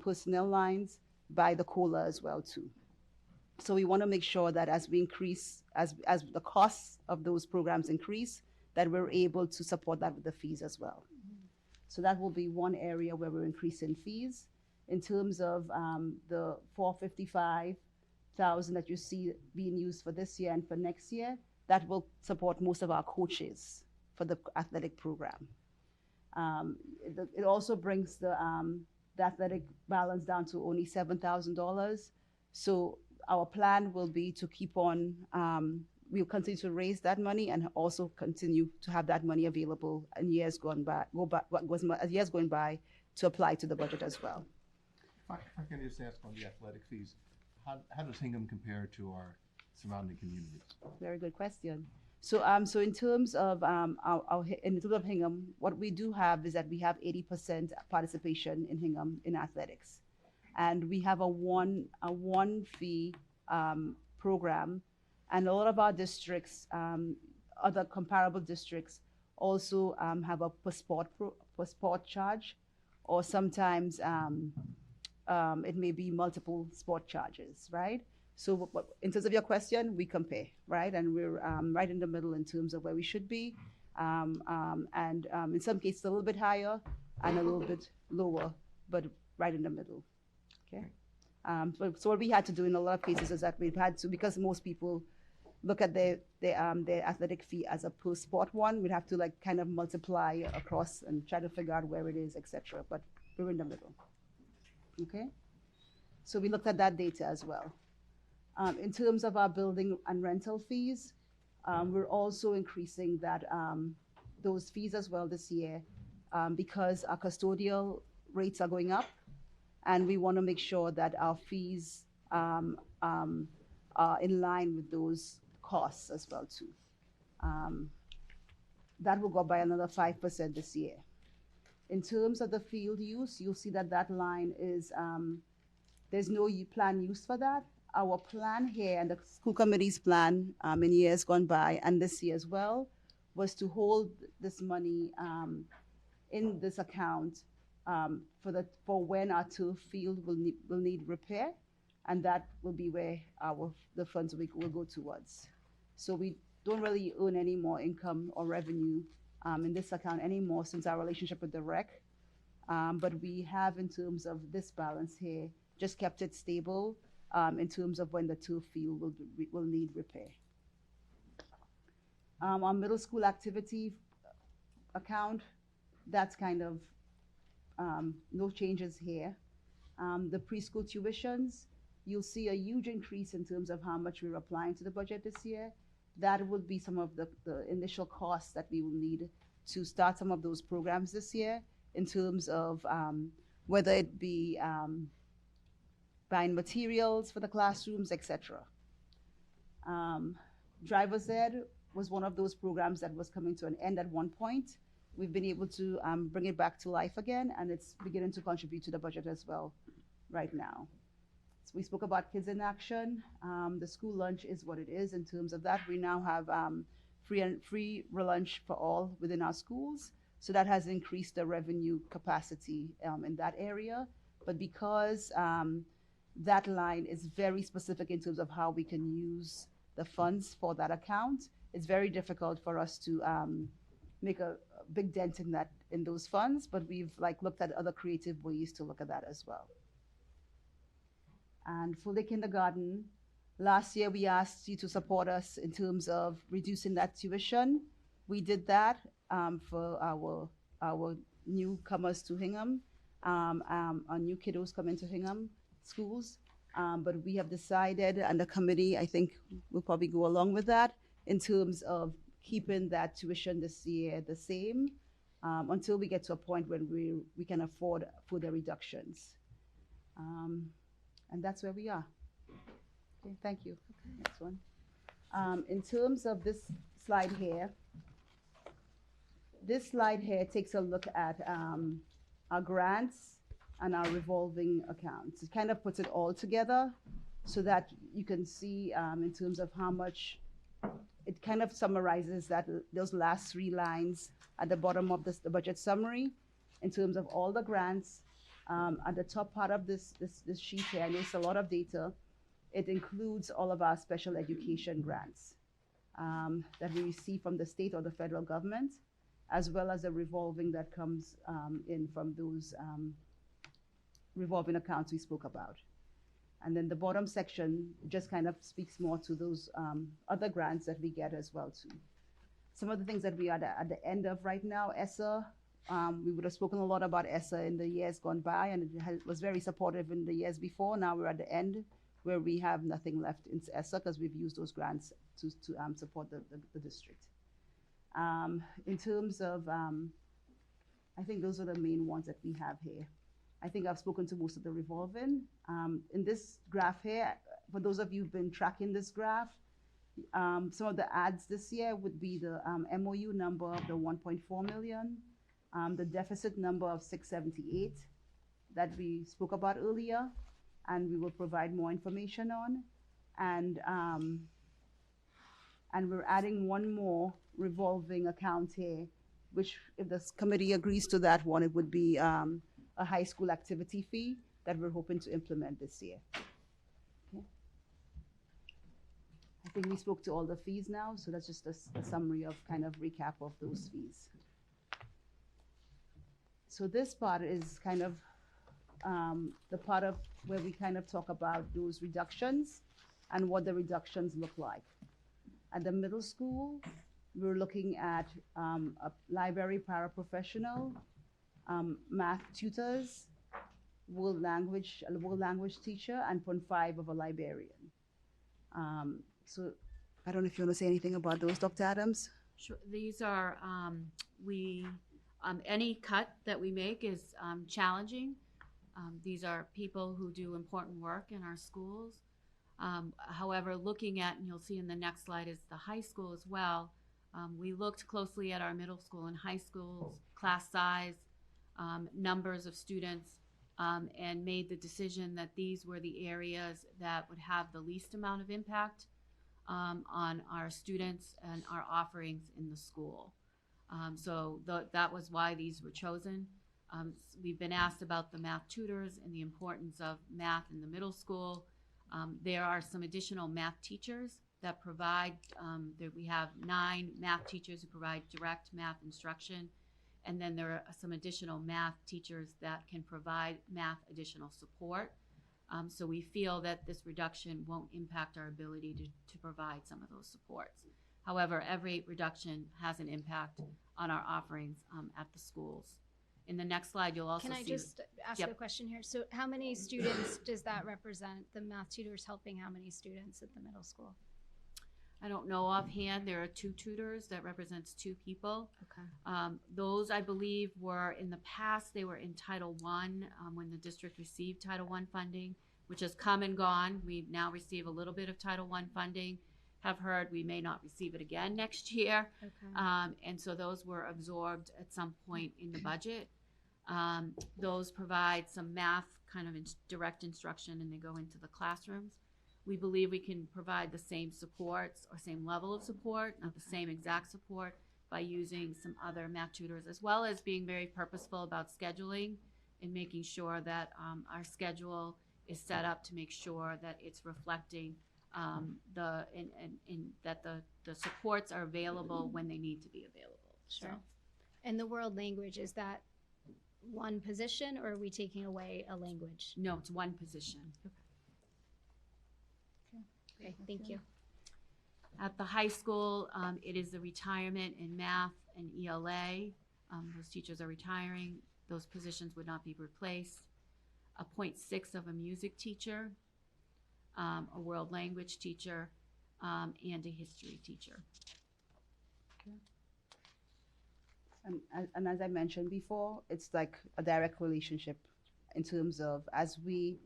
personnel lines by the COLA as well too. So we want to make sure that as we increase, as the costs of those programs increase, that we're able to support that with the fees as well. So that will be one area where we're increasing fees. In terms of the 455 thousand that you see being used for this year and for next year, that will support most of our coaches for the athletic program. It also brings the athletic balance down to only $7,000. So our plan will be to keep on, we'll continue to raise that money and also continue to have that money available in years going by, years going by to apply to the budget as well. If I can just ask on the athletic fees, how does Hingham compare to our surrounding communities? Very good question. So, so in terms of in terms of Hingham, what we do have is that we have 80% participation in Hingham in athletics, and we have a one fee program, and a lot of our districts, other comparable districts, also have a per sport charge, or sometimes it may be multiple sport charges, right? So in terms of your question, we compare, right? And we're right in the middle in terms of where we should be. And in some cases, a little bit higher and a little bit lower, but right in the middle, okay? So what we had to do in a lot of cases is that we've had to, because most people look at their athletic fee as a per sport one, we'd have to like kind of multiply across and try to figure out where it is, etc. But we're in the middle, okay? So we looked at that data as well. In terms of our building and rental fees, we're also increasing that those fees as well this year because our custodial rates are going up, and we want to make sure that our fees are in line with those costs as well too. That will go up by another 5% this year. In terms of the field use, you'll see that that line is there's no plan use for that. Our plan here and the school committee's plan in years gone by and this year as well was to hold this money in this account for when our turf field will need repair, and that will be where the funds will go towards. So we don't really earn any more income or revenue in this account anymore since our relationship with the rec, but we have, in terms of this balance here, just kept it stable in terms of when the turf field will need repair. Our middle school activity account, that's kind of no changes here. The preschool tuitions, you'll see a huge increase in terms of how much we're applying to the budget this year. That would be some of the initial costs that we will need to start some of those programs this year, in terms of whether it be buying materials for the classrooms, etc. Driver's Ed was one of those programs that was coming to an end at one point. We've been able to bring it back to life again, and it's beginning to contribute to the budget as well right now. So we spoke about Kids in Action. The school lunch is what it is in terms of that. We now have free lunch for all within our schools. So that has increased the revenue capacity in that area. But because that line is very specific in terms of how we can use the funds for that account, it's very difficult for us to make a big dent in those funds, but we've looked at other creative ways to look at that as well. And for the kindergarten, last year we asked you to support us in terms of reducing that tuition. We did that for our newcomers to Hingham, our new kiddos coming to Hingham schools, but we have decided, and the committee, I think, will probably go along with that in terms of keeping that tuition this year the same until we get to a point when we can afford further reductions. And that's where we are. Okay, thank you. Next one. In terms of this slide here takes a look at our grants and our revolving accounts. It kind of puts it all together so that you can see in terms of how much, it kind of summarizes that those last three lines at the bottom of the budget summary in terms of all the grants. At the top part of this sheet here, I know it's a lot of data. It includes all of our special education grants that we receive from the state or the federal government, as well as the revolving that comes in from those revolving accounts we spoke about. And then the bottom section just kind of speaks more to those other grants that we get as well too. Some of the things that we are at the end of right now, ESSA, we would have spoken a lot about ESSA in the years gone by, and it was very supportive in the years before. Now we're at the end where we have nothing left in ESSA because we've used those grants to support the district. In terms of, I think those are the main ones that we have here. I think I've spoken to most of the revolving. In this graph here, for those of you who've been tracking this graph, some of the adds this year would be the MOU number of the 1.4 million, the deficit number of 678 that we spoke about earlier, and we will provide more information on. And we're adding one more revolving account here, which if this committee agrees to that one, it would be a high school activity fee that we're hoping to implement this year. Okay. I think we spoke to all the fees now, so that's just a summary of kind of recap of those fees. So this part is kind of the part of where we kind of talk about those reductions and what the reductions look like. At the middle school, we're looking at a library paraprofessional, math tutors, world language teacher, and 0.5 of a librarian. So I don't know if you want to say anything about those, Dr. Adams? Sure. These are, any cut that we make is challenging. These are people who do important work in our schools. However, looking at, and you'll see in the next slide, is the high school as well. We looked closely at our middle school and high schools, class size, numbers of students, and made the decision that these were the areas that would have the least amount of impact on our students and our offerings in the school. So that was why these were chosen. We've been asked about the math tutors and the importance of math in the middle school. There are some additional math teachers that provide, we have 9 math teachers who provide direct math instruction. And then there are some additional math teachers that can provide math additional support. So we feel that this reduction won't impact our ability to provide some of those supports. However, every reduction has an impact on our offerings at the schools. In the next slide, you'll also see. Can I just ask a question here? So how many students does that represent? The math tutors helping how many students at the middle school? I don't know offhand. There are 2 tutors that represents 2 people. Okay. Those, I believe, were in the past, they were in Title I when the district received Title I funding, which has come and gone. We now receive a little bit of Title I funding. Have heard we may not receive it again next year. Okay. And so those were absorbed at some point in the budget. Those provide some math kind of direct instruction, and they go into the classrooms. We believe we can provide the same supports or same level of support, not the same exact support, by using some other math tutors, as well as being very purposeful about scheduling and making sure that our schedule is set up to make sure that it's reflecting that the supports are available when they need to be available. Sure. So, And the world language, is that one position, or are we taking away a language? no, it's one position. Okay, thank you. At the high school, it is the retirement in math and ELA. Those teachers are retiring. Those positions would not be replaced. A 0.6 of a music teacher, a world language teacher, and a history teacher. And as I mentioned before, it's like a direct relationship in terms of as we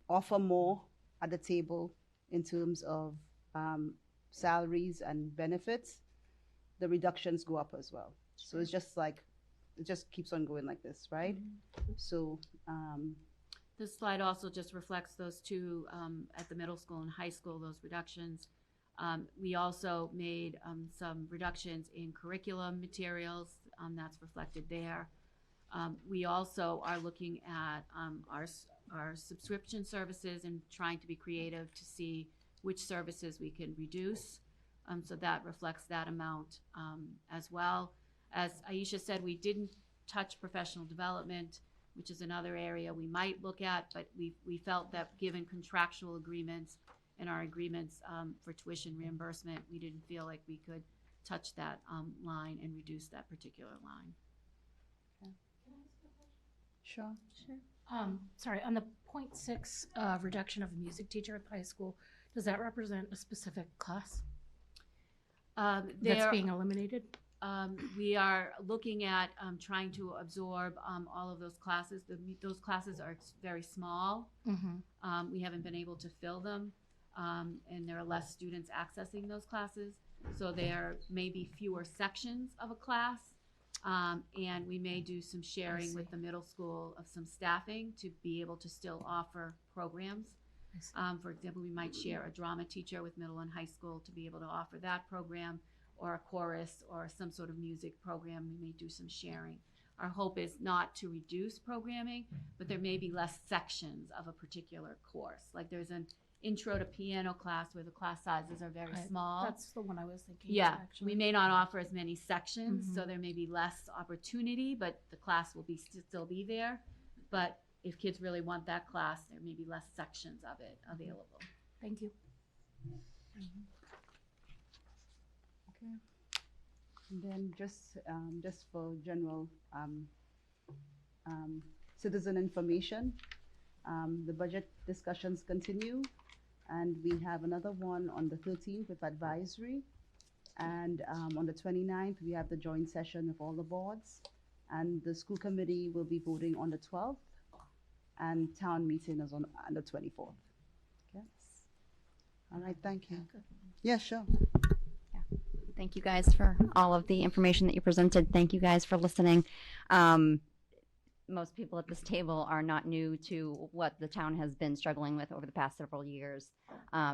offer more at the table in terms of salaries and benefits, the reductions go up as well. So it's just like, it just keeps on going like this, right? Mm-hmm. So This slide also just reflects those 2 at the middle school and high school, those reductions. We also made some reductions in curriculum materials. That's reflected there. We also are looking at our subscription services and trying to be creative to see which services we can reduce. So that reflects that amount as well. As Aisha said, we didn't touch professional development. which is another area we might look at, but we felt that given contractual agreements and our agreements for tuition reimbursement, we didn't feel like we could touch that line and reduce that particular line. Sure. Sorry, on the 0.6 reduction of a music teacher at the high school, does that represent a specific class that's being eliminated? We are looking at trying to absorb all of those classes. Those classes are very small. We haven't been able to fill them, and there are less students accessing those classes. So there may be fewer sections of a class, and we may do some sharing with the middle school of some staffing to be able to still offer programs. For example, we might share a drama teacher with middle and high school to be able to offer that program, or a chorus or some sort of music program. We may do some sharing. Our hope is not to reduce programming, but there may be less sections of a particular course. Like there's an intro to piano class where the class sizes are very small. That's the one I was thinking. Yeah, actually. we may not offer as many sections, so there may be less opportunity, but the class will be still be there. But if kids really want that class, there may be less sections of it available. Thank you. Okay. And then just for general citizen information, the budget discussions continue, and we have another one on the 13th with advisory, and on the 29th we have the joint session of all the boards, and the school committee will be voting on the 12th, and town meeting is on the 24th. Yes. All right. Thank you. Yeah, sure. Thank you guys for all of the information that you presented. Thank you guys for listening. Most people at this table are not new to what the town has been struggling with over the past several years.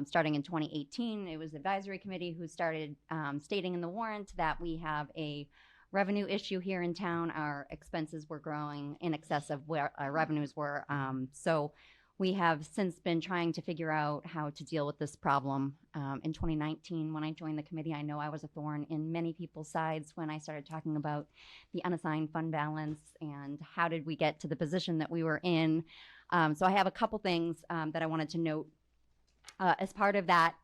Starting in 2018, it was the advisory committee who started stating in the warrant that we have a revenue issue here in town. Our expenses were growing in excess of where our revenues were. So we have since been trying to figure out how to deal with this problem. In 2019, when I joined the committee, I know I was a thorn in many people's sides when I started talking about the unassigned fund balance and how did we get to the position that we were in. So I have a couple things that I wanted to note. As part of that,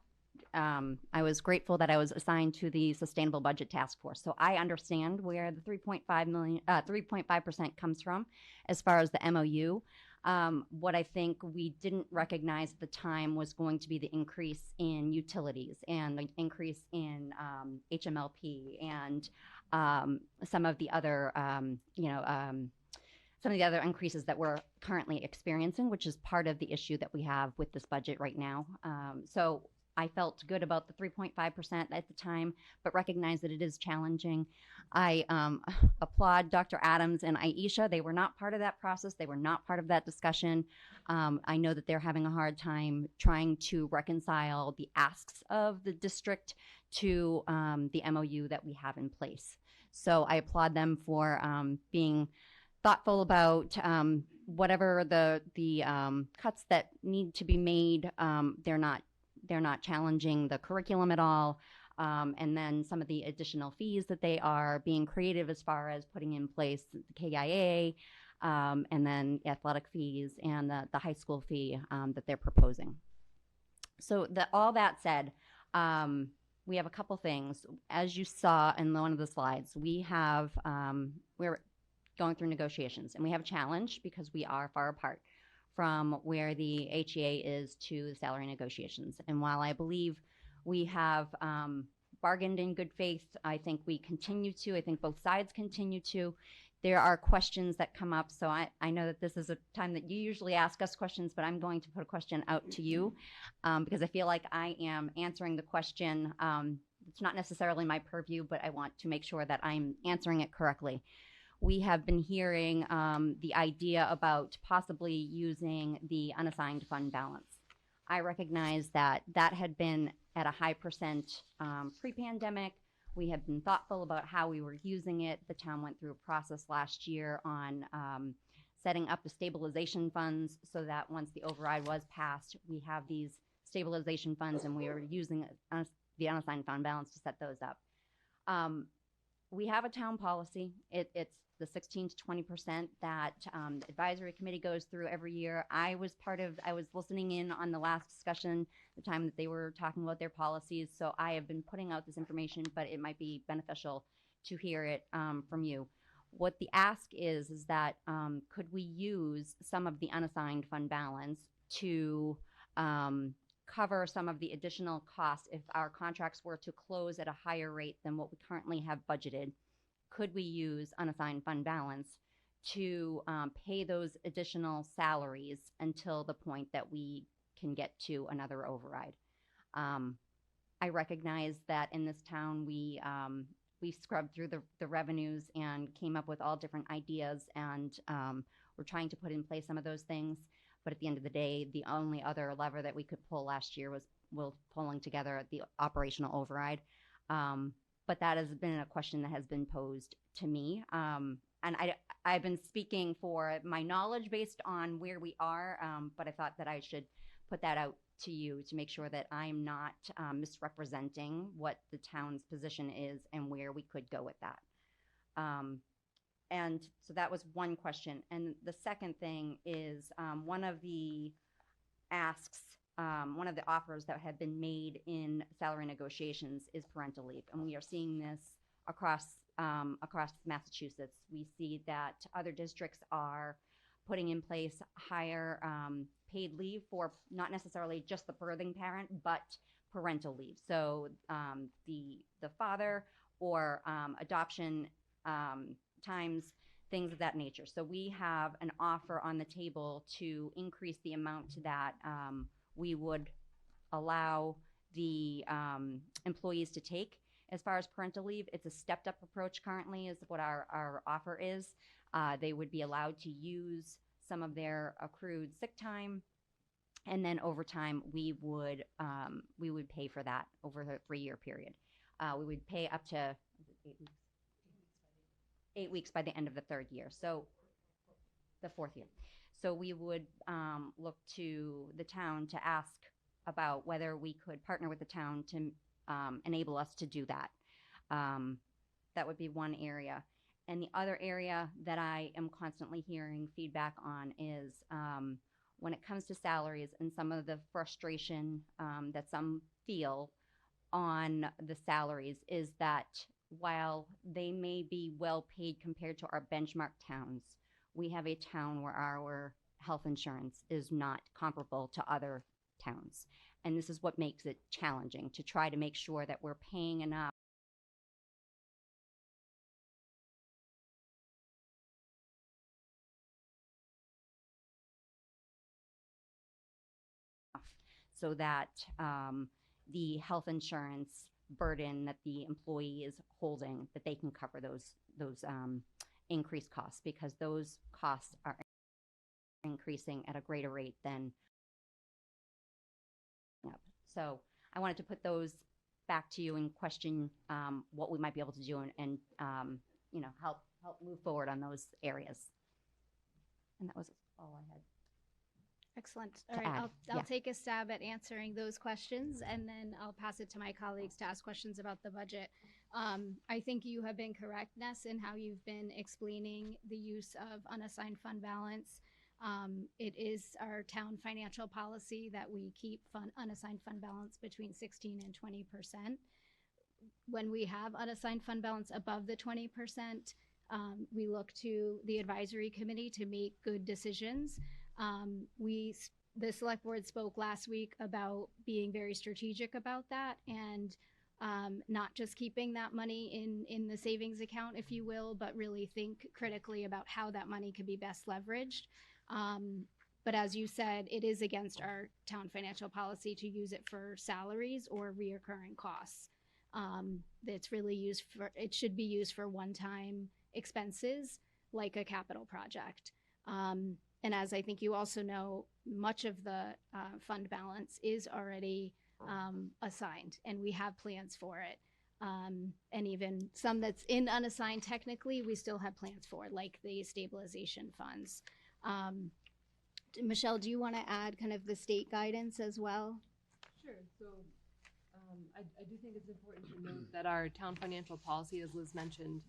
I was grateful that I was assigned to the Sustainable Budget Task Force. So I understand where the 3.5% comes from as far as the MOU. What I think we didn't recognize at the time was going to be the increase in utilities and the increase in HMLP and some of the other, some of the other increases that we're currently experiencing, which is part of the issue that we have with this budget right now. So I felt good about the 3.5% at the time, but recognize that it is challenging. I applaud Dr. Adams and Aisha. They were not part of that process. They were not part of that discussion. I know that they're having a hard time trying to reconcile the asks of the district to the MOU that we have in place. So I applaud them for being thoughtful about whatever the cuts that need to be made. They're not challenging the curriculum at all. And then some of the additional fees that they are being creative as far as putting in place the KIA, and then athletic fees and the high school fee that they're proposing. So all that said, we have a couple things. As you saw in one of the slides, we're going through negotiations, and we have a challenge because we are far apart from where the HEA is to the salary negotiations. And while I believe we have bargained in good faith, I think we continue to, I think both sides continue to. There are questions that come up, so I know that this is a time that you usually ask us questions, but I'm going to put a question out to you because I feel like I am answering the question. It's not necessarily my purview, but I want to make sure that I'm answering it correctly. We have been hearing the idea about possibly using the unassigned fund balance. I recognize that that had been at a high percent pre-pandemic. We have been thoughtful about how we were using it. The town went through a process last year on setting up the stabilization funds so that once the override was passed, we have these stabilization funds and we are using the unassigned fund balance to set those up. we have a town policy. It's the 16 to 20% that the advisory committee goes through every year. I was listening in on the last discussion, the time that they were talking about their policies. So I have been putting out this information, but it might be beneficial to hear it from you. What the ask is that could we use some of the unassigned fund balance to cover some of the additional costs if our contracts were to close at a higher rate than what we currently have budgeted? Could we use unassigned fund balance to pay those additional salaries until the point that we can get to another override? I recognize that in this town we scrubbed through the revenues and came up with all different ideas, and we're trying to put in place some of those things. But at the end of the day, the only other lever that we could pull last year was pulling together the operational override. But that has been a question that has been posed to me. And I've been speaking for my knowledge based on where we are, but I thought that I should put that out to you to make sure that I'm not misrepresenting what the town's position is and where we could go with that. And so that was one question. And the second thing is one of the asks, one of the offers that have been made in salary negotiations is parental leave. And we are seeing this across Massachusetts. We see that other districts are putting in place higher paid leave for not necessarily just the birthing parent, but parental leave. So the father or adoption times, things of that nature. So we have an offer on the table to increase the amount that we would allow the employees to take as far as parental leave. It's a stepped up approach currently is what our offer is. They would be allowed to use some of their accrued sick time, and then over time we would pay for that over the 3-year period. We would pay up to 8 weeks by the end of the 3rd year. So the 4th year. So we would look to the town to ask about whether we could partner with the town to enable us to do that. That would be one area. And the other area that I am constantly hearing feedback on is when it comes to salaries and some of the frustration that some feel on the salaries is that while they may be well paid compared to our benchmark towns, we have a town where our health insurance is not comparable to other towns. And this is what makes it challenging to try to make sure that we're paying enough so that the health insurance burden that the employee is holding, that they can cover those increased costs, because those costs are increasing at a greater rate than. So I wanted to put those back to you and question what we might be able to do and help move forward on those areas. And that was all I had. Excellent. All right, I'll take a stab at answering those questions, and then I'll pass it to my colleagues to ask questions about the budget. I think you have been correct, Ness, in how you've been explaining the use of unassigned fund balance. It is our town financial policy that we keep unassigned fund balance between 16 and 20%. When we have unassigned fund balance above the 20%, we look to the advisory committee to make good decisions. The select board spoke last week about being very strategic about that and not just keeping that money in the savings account, if you will, but really think critically about how that money could be best leveraged. But as you said, it is against our town financial policy to use it for salaries or reoccurring costs. It's really it should be used for one-time expenses like a capital project. And as I think you also know, much of the fund balance is already assigned, and we have plans for it. And even some that's in unassigned technically, we still have plans for, like the stabilization funds. Michelle, do you want to add kind of the state guidance as well? Sure. So I do think it's important to note that our town financial policy, as Liz mentioned,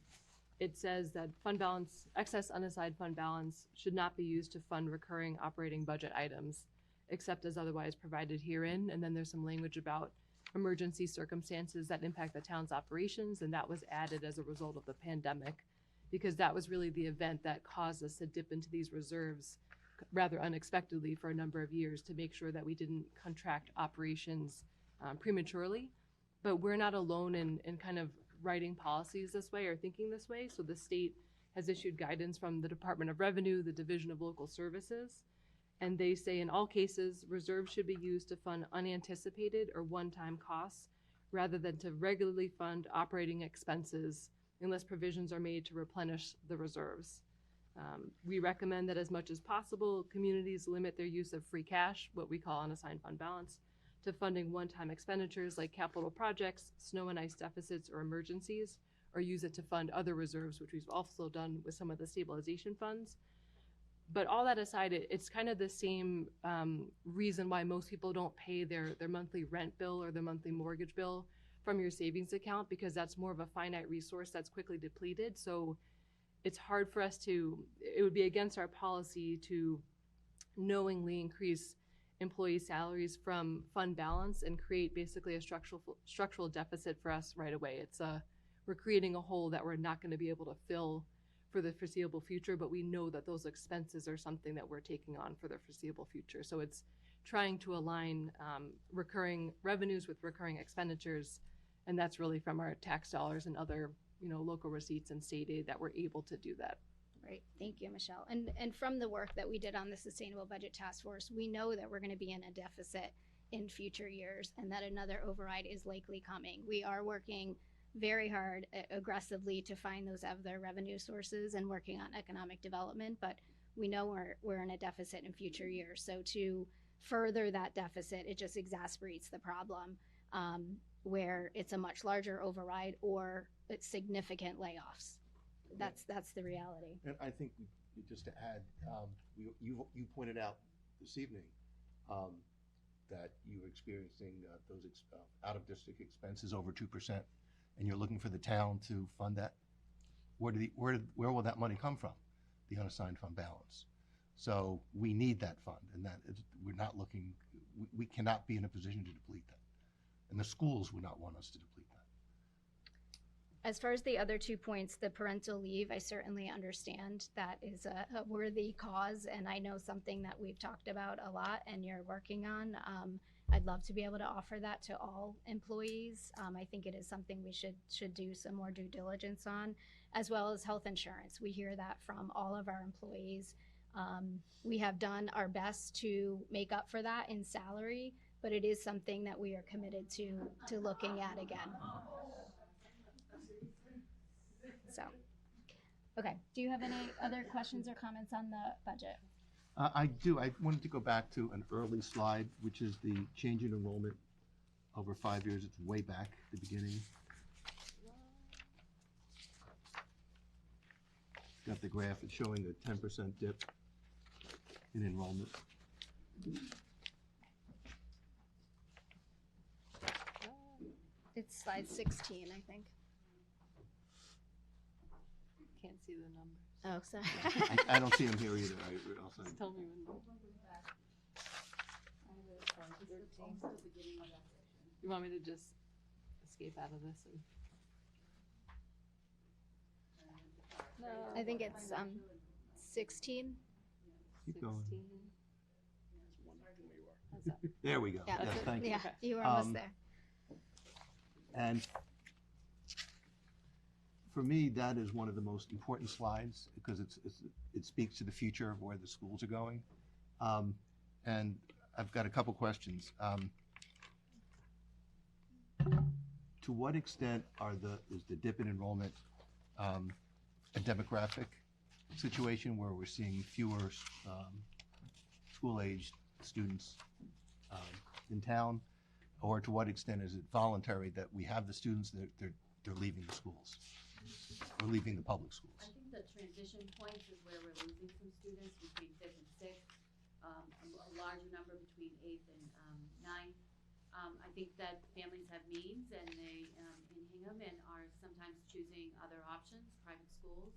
it says that fund balance, excess unassigned fund balance should not be used to fund recurring operating budget items, except as otherwise provided herein. And then there's some language about emergency circumstances that impact the town's operations, and that was added as a result of the pandemic, because that was really the event that caused us to dip into these reserves rather unexpectedly for a number of years to make sure that we didn't contract operations prematurely. But we're not alone in kind of writing policies this way or thinking this way. So the state has issued guidance from the Department of Revenue, the Division of Local Services, and they say in all cases, reserves should be used to fund unanticipated or one-time costs rather than to regularly fund operating expenses unless provisions are made to replenish the reserves. We recommend that as much as possible, communities limit their use of free cash, what we call unassigned fund balance, to funding one-time expenditures like capital projects, snow and ice deficits, or emergencies, or use it to fund other reserves, which we've also done with some of the stabilization funds. But all that aside, it's kind of the same reason why most people don't pay their monthly rent bill or their monthly mortgage bill from your savings account, because that's more of a finite resource that's quickly depleted. So it's hard for us it would be against our policy to knowingly increase employee salaries from fund balance and create basically a structural deficit for us right away. We're creating a hole that we're not going to be able to fill for the foreseeable future, but we know that those expenses are something that we're taking on for the foreseeable future. So it's trying to align recurring revenues with recurring expenditures, and that's really from our tax dollars and other local receipts and state aid that we're able to do that. Great, thank you, Michelle. And from the work that we did on the Sustainable Budget Task Force, we know that we're going to be in a deficit in future years and that another override is likely coming. We are working very hard, aggressively to find those other revenue sources and working on economic development, but we know we're in a deficit in future years. So to further that deficit, it just exacerbates the problem where it's a much larger override or it's significant layoffs. That's the reality. And I think just to add, you pointed out this evening that you were experiencing those out-of-district expenses over 2%, and you're looking for the town to fund that. Where will that money come from? The unassigned fund balance. So we need that fund, and we're not looking. We cannot be in a position to deplete that, and the schools would not want us to deplete that. As far as the other 2 points, the parental leave, I certainly understand that is a worthy cause, and I know something that we've talked about a lot and you're working on. I'd love to be able to offer that to all employees. I think it is something we should do some more due diligence on, as well as health insurance. We hear that from all of our employees. We have done our best to make up for that in salary, but it is something that we are committed to looking at again. So, okay. Do you have any other questions or comments on the budget? I do. I wanted to go back to an early slide, which is the change in enrollment over 5 years. It's way back at the beginning. Got the graph. It's showing a 10% dip in enrollment. It's slide 16, I think. Can't see the numbers. Oh, sorry. I don't see them here either. Just tell me when. You want me to just escape out of this? No. I think it's 16. Keep going. 16. There we go. Yeah, Yes, thank you. yeah, you were almost there. And for me, that is one of the most important slides because it speaks to the future of where the schools are going. And I've got a couple questions. To what extent is the dip in enrollment a demographic situation where we're seeing fewer school-aged students in town, or to what extent is it voluntary that we have the students that they're leaving the schools or leaving the public schools? I think the transition point is where we're losing some students between 5th and 6th, a larger number between 8th and 9th. I think that families have means and they, in Hingham, and are sometimes choosing other options, private schools.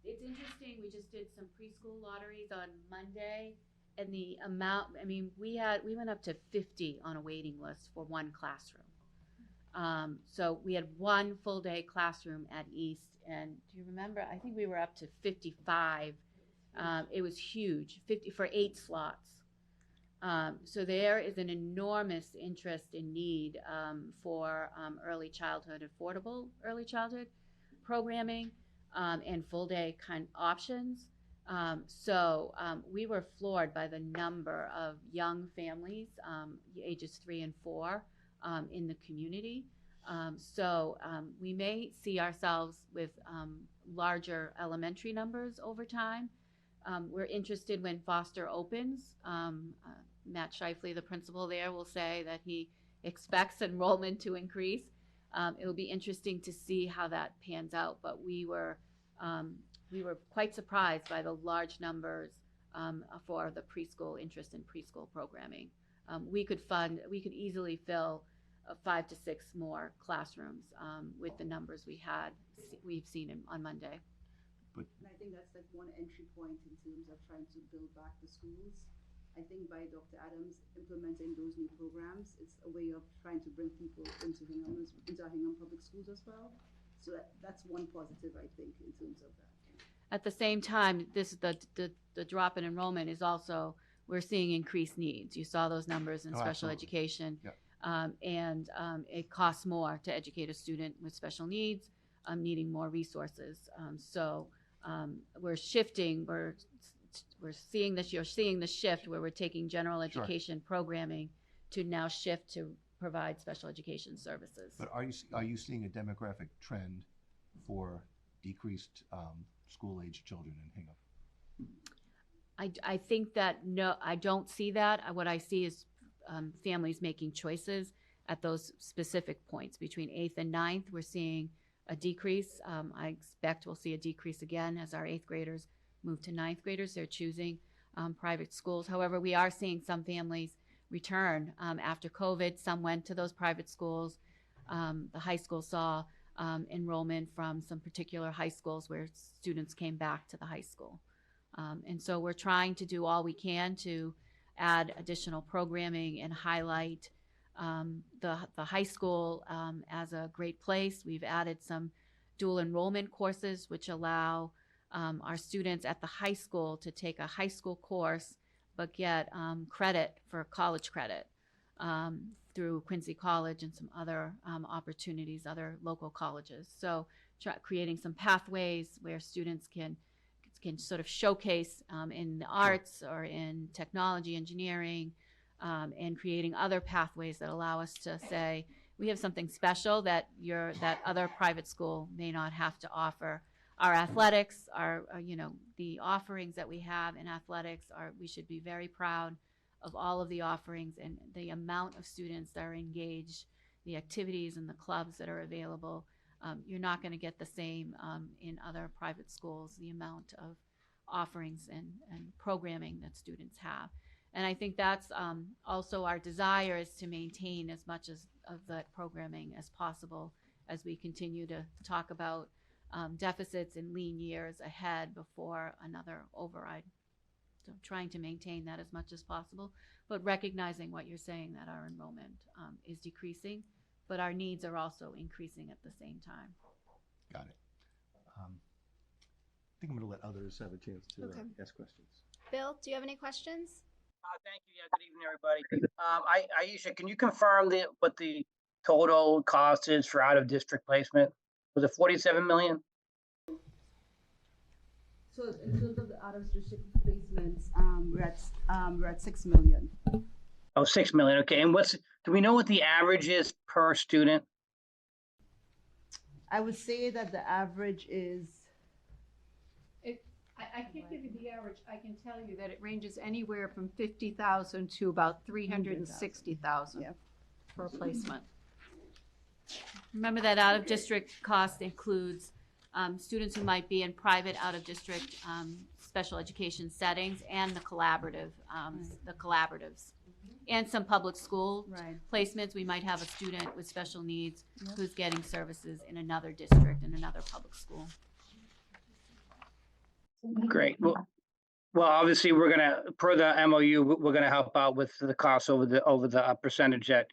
It's interesting, we just did some preschool lotteries on Monday, and the amount, I mean, we went up to 50 on a waiting list for one classroom. So we had one full day classroom at East, and do you remember, I think we were up to 55. It was huge, 50 for 8 slots. So there is an enormous interest and need for early childhood, affordable early childhood programming, and full day kind of options. So we were floored by the number of young families, ages 3 and 4, in the community. So we may see ourselves with larger elementary numbers over time. We're interested when Foster opens. Matt Shifley, the principal there, will say that he expects enrollment to increase. It will be interesting to see how that pans out, but we were quite surprised by the large numbers for the preschool interest in preschool programming. We could easily fill 5 to 6 more classrooms with the numbers we've seen on Monday. And I think that's like one entry point in terms of trying to build back the schools. I think by Dr. Adams implementing those new programs, it's a way of trying to bring people into our Hingham public schools as well. So that's one positive, I think, in terms of that. At the same time, the drop in enrollment is also, we're seeing increased needs. You saw those numbers in special education. Yep. And it costs more to educate a student with special needs, needing more resources. So we're shifting, you're seeing the shift where we're taking general education programming to now shift to provide special education services. But are you seeing a demographic trend for decreased school-age children in Hingham? I think that, no, I don't see that. What I see is families making choices at those specific points. Between 8th and 9th, we're seeing a decrease. I expect we'll see a decrease again as our 8th graders move to 9th graders. They're choosing private schools. However, we are seeing some families return after COVID. Some went to those private schools. The high school saw enrollment from some particular high schools where students came back to the high school. And so we're trying to do all we can to add additional programming and highlight the high school as a great place. We've added some dual enrollment courses which allow our students at the high school to take a high school course but get credit for college credit through Quincy College and some other opportunities, other local colleges. So creating some pathways where students can sort of showcase in the arts or in technology, engineering, and creating other pathways that allow us to say, we have something special that other private school may not have to offer. Our athletics, the offerings that we have in athletics we should be very proud of all of the offerings and the amount of students that are engaged, the activities and the clubs that are available. You're not going to get the same in other private schools, the amount of offerings and programming that students have. And I think that's also our desire, is to maintain as much of that programming as possible as we continue to talk about deficits and lean years ahead before another override. So trying to maintain that as much as possible, but recognizing what you're saying, that our enrollment is decreasing, but our needs are also increasing at the same time. Got it. I think I'm going to let others have a chance to ask questions. Bill, do you have any questions? Thank you. Yeah, good evening, everybody. Aisha, can you confirm what the total cost is for out-of-district placement? Was it $47 million? So in terms of the out-of-district placements, we're at $6 million. Oh, $6 million. Okay. And do we know what the average is per student? I would say that the average is. I can't give you the average. I can tell you that it ranges anywhere from 50,000 to about 360,000 per placement. Remember that out-of-district cost includes students who might be in private out-of-district special education settings and the collaboratives. And some public school Right. placements. We might have a student with special needs Yep. who's getting services in another district, in another public school. Great. Well, obviously, we're gonna, per the MOU, we're gonna help out with the costs over the percentage that,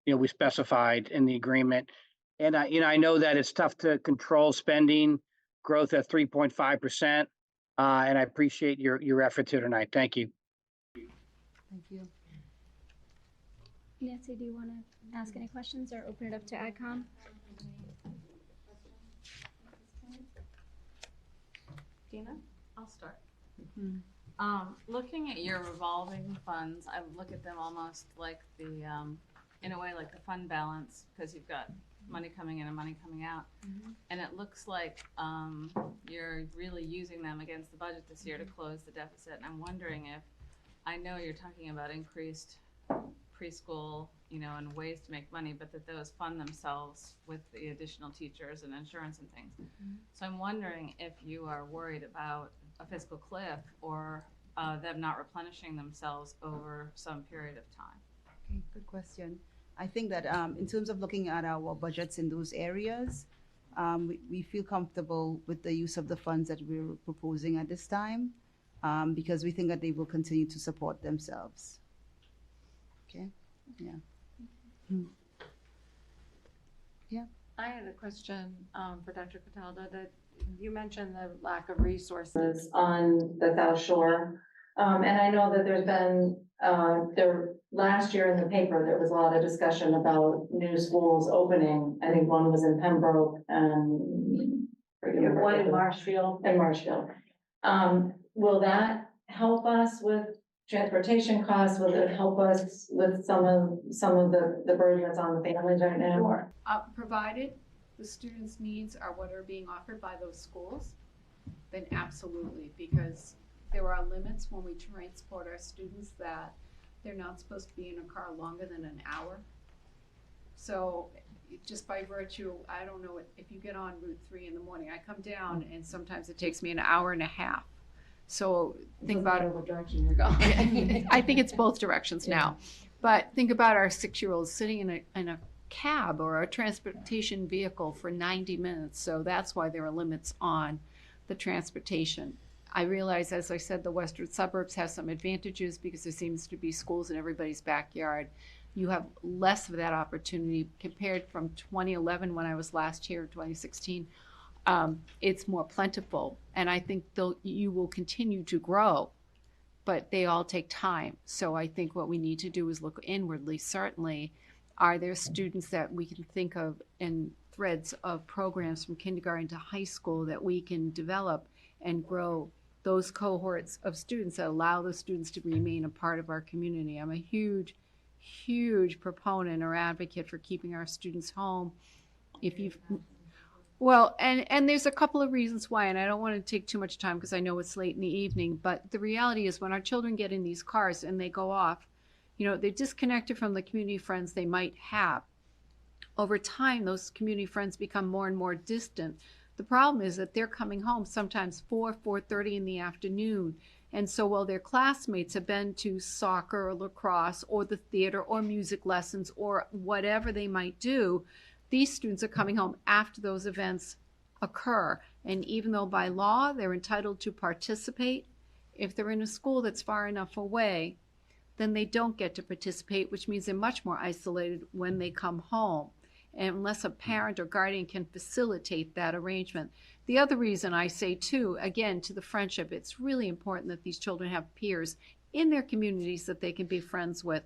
we specified in the agreement. And I know that it's tough to control spending growth at 3.5%. And I appreciate your efforts here tonight. Thank you. Thank you. Nancy, do you want to ask any questions or open it up to AdCom? Dina, I'll start. Hmm. Looking at your revolving funds, I would look at them almost like the, in a way, like the fund balance, because you've got money coming in and money coming out. And it looks like you're really using them against the budget this year to close the deficit. And I'm wondering if, I know you're talking about increased preschool, and ways to make money, but that those fund themselves with the additional teachers and insurance and things. So I'm wondering if you are worried about a fiscal cliff or them not replenishing themselves over some period of time. Okay, good question. I think that in terms of looking at our budgets in those areas, we feel comfortable with the use of the funds that we're proposing at this time, because we think that they will continue to support themselves. Okay, yeah. Yeah. I had a question for Dr. Cataldo, that you mentioned the lack of resources on the South Shore. And I know that there's been, last year in the paper, there was a lot of discussion about new schools opening. I think one was in Pembroke and one in Marshfield. In Marshfield. Will that help us with transportation costs? Will it help us with some of the burden that's on the families right now? Sure. Provided the students' needs are what are being offered by those schools, then absolutely, because there are limits when we transport our students that they're not supposed to be in a car longer than an hour. So just by virtue, I don't know, if you get on Route 3 in the morning, I come down and sometimes it takes me an hour and a half. So think about it. What direction you're going. I think it's both directions now. But think about our 6-year-olds sitting in a cab or a transportation vehicle for 90 minutes. So that's why there are limits on the transportation. I realize, as I said, the western suburbs have some advantages because there seems to be schools in everybody's backyard. You have less of that opportunity compared from 2011 when I was last here, 2016. It's more plentiful, and I think you will continue to grow, but they all take time. So I think what we need to do is look inwardly. Certainly, are there students that we can think of in threads of programs from kindergarten to high school that we can develop and grow those cohorts of students that allow the students to remain a part of our community? I'm a huge proponent or advocate for keeping our students home. Well, and there's a couple of reasons why, and I don't want to take too much time because I know it's late in the evening, but the reality is when our children get in these cars and they go off, they're disconnected from the community friends they might have. Over time, those community friends become more and more distant. The problem is that they're coming home sometimes 4:30 in the afternoon. And so while their classmates have been to soccer or lacrosse or the theater or music lessons or whatever they might do, these students are coming home after those events occur. And even though by law they're entitled to participate, if they're in a school that's far enough away, then they don't get to participate, which means they're much more isolated when they come home, and unless a parent or guardian can facilitate that arrangement. The other reason I say too, again, to the friendship, it's really important that these children have peers in their communities that they can be friends with.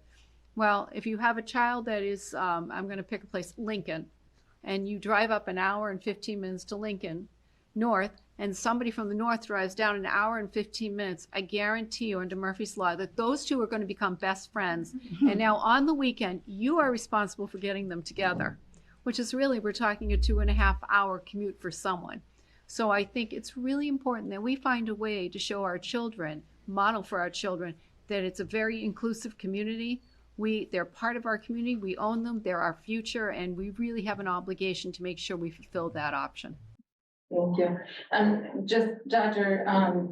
Well, if you have a child that is, I'm going to pick a place, Lincoln, and you drive up an hour and 15 minutes to Lincoln North, and somebody from the north drives down an hour and 15 minutes, I guarantee you under Murphy's Law that those two are going to become best friends. And now on the weekend, you are responsible for getting them together, which is really, we're talking a 2.5-hour commute for someone. So I think it's really important that we find a way to show our children, model for our children, that it's a very inclusive community. They're part of our community, we own them, they're our future, and we really have an obligation to make sure we fulfill that option. Thank you. Just Dr.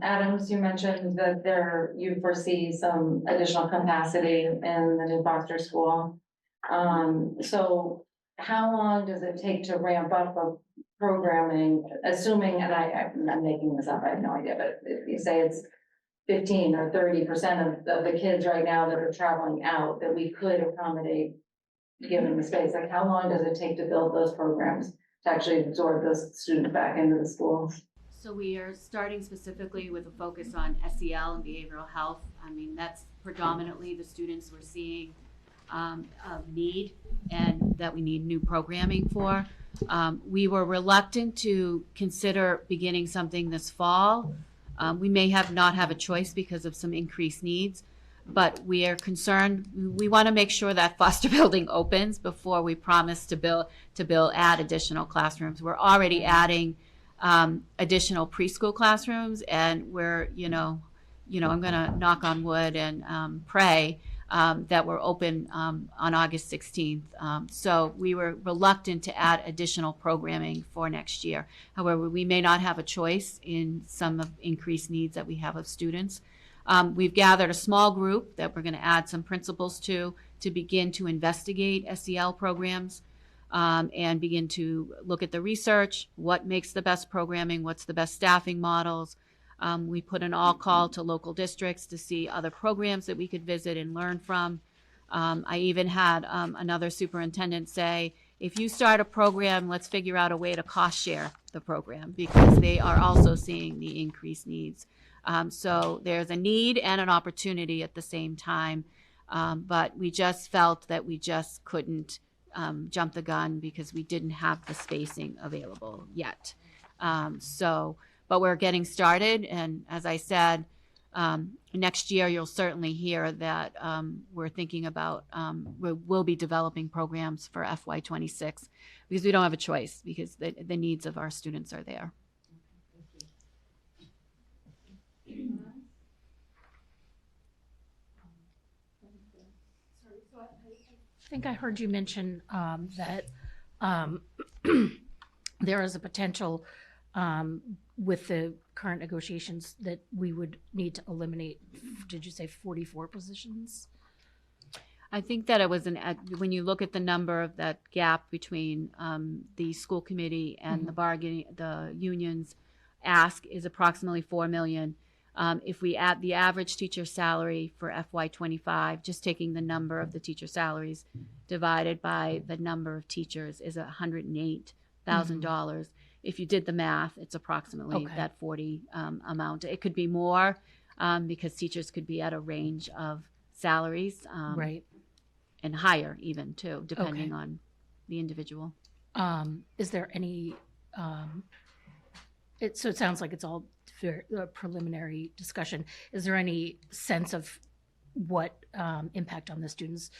Adams, you mentioned that you foresee some additional capacity in the new Foster School. So how long does it take to ramp up a programming, assuming, and I'm making this up, I have no idea, but if you say it's 15 or 30% of the kids right now that are traveling out, that we could accommodate given the space, like how long does it take to build those programs to actually absorb those students back into the schools? So we are starting specifically with a focus on SEL and behavioral health. I mean, that's predominantly the students we're seeing of need and that we need new programming for. We were reluctant to consider beginning something this fall. We may not have a choice because of some increased needs, but we are concerned. We want to make sure that Foster building opens before we promise to add additional classrooms. We're already adding additional preschool classrooms, and we're, I'm going to knock on wood and pray that we're open on August 16th. So we were reluctant to add additional programming for next year. However, we may not have a choice in some of increased needs that we have of students. We've gathered a small group that we're going to add some principals to begin to investigate SEL programs and begin to look at the research, what makes the best programming, what's the best staffing models. We put an all call to local districts to see other programs that we could visit and learn from. I even had another superintendent say, if you start a program, let's figure out a way to cost share the program because they are also seeing the increased needs. So there's a need and an opportunity at the same time. But we just felt that we just couldn't jump the gun because we didn't have the spacing available yet. But we're getting started. And as I said, next year you'll certainly hear that we're thinking about, we'll be developing programs for FY26 because we don't have a choice because the needs of our students are there. I think I heard you mention that there is a potential with the current negotiations that we would need to eliminate, did you say 44 positions? I think that it was when you look at the number of that gap between the school committee and the union's ask is approximately 4 million. If we add the average teacher salary for FY25, just taking the number of the teacher salaries divided by the number of teachers is $108,000. If you did the math, it's approximately that 40 amount. It could be more because teachers could be at a range of salaries, right, and higher even too, depending on the individual. Is there any? So it sounds like it's all preliminary discussion. Is there any sense of what impact on the students?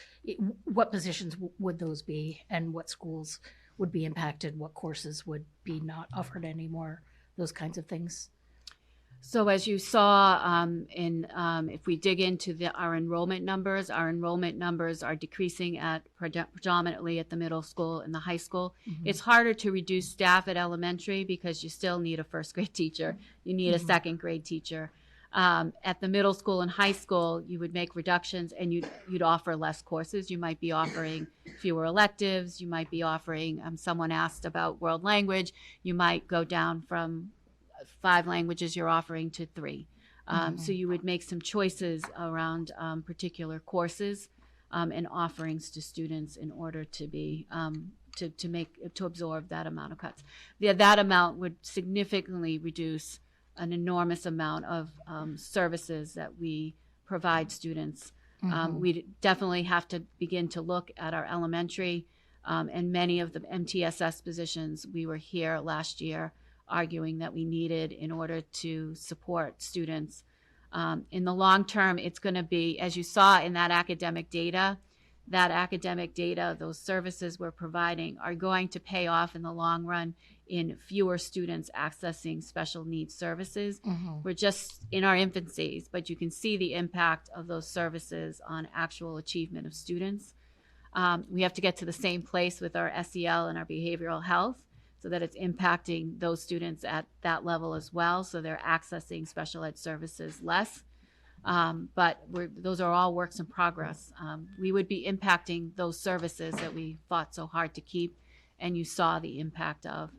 What positions would those be, and what schools would be impacted? What courses would be not offered anymore? Those kinds of things. So as you saw, if we dig into our enrollment numbers are decreasing predominantly at the middle school and the high school. It's harder to reduce staff at elementary because you still need a first grade teacher. You need a second grade teacher. At the middle school and high school, you would make reductions and you'd offer less courses. You might be offering fewer electives. You might be offering, someone asked about world language. You might go down from 5 languages you're offering to 3. So you would make some choices around particular courses and offerings to students in order to be to absorb that amount of cuts. That amount would significantly reduce an enormous amount of services that we provide students. We definitely have to begin to look at our elementary and many of the MTSS positions. We were here last year arguing that we needed in order to support students. In the long term, it's going to be, as you saw in that academic data, those services we're providing are going to pay off in the long run in fewer students accessing special needs services. We're just in our infancies, but you can see the impact of those services on actual achievement of students. We have to get to the same place with our SEL and our behavioral health. so that it's impacting those students at that level as well, so they're accessing special ed services less. But those are all works in progress. We would be impacting those services that we fought so hard to keep, and you saw the impact of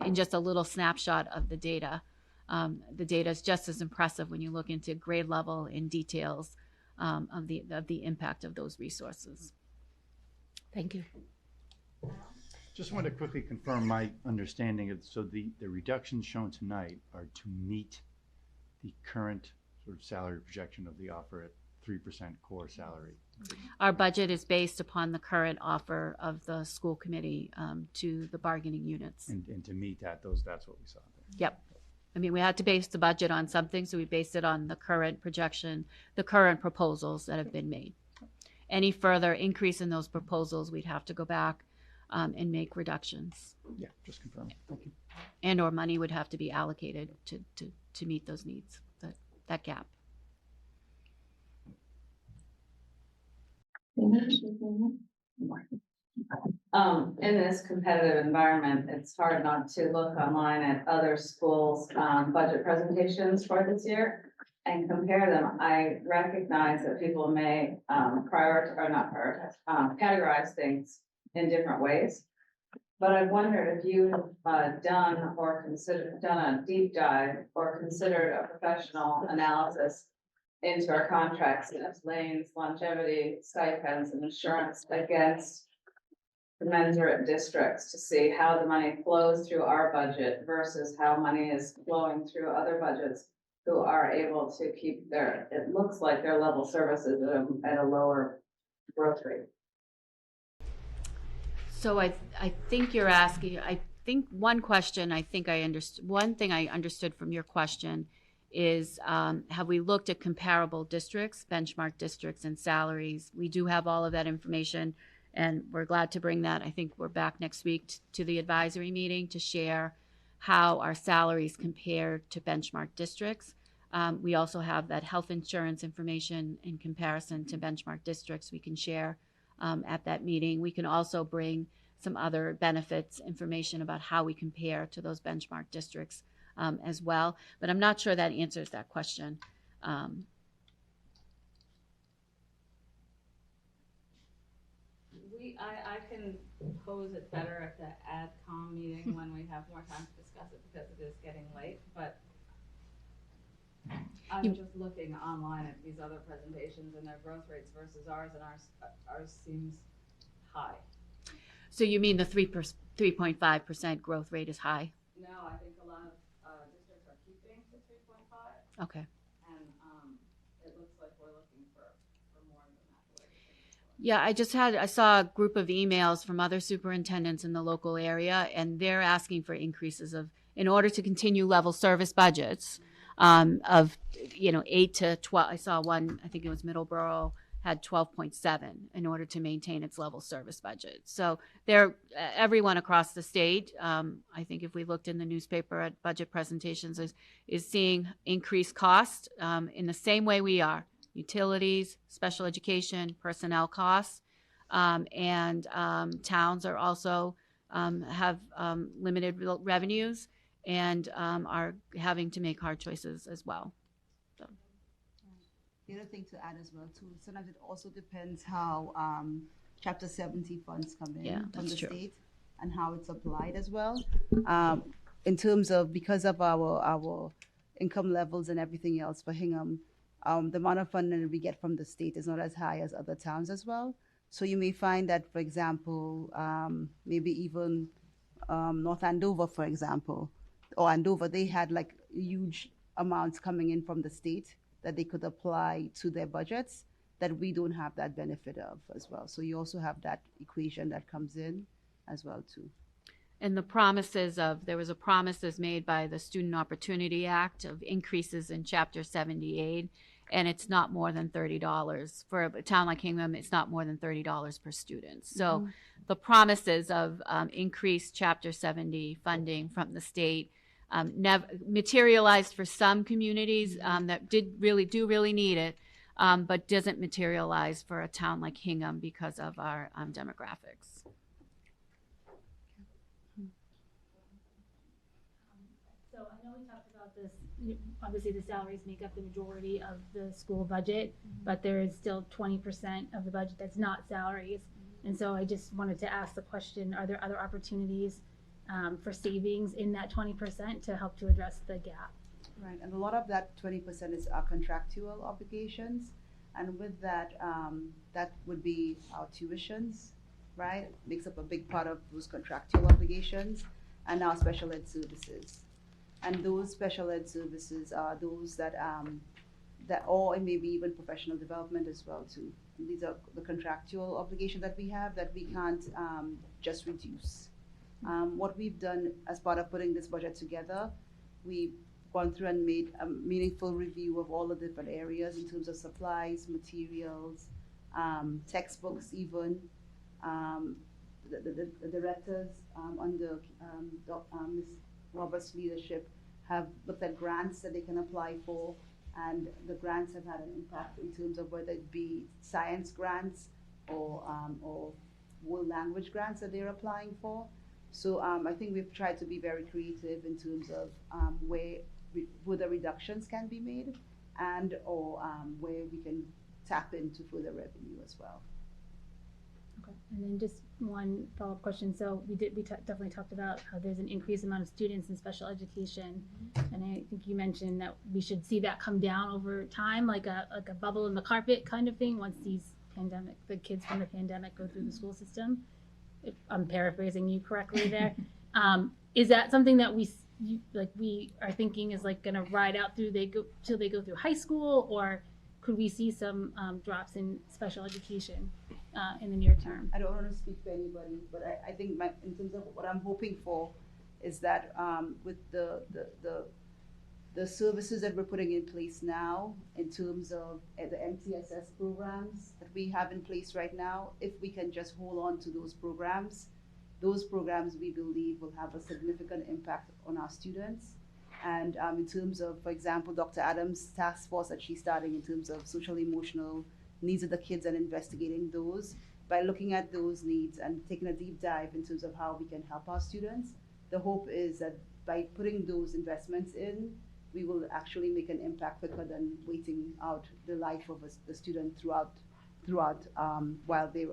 in just a little snapshot of the data. The data is just as impressive when you look into grade level in details of the impact of those resources. Thank you. Just want to quickly confirm my understanding of, so the reductions shown tonight are to meet the current sort of salary projection of the offer at 3% core salary. Our budget is based upon the current offer of the school committee to the bargaining units. And to meet that, that's what we saw there. Yep. I mean, we had to base the budget on something, so we based it on the current projection, the current proposals that have been made. Any further increase in those proposals, we'd have to go back and make reductions. Yeah, just confirming. Thank you. And or money would have to be allocated to meet those needs, that gap. In this competitive environment, it's hard not to look online at other schools' budget presentations for this year and compare them. I recognize that people may categorize things in different ways. But I wondered if you have done a deep dive or considered a professional analysis into our contracts, lanes, longevity, stipends, and insurance against commensurate districts to see how the money flows through our budget versus how money is flowing through other budgets who are able to keep it looks like their level services at a lower growth rate. So I think you're asking, I think one thing I understood from your question is, have we looked at comparable districts, benchmark districts and salaries? We do have all of that information, and we're glad to bring that. I think we're back next week to the advisory meeting to share how our salaries compare to benchmark districts. We also have that health insurance information in comparison to benchmark districts we can share at that meeting. We can also bring some other benefits information about how we compare to those benchmark districts as well. But I'm not sure that answers that question. I can pose it better at the AdCom meeting when we have more time to discuss it because it is getting late, but I'm just looking online at these other presentations and their growth rates versus ours, and ours seems high. So you mean the 3.5% growth rate is high? No, I think a lot of districts are keeping to 3.5. Okay. And it looks like we're looking for more than that. Yeah, I saw a group of emails from other superintendents in the local area, and they're asking for increases in order to continue level service budgets of 8 to 12. I saw one, I think it was Middleborough, had 12.7 in order to maintain its level service budget. So everyone across the state, I think if we looked in the newspaper at budget presentations, is seeing increased cost in the same way we are. Utilities, special education, personnel costs, and towns are also have limited revenues and are having to make hard choices as well. So. The other thing to add as well too, sometimes it also depends how Chapter 70 funds come in from the state and how it's applied as well. In terms of, because of our income levels and everything else for Hingham, the amount of funding that we get from the state is not as high as other towns as well. So you may find that, for example, maybe even North Andover, for example, or Andover, they had like huge amounts coming in from the state that they could apply to their budgets that we don't have that benefit of as well. So you also have that equation that comes in as well too. And there was a promises made by the Student Opportunity Act of increases in Chapter 78, and it's not more than $30. For a town like Hingham, it's not more than $30 per student. So the promises of increased Chapter 70 funding from the state never materialized for some communities that do really need it, but doesn't materialize for a town like Hingham because of our demographics. So I know we talked about this, obviously the salaries make up the majority of the school budget, but there is still 20% of the budget that's not salaries. And so I just wanted to ask the question, are there other opportunities for savings in that 20% to help to address the gap? Right, and a lot of that 20% is our contractual obligations. And with that, that would be our tuitions, right? Makes up a big part of those contractual obligations, and our special ed services. And those special ed services are those that, or maybe even professional development as well too. And these are the contractual obligations that we have that we can't just reduce. What we've done as part of putting this budget together, we've gone through and made a meaningful review of all the different areas in terms of supplies, materials, textbooks even. The directors under Ms. Roberts' leadership have looked at grants that they can apply for, and the grants have had an impact in terms of whether it be science grants or world language grants that they're applying for. So I think we've tried to be very creative in terms of where the reductions can be made, and or where we can tap into further revenue as well. Okay, and then just one follow-up question. So we definitely talked about how there's an increased amount of students in special education, and I think you mentioned that we should see that come down over time, like a bubble in the carpet kind of thing, once the kids from the pandemic go through the school system. If I'm paraphrasing you correctly there. Is that something that we are thinking is like gonna ride out till they go through high school, or could we see some drops in special education in the near term? I don't want to speak for anybody, but I think in terms of what I'm hoping for is that with the services that we're putting in place now, in terms of the MTSS programs that we have in place right now, if we can just hold on to those programs we believe will have a significant impact on our students. And in terms of, for example, Dr. Adams' task force that she's starting in terms of social emotional needs of the kids and investigating those, by looking at those needs and taking a deep dive in terms of how we can help our students, the hope is that by putting those investments in, we will actually make an impact quicker than waiting out the life of the student throughout while they're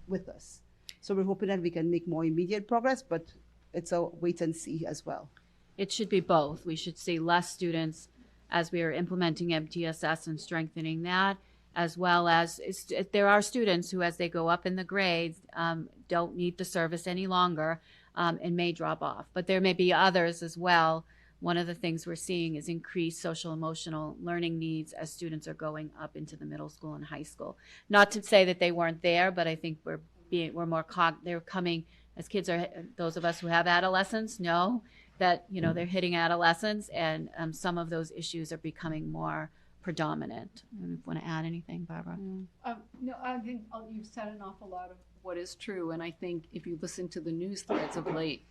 with us. So we're hoping that we can make more immediate progress, but it's a wait and see as well. It should be both. We should see less students as we are implementing MTSS and strengthening that, as well as there are students who, as they go up in the grades, don't need the service any longer and may drop off. But there may be others as well. One of the things we're seeing is increased social emotional learning needs as students are going up into the middle school and high school. Not to say that they weren't there, but I think they're coming as kids are. Those of us who have adolescents know that they're hitting adolescence, and some of those issues are becoming more predominant. You want to add anything, Barbara? No, I think you've said an awful lot of what is true, and I think if you listen to the news threads of late,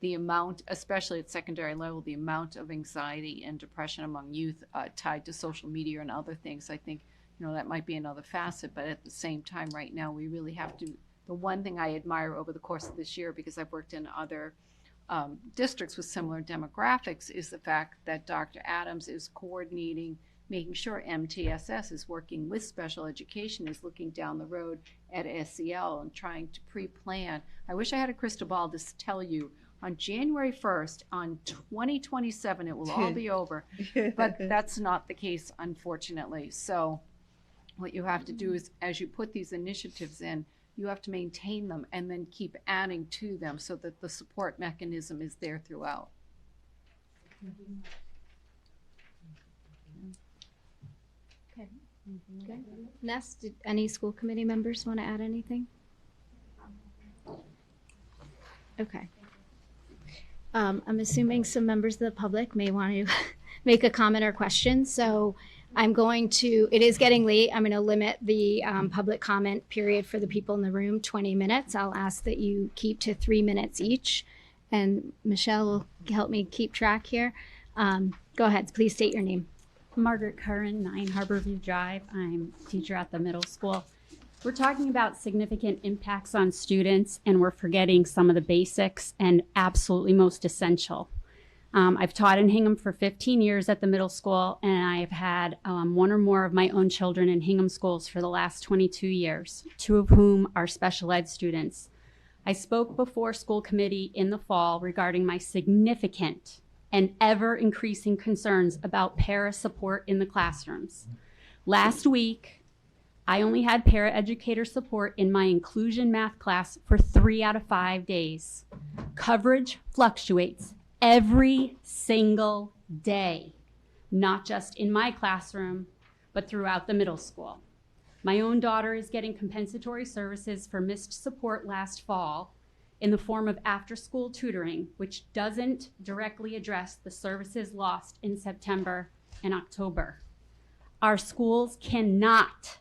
the amount, especially at secondary level, the amount of anxiety and depression among youth tied to social media and other things, I think, that might be another facet. But at the same time, right now, we really have to, the one thing I admire over the course of this year, because I've worked in other districts with similar demographics, is the fact that Dr. Adams is coordinating, making sure MTSS is working with special education, is looking down the road at SEL and trying to pre-plan. I wish I had a crystal ball to tell you on January 1st, on 2027, it will all be over. But that's not the case, unfortunately. So what you have to do is, as you put these initiatives in, you have to maintain them and then keep adding to them so that the support mechanism is there throughout. Okay. Good. Ness, did any school committee members want to add anything? Okay. I'm assuming some members of the public may want to make a comment or question. So it is getting late. I'm going to limit the public comment period for the people in the room 20 minutes. I'll ask that you keep to 3 minutes each. And Michelle will help me keep track here. Go ahead. Please state your name. Margaret Curran, 9 Harborview Drive. I'm a teacher at the middle school. We're talking about significant impacts on students, and we're forgetting some of the basics and absolutely most essential. I've taught in Hingham for 15 years at the middle school, and I've had one or more of my own children in Hingham schools for the last 22 years, 2 of whom are special ed students. I spoke before school committee in the fall regarding my significant and ever increasing concerns about para support in the classrooms. Last week, I only had paraeducator support in my inclusion math class for 3 out of 5 days. Coverage fluctuates every single day, not just in my classroom, but throughout the middle school. My own daughter is getting compensatory services for missed support last fall in the form of after-school tutoring, which doesn't directly address the services lost in September and October. Our schools cannot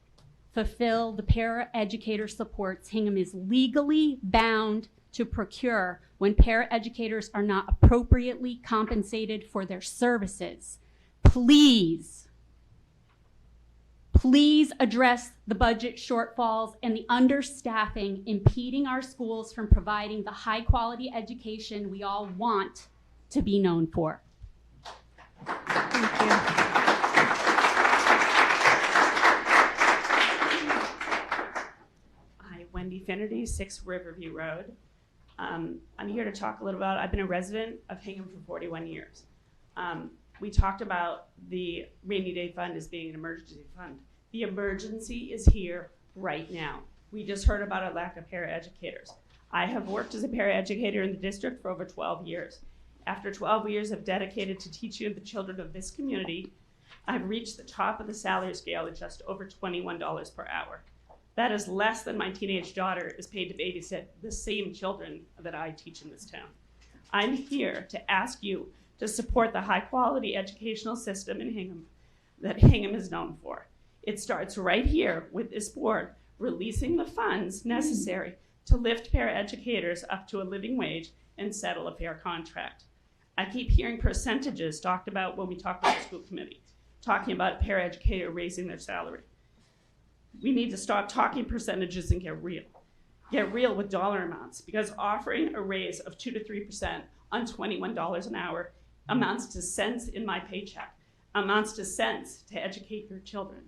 fulfill the paraeducator supports Hingham is legally bound to procure when paraeducators are not appropriately compensated for their services. Please address the budget shortfalls and the understaffing impeding our schools from providing the high quality education we all want to be known for. Thank you. Wendy Finnerty, 6 Riverview Road. I'm here to talk a little about, I've been a resident of Hingham for 41 years. We talked about the rainy day fund as being an emergency fund. The emergency is here right now. We just heard about a lack of paraeducators. I have worked as a paraeducator in the district for over 12 years. After 12 years of dedicated to teaching the children of this community, I've reached the top of the salary scale at just over $21 per hour. That is less than my teenage daughter is paid to babysit the same children that I teach in this town. I'm here to ask you to support the high quality educational system in Hingham that Hingham is known for. It starts right here with this board releasing the funds necessary to lift paraeducators up to a living wage and settle a fair contract. I keep hearing percentages talked about when we talk about the school committee, talking about a paraeducator raising their salary. We need to stop talking percentages and get real. Get real with dollar amounts, because offering a raise of 2 to 3% on $21 an hour amounts to cents in my paycheck, amounts to cents to educate your children.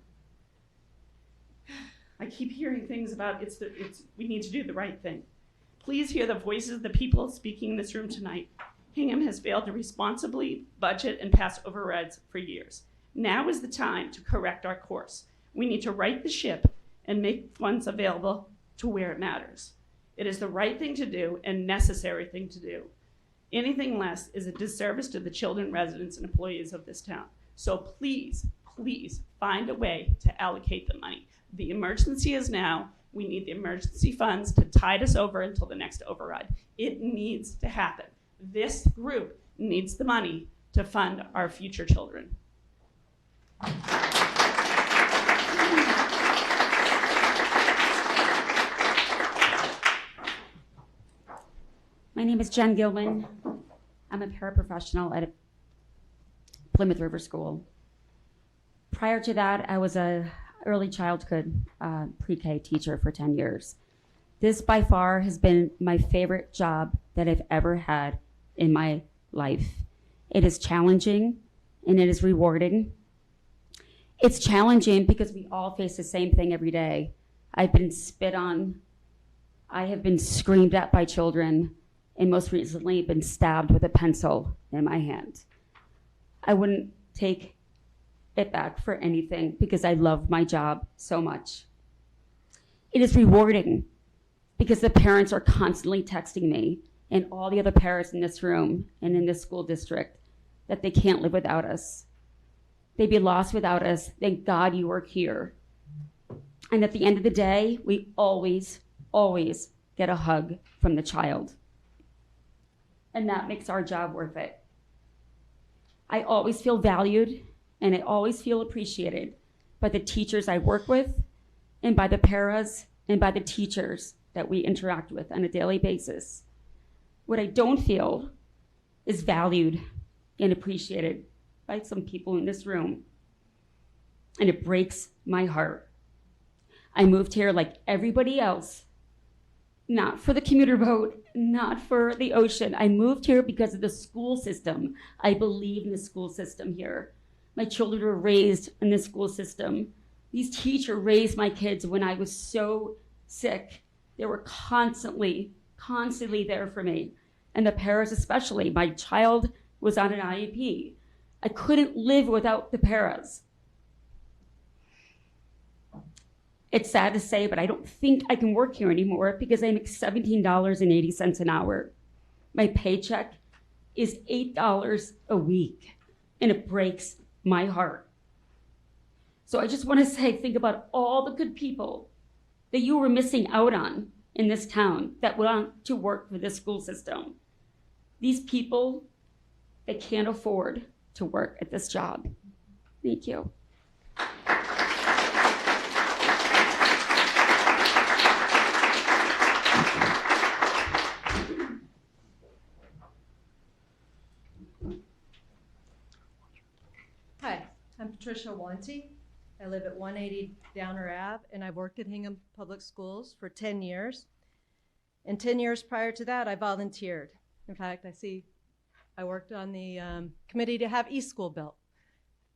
I keep hearing things about we need to do the right thing. Please hear the voices of the people speaking in this room tonight. Hingham has failed to responsibly budget and pass overrides for years. Now is the time to correct our course. We need to right the ship and make funds available to where it matters. It is the right thing to do and necessary thing to do. Anything less is a disservice to the children, residents, and employees of this town. So please, please find a way to allocate the money. The emergency is now. We need the emergency funds to tide us over until the next override. It needs to happen. This group needs the money to fund our future children. My name is Jen Gilman. I'm a paraprofessional at Plymouth River School. Prior to that, I was a early childhood pre-K teacher for 10 years. This by far has been my favorite job that I've ever had in my life. It is challenging and it is rewarding. It's challenging because we all face the same thing every day. I've been spit on. I have been screamed at by children, and most recently been stabbed with a pencil in my hand. I wouldn't take it back for anything because I love my job so much. It is rewarding because the parents are constantly texting me and all the other parents in this room and in this school district that they can't live without us. They'd be lost without us. Thank God you are here. And at the end of the day, we always, always get a hug from the child. And that makes our job worth it. I always feel valued and I always feel appreciated by the teachers I work with and by the paras and by the teachers that we interact with on a daily basis. What I don't feel is valued and appreciated by some people in this room. And it breaks my heart. I moved here like everybody else not for the commuter boat, not for the ocean. I moved here because of the school system. I believe in the school system here. My children were raised in the school system. These teachers raised my kids when I was so sick. They were constantly there for me. And the parents especially. My child was on an IEP. I couldn't live without the paras. It's sad to say, but I don't think I can work here anymore because I make $17.80 an hour. My paycheck is $8 a week, and it breaks my heart. So I just want to say, think about all the good people that you were missing out on in this town that want to work for this school system. These people, they can't afford to work at this job. Thank you. Hi, I'm Patricia Wanty. I live at 180 Downer Ave, and I've worked at Hingham Public Schools for 10 years. And 10 years prior to that, I volunteered. In fact, I worked on the committee to have East School built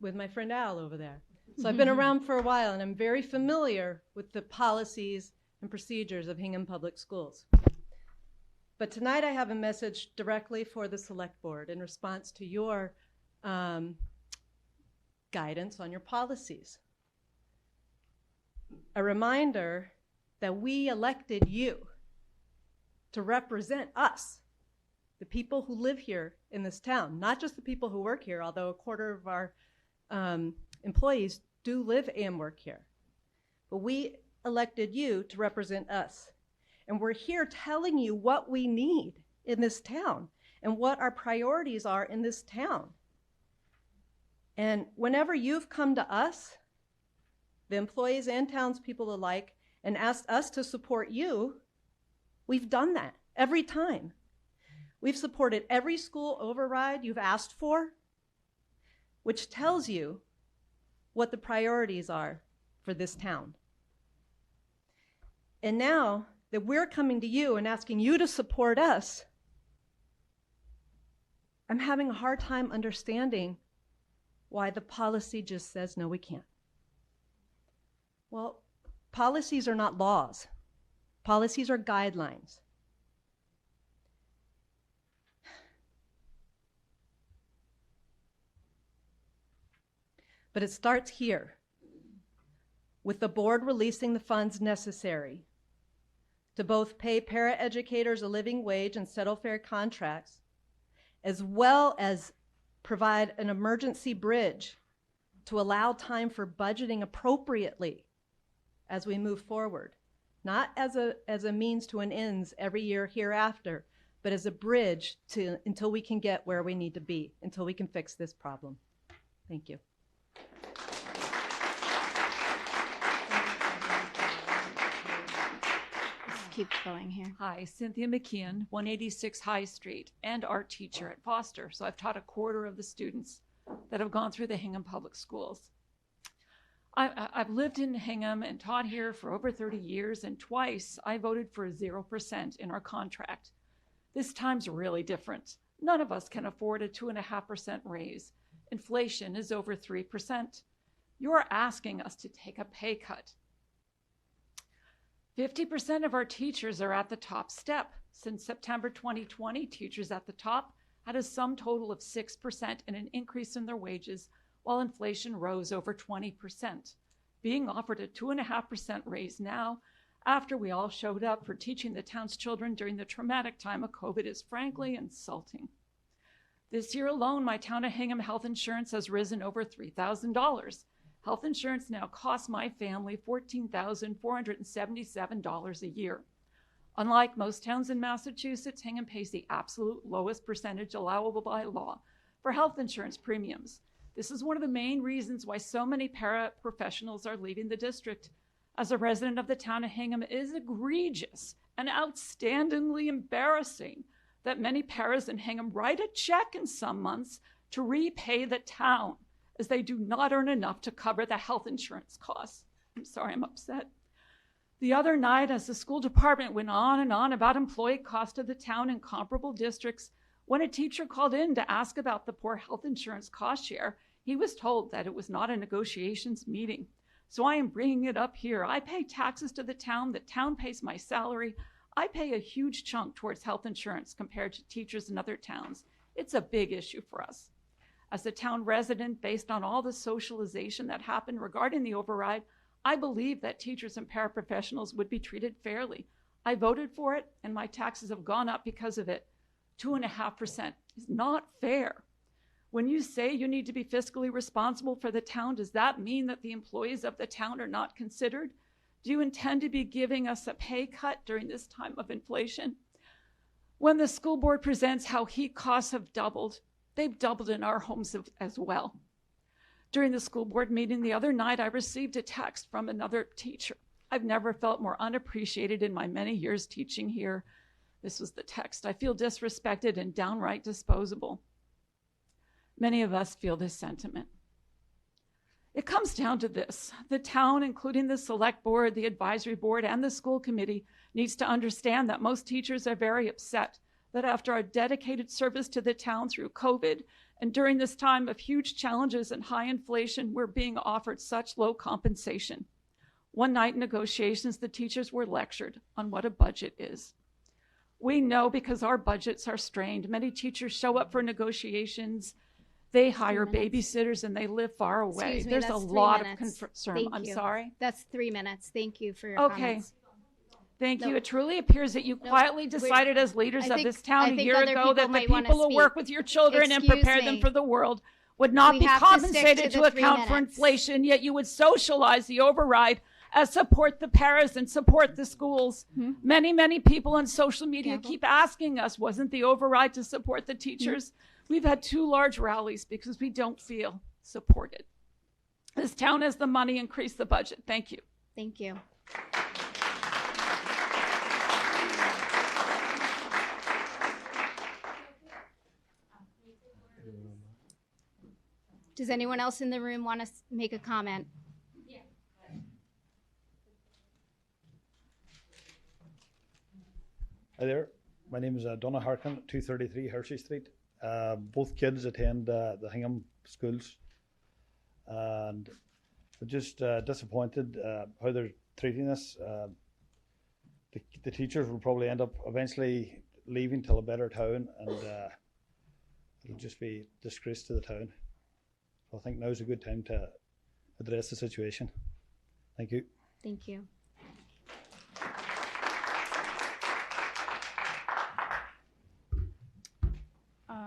with my friend Al over there. So I've been around for a while, and I'm very familiar with the policies and procedures of Hingham Public Schools. But tonight I have a message directly for the Select Board in response to your guidance on your policies. A reminder that we elected you to represent us, the people who live here in this town, not just the people who work here, although a quarter of our employees do live and work here. But we elected you to represent us. And we're here telling you what we need in this town and what our priorities are in this town. And whenever you've come to us, the employees and townspeople alike, and asked us to support you, we've done that every time. We've supported every school override you've asked for, which tells you what the priorities are for this town. And now that we're coming to you and asking you to support us, I'm having a hard time understanding why the policy just says, no, we can't. Well, policies are not laws. Policies are guidelines. But it starts here, with the board releasing the funds necessary to both pay paraeducators a living wage and settle fair contracts, as well as provide an emergency bridge to allow time for budgeting appropriately as we move forward, not as a means to an ends every year hereafter, but as a bridge to until we can get where we need to be, until we can fix this problem. Thank you. Keep going here. Hi, Cynthia McKeon, 186 High Street, and art teacher at Foster. So I've taught a quarter of the students that have gone through the Hingham Public Schools. I've lived in Hingham and taught here for over 30 years, and twice I voted for 0% in our contract. This time's really different. None of us can afford a 2.5% raise. Inflation is over 3%. You're asking us to take a pay cut. 50% of our teachers are at the top step. Since September 2020, teachers at the top had a sum total of 6% and an increase in their wages, while inflation rose over 20%. Being offered a 2.5% raise now, after we all showed up for teaching the town's children during the traumatic time of COVID, is frankly insulting. This year alone, my town of Hingham health insurance has risen over $3,000. Health insurance now costs my family $14,477 a year. Unlike most towns in Massachusetts, Hingham pays the absolute lowest percentage allowable by law for health insurance premiums. This is one of the main reasons why so many paraprofessionals are leaving the district. As a resident of the town of Hingham, it is egregious and outstandingly embarrassing that many paras in Hingham write a check in some months to repay the town, as they do not earn enough to cover the health insurance costs. I'm sorry, I'm upset. The other night, as the school department went on and on about employee cost of the town in comparable districts, when a teacher called in to ask about the poor health insurance cost share, he was told that it was not a negotiations meeting. So I am bringing it up here. I pay taxes to the town pays my salary. I pay a huge chunk towards health insurance compared to teachers in other towns. It's a big issue for us. As a town resident, based on all the socialization that happened regarding the override, I believe that teachers and paraprofessionals would be treated fairly. I voted for it, and my taxes have gone up because of it. 2.5% is not fair. When you say you need to be fiscally responsible for the town, does that mean that the employees of the town are not considered? Do you intend to be giving us a pay cut during this time of inflation? When the school board presents how heat costs have doubled, they've doubled in our homes as well. During the school board meeting the other night, I received a text from another teacher. I've never felt more unappreciated in my many years teaching here. This was the text. I feel disrespected and downright disposable. Many of us feel this sentiment. It comes down to this. The town, including the select board, the advisory board, and the school committee, needs to understand that most teachers are very upset that after our dedicated service to the town through COVID and during this time of huge challenges and high inflation, we're being offered such low compensation. One night in negotiations, the teachers were lectured on what a budget is. We know because our budgets are strained. Many teachers show up for negotiations, they hire babysitters, and they live far away. Excuse me, There's a that's 3 lot of minutes. concern. Thank I'm you. sorry. That's 3 minutes. Thank you for your Okay. comments. Thank No. you. It truly appears that you No, quietly we're- decided as leaders I of think- this town I a think year other ago people that the might wanna people who speak. work with your children and Excuse prepare me. them for the world would not We be have to stick compensated to to the 3 account for minutes. inflation, yet you would socialize the override as support the paras and support the schools. Many, many people on social media keep asking us, wasn't the override to support the teachers? We've had 2 large rallies because we don't feel supported. This town has the money, increase the budget. Thank you. Thank you. Does anyone else in the room want to make a comment? Hi there. My name is Donna Harkin, 233 Hershey Street. Both kids attend the Hingham schools, and we're just disappointed how they're treating us. The teachers will probably end up eventually leaving till a better town, and it'll just be disgrace to the town. So I think now's a good time to address the situation. Thank you. Thank you.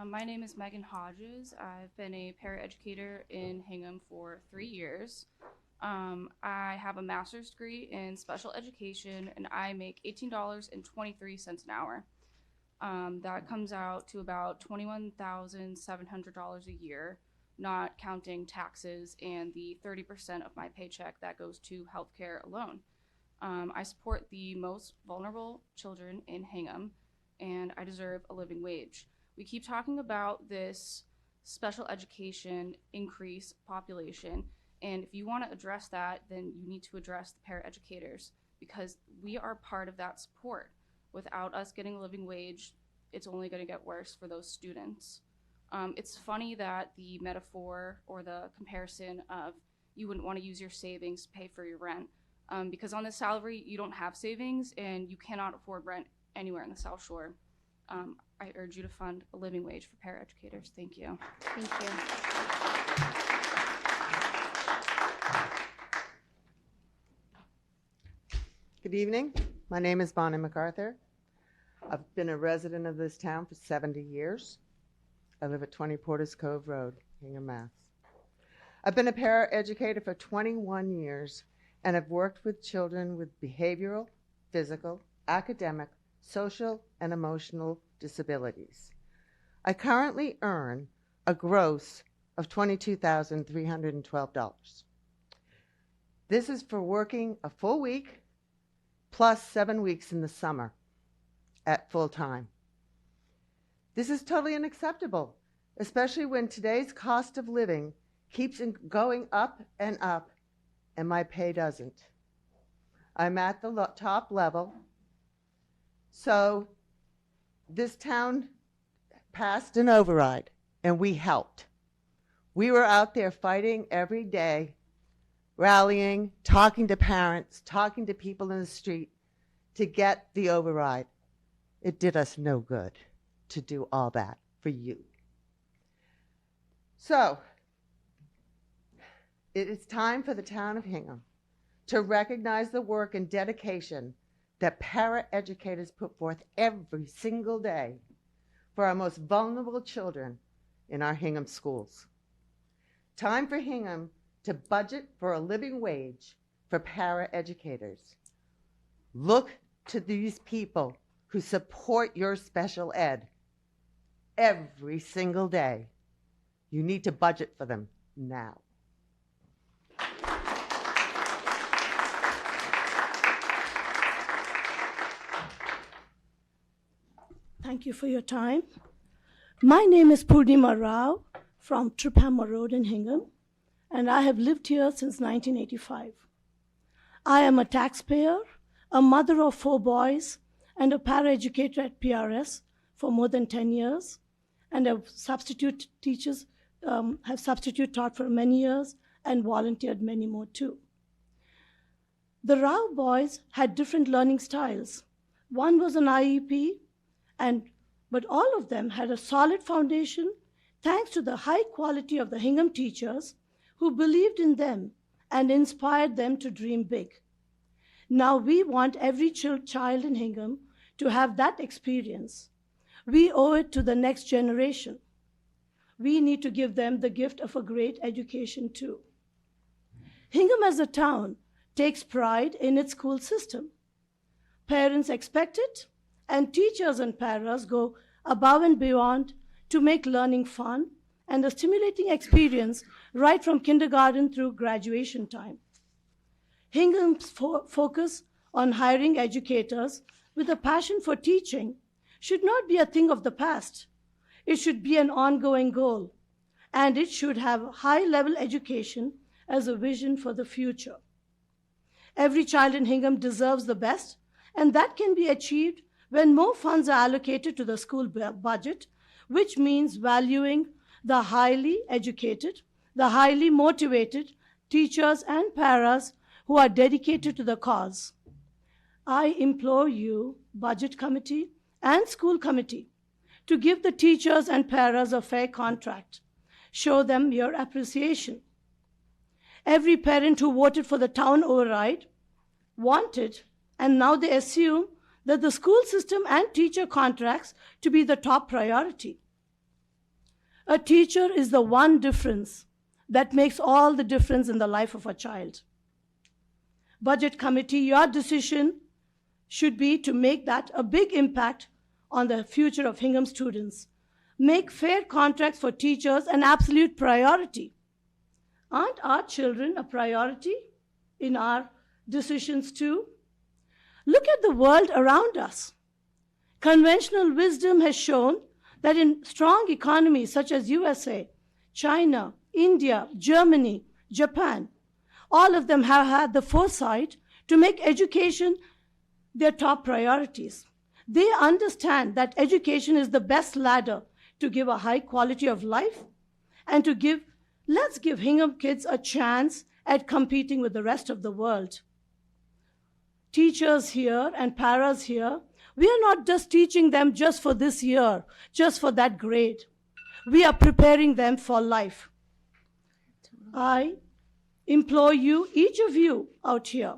My name is Megan Hodges. I've been a paraeducator in Hingham for 3 years. I have a master's degree in special education, and I make $18.23 an hour. That comes out to about $21,700 a year, not counting taxes and the 30% of my paycheck that goes to healthcare alone. I support the most vulnerable children in Hingham, and I deserve a living wage. We keep talking about this special education increase population, and if you want to address that, then you need to address the paraeducators, because we are part of that support. Without us getting a living wage, it's only going to get worse for those students. It's funny that the metaphor or the comparison of you wouldn't want to use your savings to pay for your rent, because on this salary, you don't have savings and you cannot afford rent anywhere in the South Shore. I urge you to fund a living wage for paraeducators. Thank you. Thank you. Good evening. My name is Bonnie MacArthur. I've been a resident of this town for 70 years. I live at 20 Porter's Cove Road, Hingham, Mass. I've been a paraeducator for 21 years, and I've worked with children with behavioral, physical, academic, social, and emotional disabilities. I currently earn a gross of $22,312. This is for working a full week plus 7 weeks in the summer at full time. This is totally unacceptable, especially when today's cost of living keeps going up, and my pay doesn't. I'm at the top level. So this town passed an override, and we helped. We were out there fighting every day, rallying, talking to parents, talking to people in the street to get the override. It did us no good to do all that for you. So it is time for the town of Hingham to recognize the work and dedication that para-educators put forth every single day for our most vulnerable children in our Hingham schools. Time for Hingham to budget for a living wage for para-educators. Look to these people who support your special ed every single day. You need to budget for them now. Thank you for your time. My name is Purnima Rao from Triphammer Road in Hingham, and I have lived here since 1985. I am a taxpayer, a mother of 4 boys, and a paraeducator at PRS for more than 10 years, and have substitute taught for many years and volunteered many more too. The Rao boys had different learning styles. One was an IEP, but all of them had a solid foundation thanks to the high quality of the Hingham teachers who believed in them and inspired them to dream big. Now we want every child in Hingham to have that experience. We owe it to the next generation. We need to give them the gift of a great education too. Hingham as a town takes pride in its school system. Parents expect it, and teachers and paras go above and beyond to make learning fun and a stimulating experience right from kindergarten through graduation time. Hingham's focus on hiring educators with a passion for teaching should not be a thing of the past. It should be an ongoing goal, and it should have high-level education as a vision for the future. Every child in Hingham deserves the best, and that can be achieved when more funds are allocated to the school budget, which means valuing the highly educated, the highly motivated teachers and paras who are dedicated to the cause. I implore you, Budget Committee and School Committee, to give the teachers and paras a fair contract. Show them your appreciation. Every parent who voted for the town override wanted, and now they assume that the school system and teacher contracts to be the top priority. A teacher is the one difference that makes all the difference in the life of a child. Budget Committee, your decision should be to make that a big impact on the future of Hingham students. Make fair contracts for teachers an absolute priority. Aren't our children a priority in our decisions too? Look at the world around us. Conventional wisdom has shown that in strong economies such as USA, China, India, Germany, Japan, all of them have had the foresight to make education their top priorities. They understand that education is the best ladder to give a high quality of life and let's give Hingham kids a chance at competing with the rest of the world. Teachers here and paras here, we are not just teaching them just for this year, just for that grade. We are preparing them for life. I implore you, each of you out here,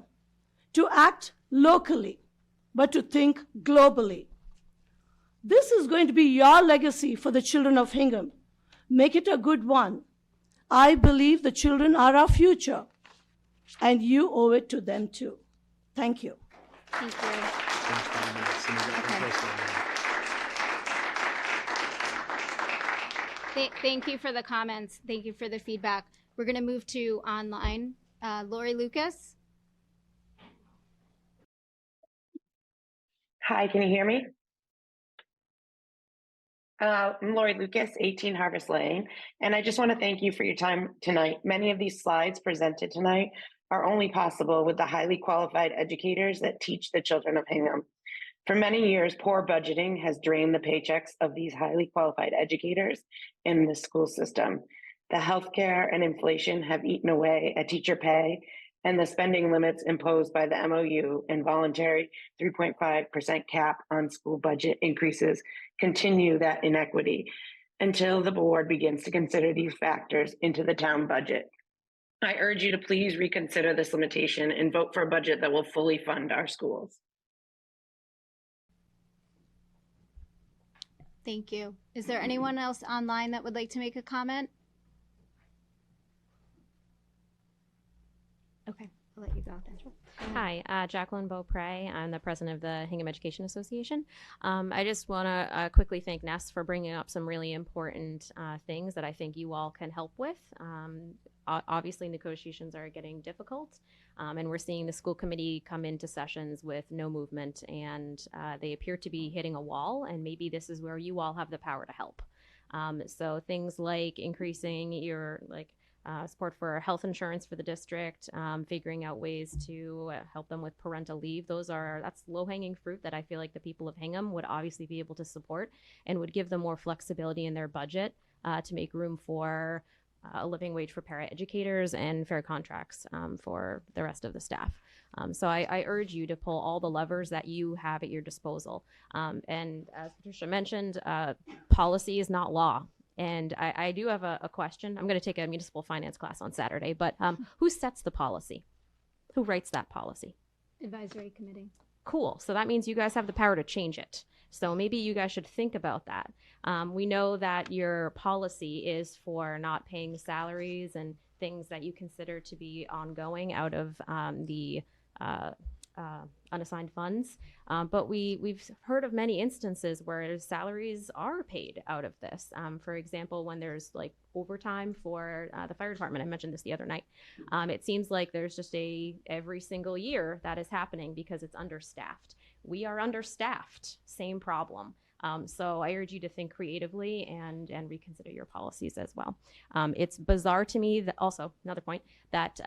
to act locally, but to think globally. This is going to be your legacy for the children of Hingham. Make it a good one. I believe the children are our future, and you owe it to them too. Thank you. Thank you. Thank you for the comments. Thank you for the feedback. We're going to move to online. Lori Lucas. Hi, can you hear me? I'm Lori Lucas, 18 Harvest Lane, and I just want to thank you for your time tonight. Many of these slides presented tonight are only possible with the highly qualified educators that teach the children of Hingham. For many years, poor budgeting has drained the paychecks of these highly qualified educators in the school system. The healthcare and inflation have eaten away at teacher pay, and the spending limits imposed by the MOU and voluntary 3.5% cap on school budget increases continue that inequity until the board begins to consider these factors into the town budget. I urge you to please reconsider this limitation and vote for a budget that will fully fund our schools. Thank you. Is there anyone else online that would like to make a comment? Okay, I'll let you go then. Hi, Jacqueline Beaupre. I'm the president of the Hingham Education Association. I just want to quickly thank Ness for bringing up some really important things that I think you all can help with. Obviously, negotiations are getting difficult, and we're seeing the school committee come into sessions with no movement, and they appear to be hitting a wall, and maybe this is where you all have the power to help. So things like increasing your support for health insurance for the district, figuring out ways to help them with parental leave. That's low-hanging fruit that I feel like the people of Hingham would obviously be able to support and would give them more flexibility in their budget to make room for a living wage for para-educators and fair contracts for the rest of the staff. So I urge you to pull all the levers that you have at your disposal. And as Patricia mentioned, policy is not law. And I do have a question. I'm going to take a municipal finance class on Saturday, but who sets the policy? Who writes that policy? Advisory committee. Cool. So that means you guys have the power to change it. So maybe you guys should think about that. We know that your policy is for not paying salaries and things that you consider to be ongoing out of the unassigned funds. But we've heard of many instances where salaries are paid out of this. For example, when there's like overtime for the fire department, I mentioned this the other night. It seems like there's just every single year that is happening because it's understaffed. We are understaffed, same problem. So I urge you to think creatively and reconsider your policies as well. It's bizarre to me that also, another point, that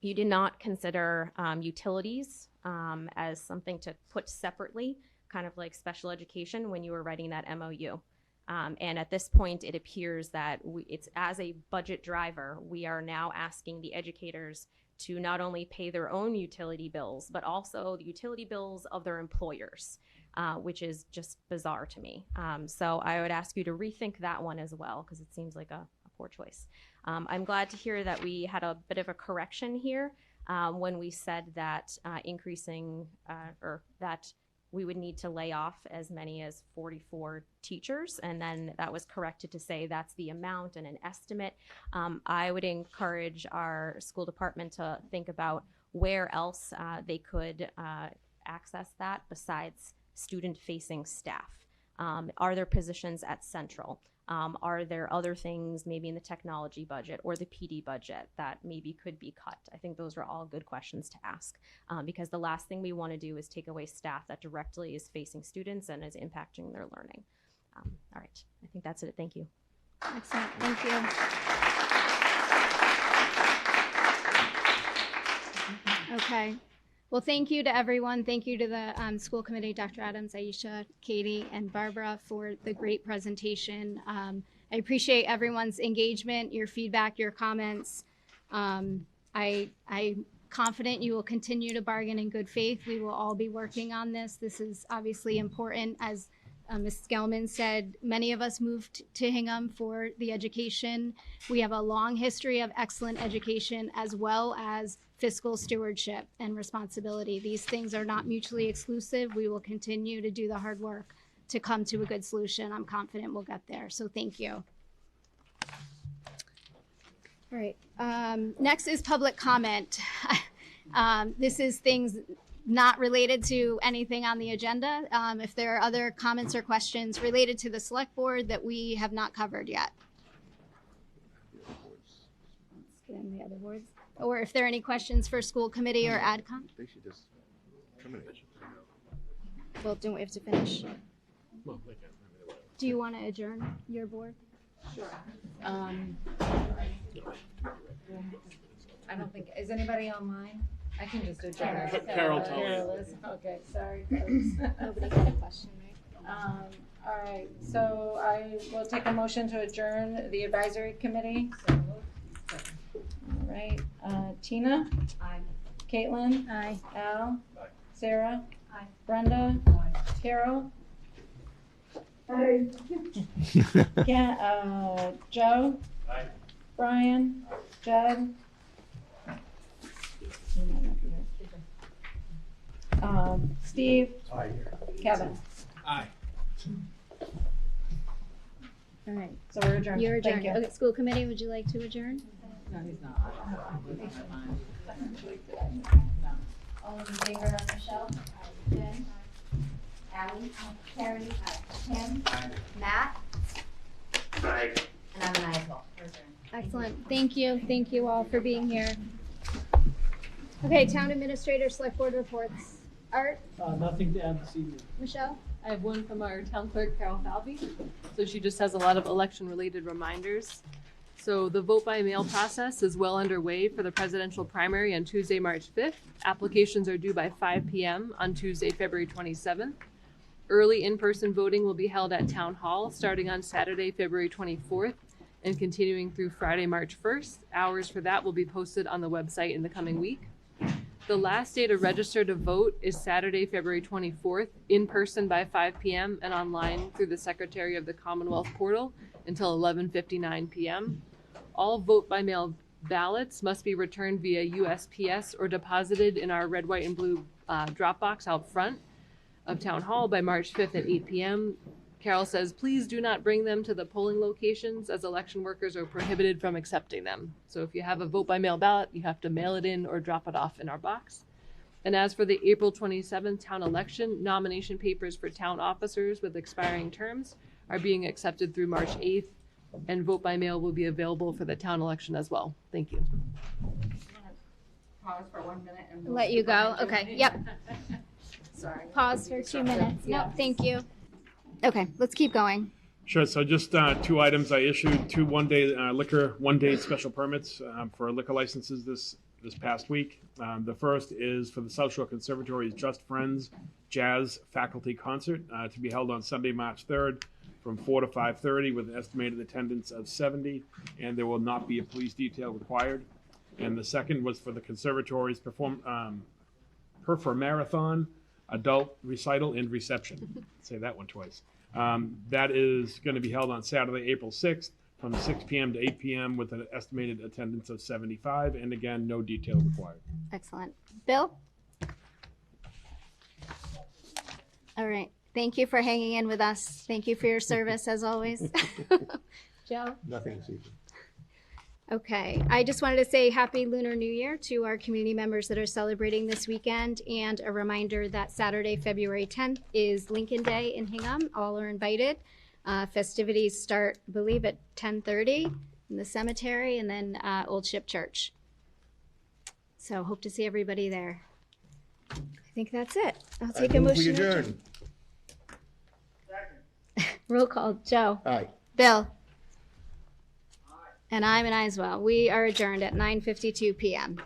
you did not consider utilities as something to put separately, kind of like special education when you were writing that MOU. And at this point, it appears that it's as a budget driver, we are now asking the educators to not only pay their own utility bills, but also the utility bills of their employers, which is just bizarre to me. So I would ask you to rethink that one as well, because it seems like a poor choice. I'm glad to hear that we had a bit of a correction here when we said that increasing or that we would need to lay off as many as 44 teachers, and then that was corrected to say that's the amount and an estimate. I would encourage our school department to think about where else they could access that besides student-facing staff. Are there positions at Central? Are there other things maybe in the technology budget or the PD budget that maybe could be cut? I think those are all good questions to ask because the last thing we want to do is take away staff that directly is facing students and is impacting their learning. All right, I think that's it. Thank you. Excellent, thank you. Okay. Well, thank you to everyone. Thank you to the school committee, Dr. Adams, Aisha, Katie, and Barbara for the great presentation. I appreciate everyone's engagement, your feedback, your comments. I'm confident you will continue to bargain in good faith. We will all be working on this. This is obviously important. As Ms. Gelman said, many of us moved to Hingham for the education. We have a long history of excellent education as well as fiscal stewardship and responsibility. These things are not mutually exclusive. We will continue to do the hard work to come to a good solution. I'm confident we'll get there. So thank you. All right. Next is public comment. This is things not related to anything on the agenda. If there are other comments or questions related to the select board that we have not covered yet. Let's get in the other boards. Or if there are any questions for school committee or AdCom. They should just terminate. Well, don't we have to finish? Do you want to adjourn your board? Sure. I don't think, is anybody online? I can just adjourn. Carol, tell me. Carol is, okay, sorry, folks. Nobody had a question, right? All right, so I will take a motion to adjourn the advisory committee. All right, Tina? Aye. Caitlin? Aye. Al? Aye. Sarah? Aye. Brenda? Carol? Joe? Aye. Brian? Judd? Steve? Aye. Kevin? Aye. All right. So we're adjourned. You're Thank adjourned. you. Okay, school committee, would you like to adjourn? No, he's not. All in favor, Michelle? Jen? Ally? Carrie? Tim? Matt? Aye. And I'm an aye as well. Excellent. Thank you. Thank you all for being here. Okay, town administrator, select board reports. Art? Nothing to add this evening. Michelle? I have one from our town clerk, Carol Falvey. So she just has a lot of election-related reminders. So the vote by mail process is well underway for the presidential primary on Tuesday, March 5th. Applications are due by 5 p.m. on Tuesday, February 27th. Early in-person voting will be held at Town Hall starting on Saturday, February 24th and continuing through Friday, March 1st. Hours for that will be posted on the website in the coming week. The last day to register to vote is Saturday, February 24th, in person by 5 p.m. and online through the Secretary of the Commonwealth portal until 11:59 p.m. All vote by mail ballots must be returned via USPS or deposited in our red, white, and blue drop box out front of Town Hall by March 5th at 8 p.m. Carol says, please do not bring them to the polling locations as election workers are prohibited from accepting them. So if you have a vote by mail ballot, you have to mail it in or drop it off in our box. And as for the April 27th town election, nomination papers for town officers with expiring terms are being accepted through March 8th, and vote by mail will be available for the town election as well. Thank you. Pause for 1 minute and. Let you go. Okay, yep. Sorry. Pause for 2 minutes. No, thank you. Okay, let's keep going. Sure. So just 2 items. I issued 2 one-day liquor, one-day special permits for liquor licenses this past week. The first is for the South Shore Conservatory's Just Friends Jazz Faculty Concert to be held on Sunday, March 3rd from 4 to 5:30 with an estimated attendance of 70, and there will not be a police detail required. And the second was for the Conservatory's Performarathon Adult Recital and Reception. Say that one twice. That is going to be held on Saturday, April 6th from 6 p.m. to 8 p.m. with an estimated attendance of 75, and again, no detail required. Excellent. Bill? All right. Thank you for hanging in with us. Thank you for your service, as always. Joe? Nothing this evening. Okay, I just wanted to say Happy Lunar New Year to our community members that are celebrating this weekend, and a reminder that Saturday, February 10th is Lincoln Day in Hingham. All are invited. Festivities start, I believe, at 10:30 in the cemetery and then Old Ship Church. So hope to see everybody there. I think that's it. I'll take a motion. We adjourn. Roll call. Joe. Aye. Bill. And I'm an aye as well. We are adjourned at 9:52 p.m.